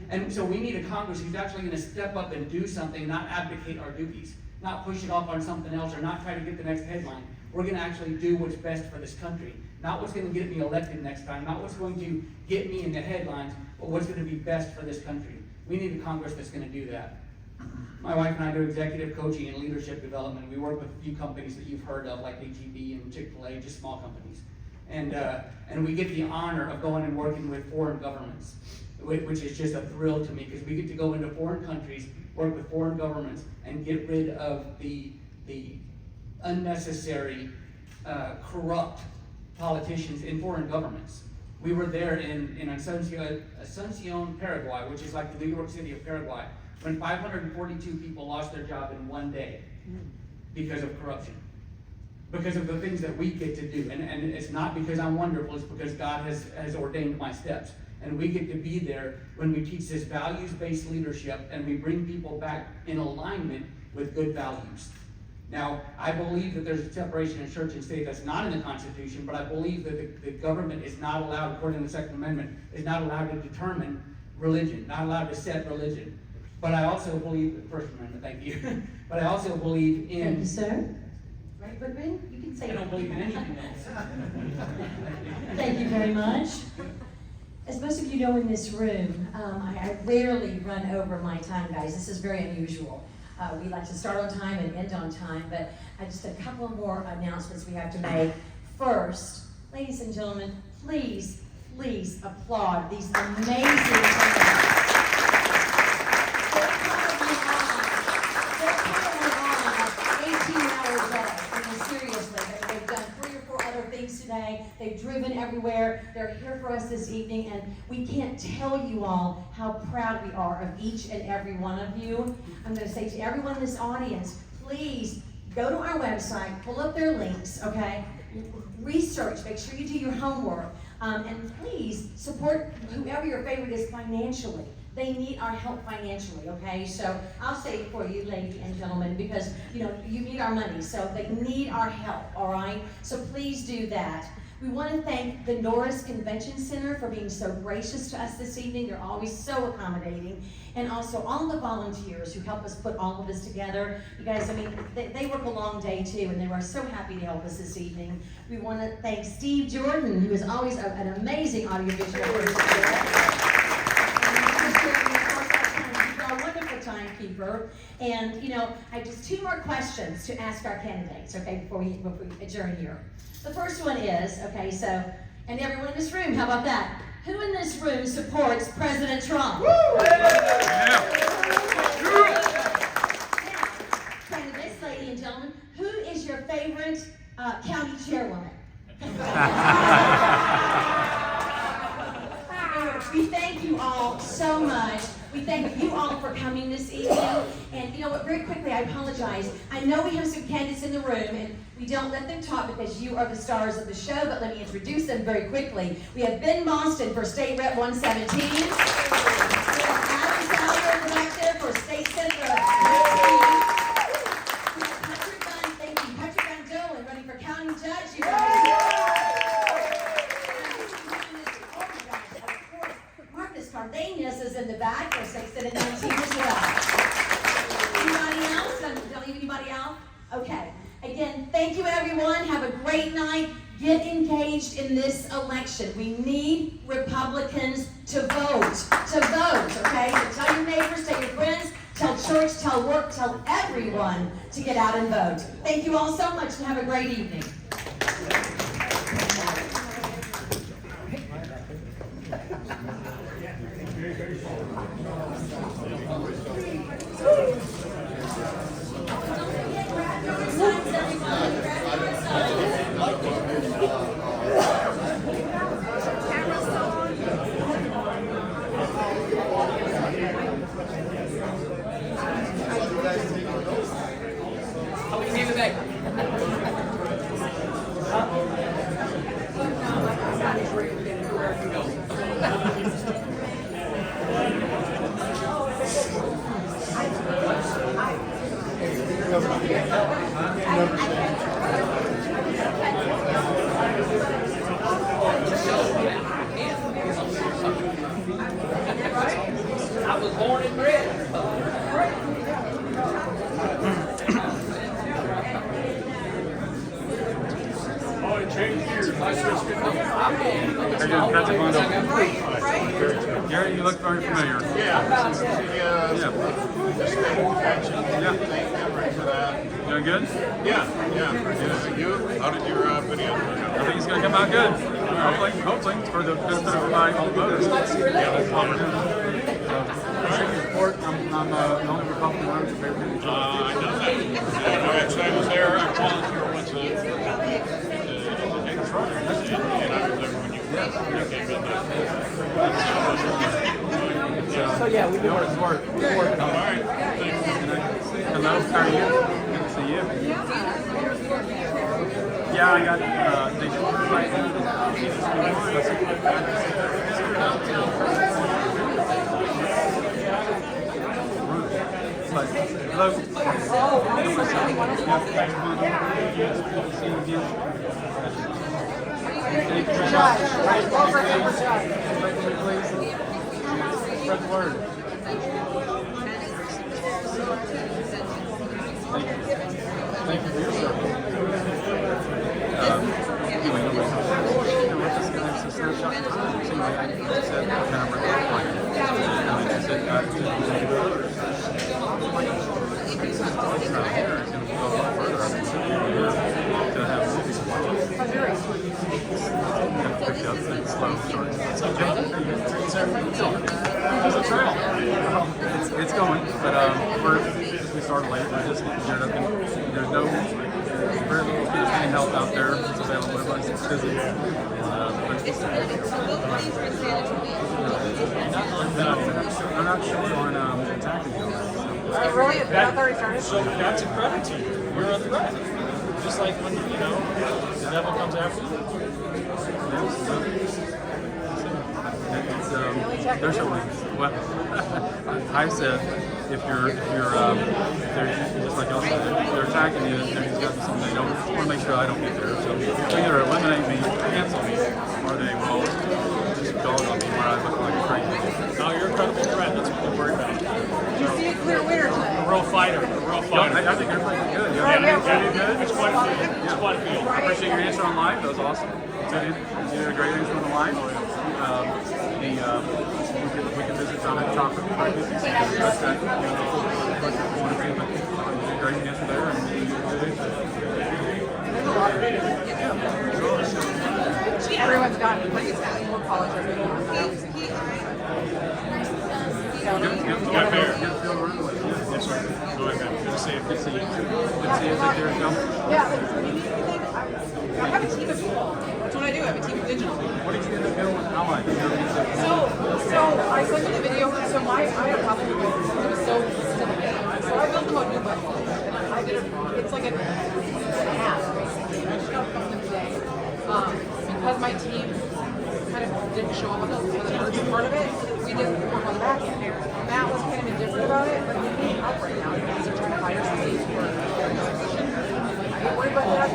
And so we need a Congress who's actually going to step up and do something, not abdicate our duties, not push it off on something else, or not try to get the next headline. We're going to actually do what's best for this country. Not what's going to get me elected next time, not what's going to get me in the headlines, but what's going to be best for this country. We need a Congress that's going to do that. My wife and I do executive coaching and leadership development. We work with a few companies that you've heard of, like HEB and Chick-fil-A, just small companies. And we get the honor of going and working with foreign governments, which is just a thrill to me, because we get to go into foreign countries, work with foreign governments, and get rid of the unnecessary, corrupt politicians in foreign governments. We were there in Asuncion, Paraguay, which is like the New York City of Paraguay, when 542 people lost their job in one day because of corruption, because of the things that we get to do. And it's not because I'm wonderful, it's because God has ordained my steps. And we get to be there when we teach this values-based leadership, and we bring people back in alignment with good values. Now, I believe that there's a separation in church and state that's not in the Constitution, but I believe that the government is not allowed, according to the Second Amendment, is not allowed to determine religion, not allowed to set religion. But I also believe, First Amendment, thank you, but I also believe in... Thank you, sir. Right, Goodwin? You can say I don't believe in anything else. Thank you very much. As most of you know in this room, I rarely run over my time, guys. This is very unusual. We like to start on time and end on time, but just a couple more announcements we have to make. First, ladies and gentlemen, please, please applaud these amazing candidates. They're probably on 18-hour day. I mean, seriously, they've done 3 or 4 other things today. They've driven everywhere. They're here for us this evening, and we can't tell you all how proud we are of each and every one of you. I'm going to say to everyone in this audience, please go to our website, pull up their links, okay? Research, make sure you do your homework, and please support whoever your favorite is financially. They need our help financially, okay? So I'll say it for you, ladies and gentlemen, because you need our money, so they need our help, all right? So please do that. We want to thank the Norris Convention Center for being so gracious to us this evening. They're always so accommodating. And also all the volunteers who help us put all of this together. You guys, I mean, they work a long day too, and they were so happy to help us this evening. We want to thank Steve Jordan, who is always an amazing audiovisual producer. Timekeeper. And I have just 2 more questions to ask our candidates, okay, before we adjourn here. The first one is, okay, so, and everyone in this room, how about that? Who in this room supports President Trump? Woo! Now, candidates, ladies and gentlemen, who is your favorite county chairwoman? We thank you all so much. We thank you all for coming this evening. And you know what, very quickly, I apologize. I know we have some candidates in the room, and we don't let them talk because you are the stars of the show, but let me introduce them very quickly. We have Ben Boston for State Rep 117. We have Adam Sauer back there for State Senator 19. We have Patrick Van, thank you, Patrick Van Dolen running for County Judge. You guys. Cardenas is in the back for State Senate 19 as well. Anybody else? Don't leave anybody great night. Get engaged in this election. We need Republicans to vote, okay? So tell your neighbors, tell your friends, tell church, tell work, tell everyone to get out and vote. Thank you all so much and have a great evening. I was born and bred. Oh, it changed years. I switched it up. Gary, you look very familiar. Yeah. Doing good? Yeah. You? How did your video turn out? I think it's going to come out good. Hopefully, for the benefit of everybody, all the voters. Yeah, that's what we're doing. Support. I'm the only Republican running for mayor. I know that. Actually, I was there. I volunteered once and I was there when you came in there. So yeah, we do work. All right. Thanks. Hello, how are you? Good to see you. Yeah, I got, they did invite me. Hello. Spread the word. Thank you for your service. Anyway, nobody knows. It's going, but we started late. We're just getting geared up, and there's no very little any help out there that's available. Everybody's busy. I'm not sure on attacking you. Really? That's already started? So that's a credit to you. You're a threat. Just like when, the devil comes after you. There's a well, I said if you're they're just like y'all said, if they're attacking you, there's got to be something they don't want to make sure I don't get there. So they either eliminate me, cancel me, or they will just dog on me where I look like a crazy. No, you're a credible threat. That's what they're worried about. You see a clear winner today. A real fighter. I think everybody's good. You did good. It's quite a field. It's quite a field. I appreciate your answer on live. That was awesome. You did a great answer on the live. We can visit on that topic. Great answer there. Everyone's gotten pretty excited. More college everyone. Got there. Yes, sir. Go ahead, man. Good to see you. Good to see you. Good to see you. Take care of yourself. Yeah, like, so do you need anything? I have a team of people. That's what I do. I have a team of digital. What did you end up doing with Ally? So I sent you the video. So I had a problem with it. It was so simple. So I built them a new website. And I did it's like an app, basically. I just got from them today. Because my team kind of didn't show up on the urgent part of it, we didn't work on the back end. Matt was kind of indifferent about it, but we need help right now because they're trying to hire somebody for their position. Don't worry about that.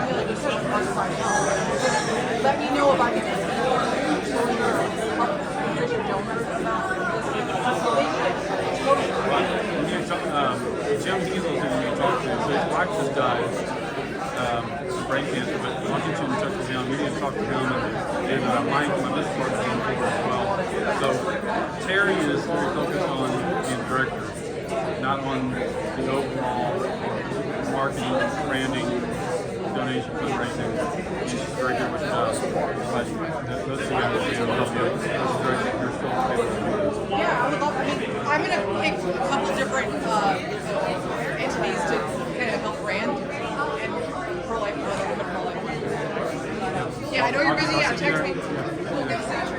Really, just hard to find out. Let me know if I can Jim Diesel's who you talked to, so his wife just died of brain cancer, but he talk to him, and Mike, my business partner, is on board as well. So Terry is very focused on being the director, not on the overall marketing, branding, donation, fundraising. He's very good with that. But those two guys can help you. You're still Yeah, I would love. I mean, I'm gonna pick a couple different entities to kind of help brand and pro-life, pro-life. Yeah, I know you're busy. Yeah, text me. We'll get a signature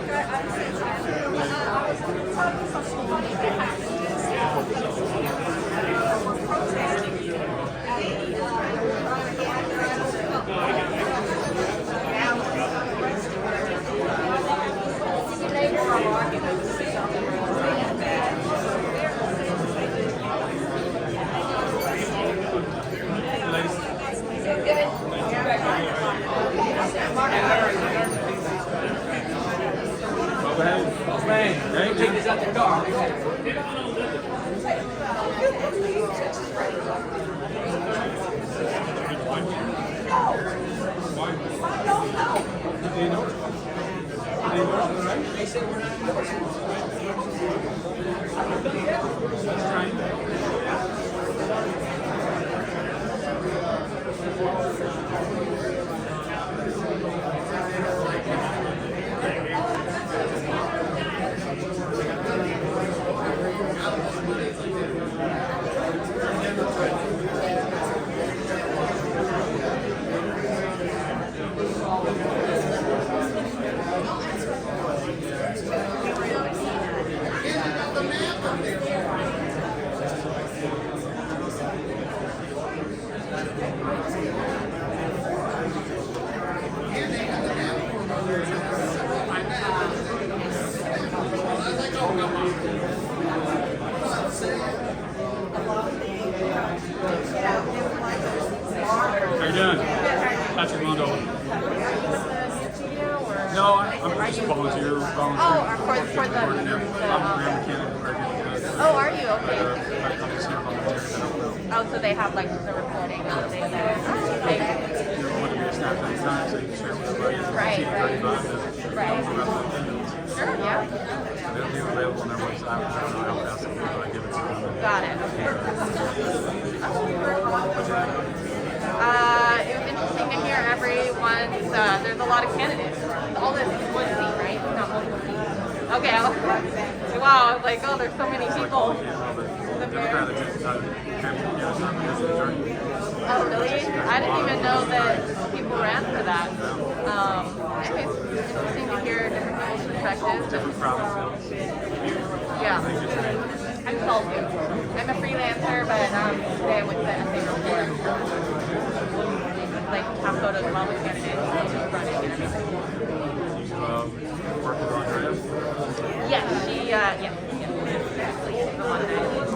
Take this out the car. How you doing? Patrick Londo. No, I'm just a volunteer. Oh, for the. I'm a mechanic. Oh, are you okay? I'm just here volunteering. Oh, so they have like the recording of things there. You know, want to be a snap at time, so you can share with everybody. Right. Sure, yeah. They'll be available on their website. I'll pass it through, I give it to them. Got it. It was interesting to hear everyone's, there's a lot of candidates. All this is one seat, right? Not multiple seats. Okay. Wow, I was like, oh, there's so many people. Oh, really? I didn't even know that people ran for that. Anyways, it's interesting to hear different people's perspectives. Different provinces. Yeah. I'm consulting. I'm a freelancer, but today I went to the essay report. Like, have photos of all the candidates running and everything. Work with Andrea? Yes, she, yes. Actually, she's the one that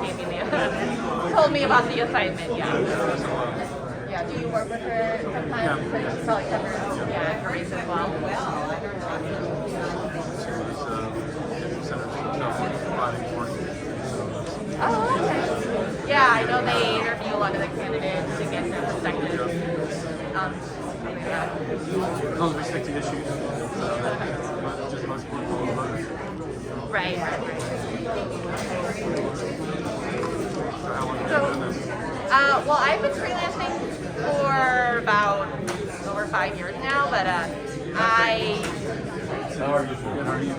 gave me the, told me about the assignment, yeah. Yeah, do you work with her sometimes? Yeah. She probably covers, yeah, her race as well. Oh, okay. Yeah, I know they interview a lot of the candidates to get their perspectives. As long as we stick to issues, just most important voters. Right. So how long have you been doing this? Well, I've been freelancing for about over 5 years now, but I... How are you? Good, how are you?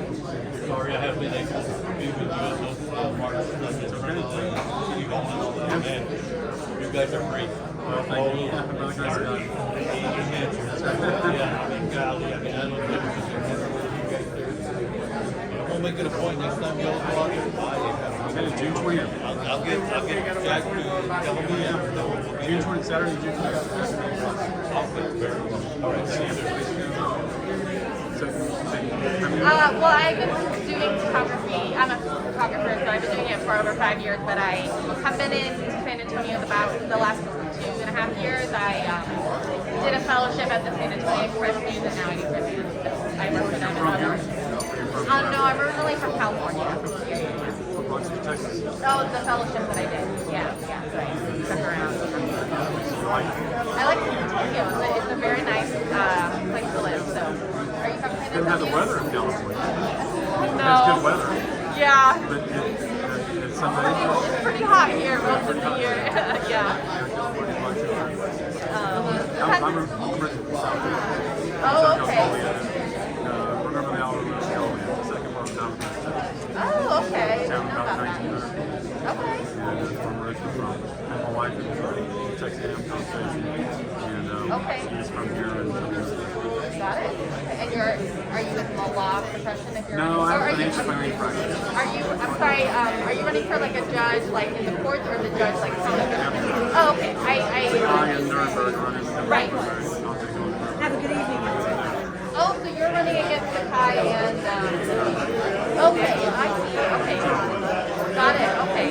Sorry, I haven't been able to be with you until March. You guys are great. Well, thank you. Yeah, really nice guy. Yeah, I mean, golly, I mean, I don't know if you guys do. We'll make it a point next time you all go out here. Okay, June 20th. I'll get Jack to tell me. Yeah. June 20th, Saturday, June 20th. I'll get very well. All right, see you. Well, I've been doing photography. I'm a photographer, so I've been doing it for over 5 years, but I have been in San Antonio about the last 2.5 years. I did a fellowship at the San Antonio Express News, and now I do press news. So I work for them and others. No, I'm originally from California. Oh, the fellowship that I did. Yeah, so I stuck around. I like San Antonio. It's a very nice place to live, so. weather in California. No. It's good weather. Yeah. But it's some days. It's pretty hot here most of the year. Yeah. I'm originally from South Carolina. Oh, okay. Remember the Alabama, the second part of Alabama. Oh, okay. I Town didn't know about about that. 1900. Okay. And that's where I'm originally from. And my wife is Texas A&M College Station. And Okay. she's from here. And Got it. And are you with the law profession if you're no, or I'm are you, financial planning practice. I'm sorry, are you running for like a judge like in the courts or the judge like from the Oh, okay. I am Nuremberg running the Right. Have a good evening. Oh, so you're running against Sakai and okay, I see. Okay. Got it. Okay.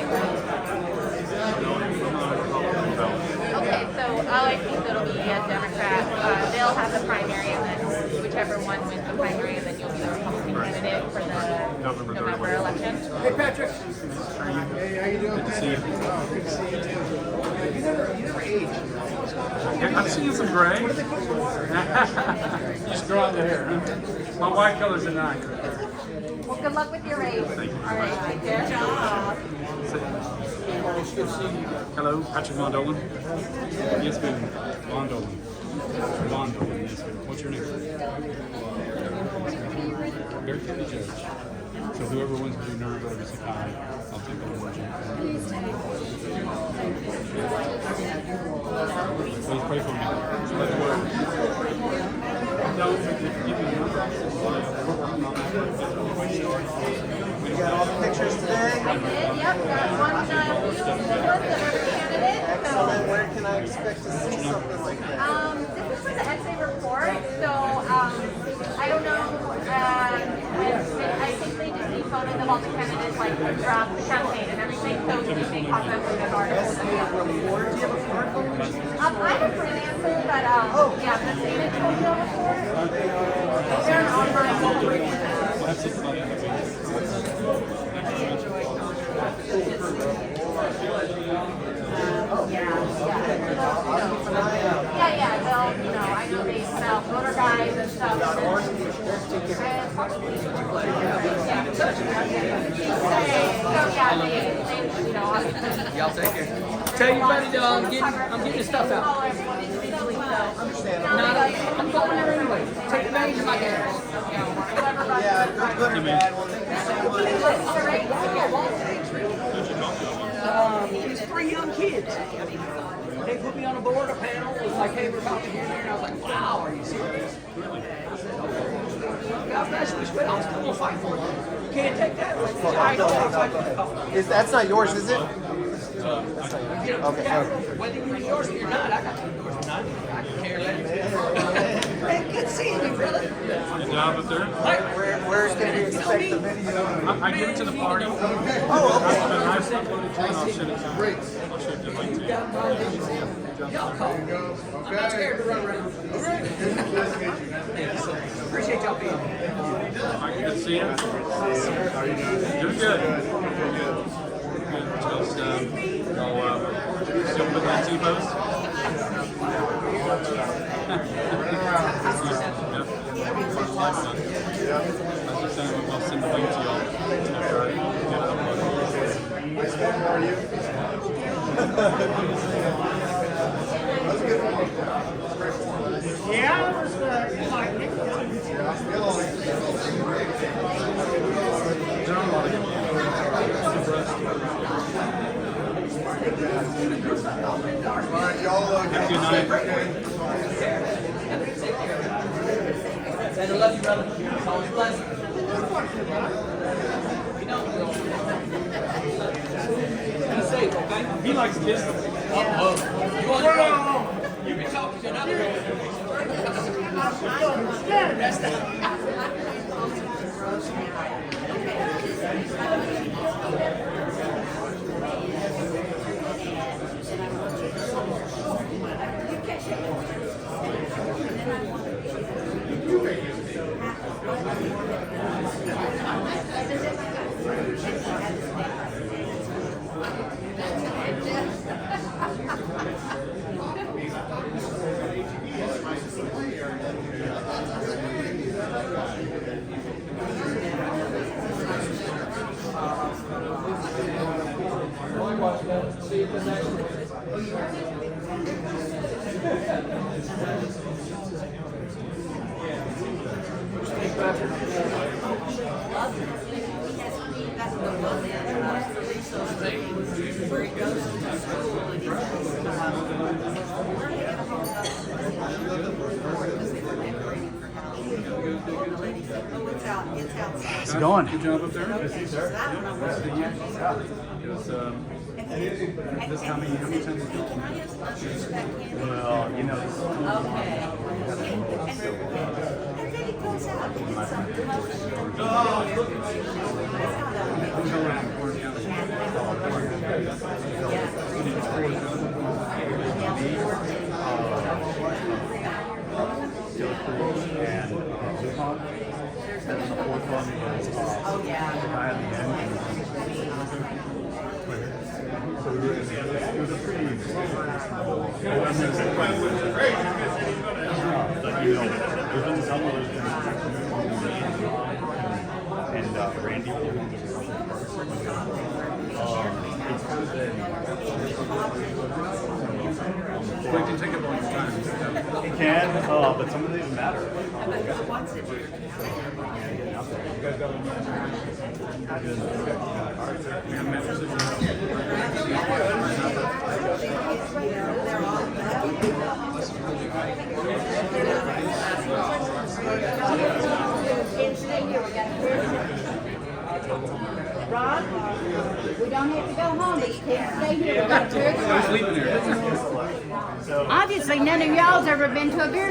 Okay, so I think it'll be a Democrat. They'll have the primary, and then whichever one wins the primary, and then you'll be the Republican candidate for the November election. Hey, Patrick. Hey, how you doing? Good to see you. You never aged. I'm seeing some gray. You just grow out the hair, huh? My white color's a 9. Well, good luck with your race. Thank you. All right, take care. Hello, Patrick Mondolan. Yes, ma'am. Mondolan. Mondolan, yes, ma'am. What's your name? Bear County Judge. So whoever wins between Nuremberg and Sakai, I'll take over the judge. Please pray for me. Spread the word. You got all the pictures today? I did, yep. Got one candidate. Excellent. Where can I expect to see something like that? This is for the essay report, so I don't know. I think they just need photos of all the candidates, like throughout the campaign and everything. So they pop up with an article. Essay report. Do you have a smartphone? I'm a freelancer, but yeah, the SAFAeducates report. They're an online Yeah, they'll, I know they sell motor guides and stuff. Y'all take care. Tell your buddy that I'm getting the stuff out. I'm going there anyway. Take advantage of my gas. Yeah, good or bad. Well, thank you so much. These 3 young kids. They put me on a board, a panel. It was like, hey, we're about to get here. And I was like, wow, are you serious? I said, okay. God bless you, but I'm still going to fight for it. You can't take that. That's not yours, is it? Okay. Whether you use yours or you're not, I got to use yours or not. I can care less. Hey, good seeing you, brother. Good job up there. Where's can we expect the video? I give it to the party. Oh, okay. I've uploaded to it. I'll send it to you. Great. I'll show you the link to you. Y'all call. I'm not scared to run around. Appreciate y'all being here. Good to see you. How are you doing? Doing good. Just, still put that T-post? I'll send the link to y'all. How are you? Yeah, Have a good night. I love you, brother. It's always a blessing. Be safe, okay? He likes kids. You want to go? You can talk to another. Where he goes to school and he's it's outside. How's it going? Good job up there. Good to see you, sir. This how many times? Can I have some ushers back in? Well, you know. Okay. And then he goes out and gets some Oh, yeah. So it was a pretty there's been some of those and Randy it's kind of been It can take up all your time. it can, but some of these matter. What's it? You guys got Ron, we don't have to go home, we can stay here. We got Who's sleeping here? Obviously, none of y'all's ever been to a beer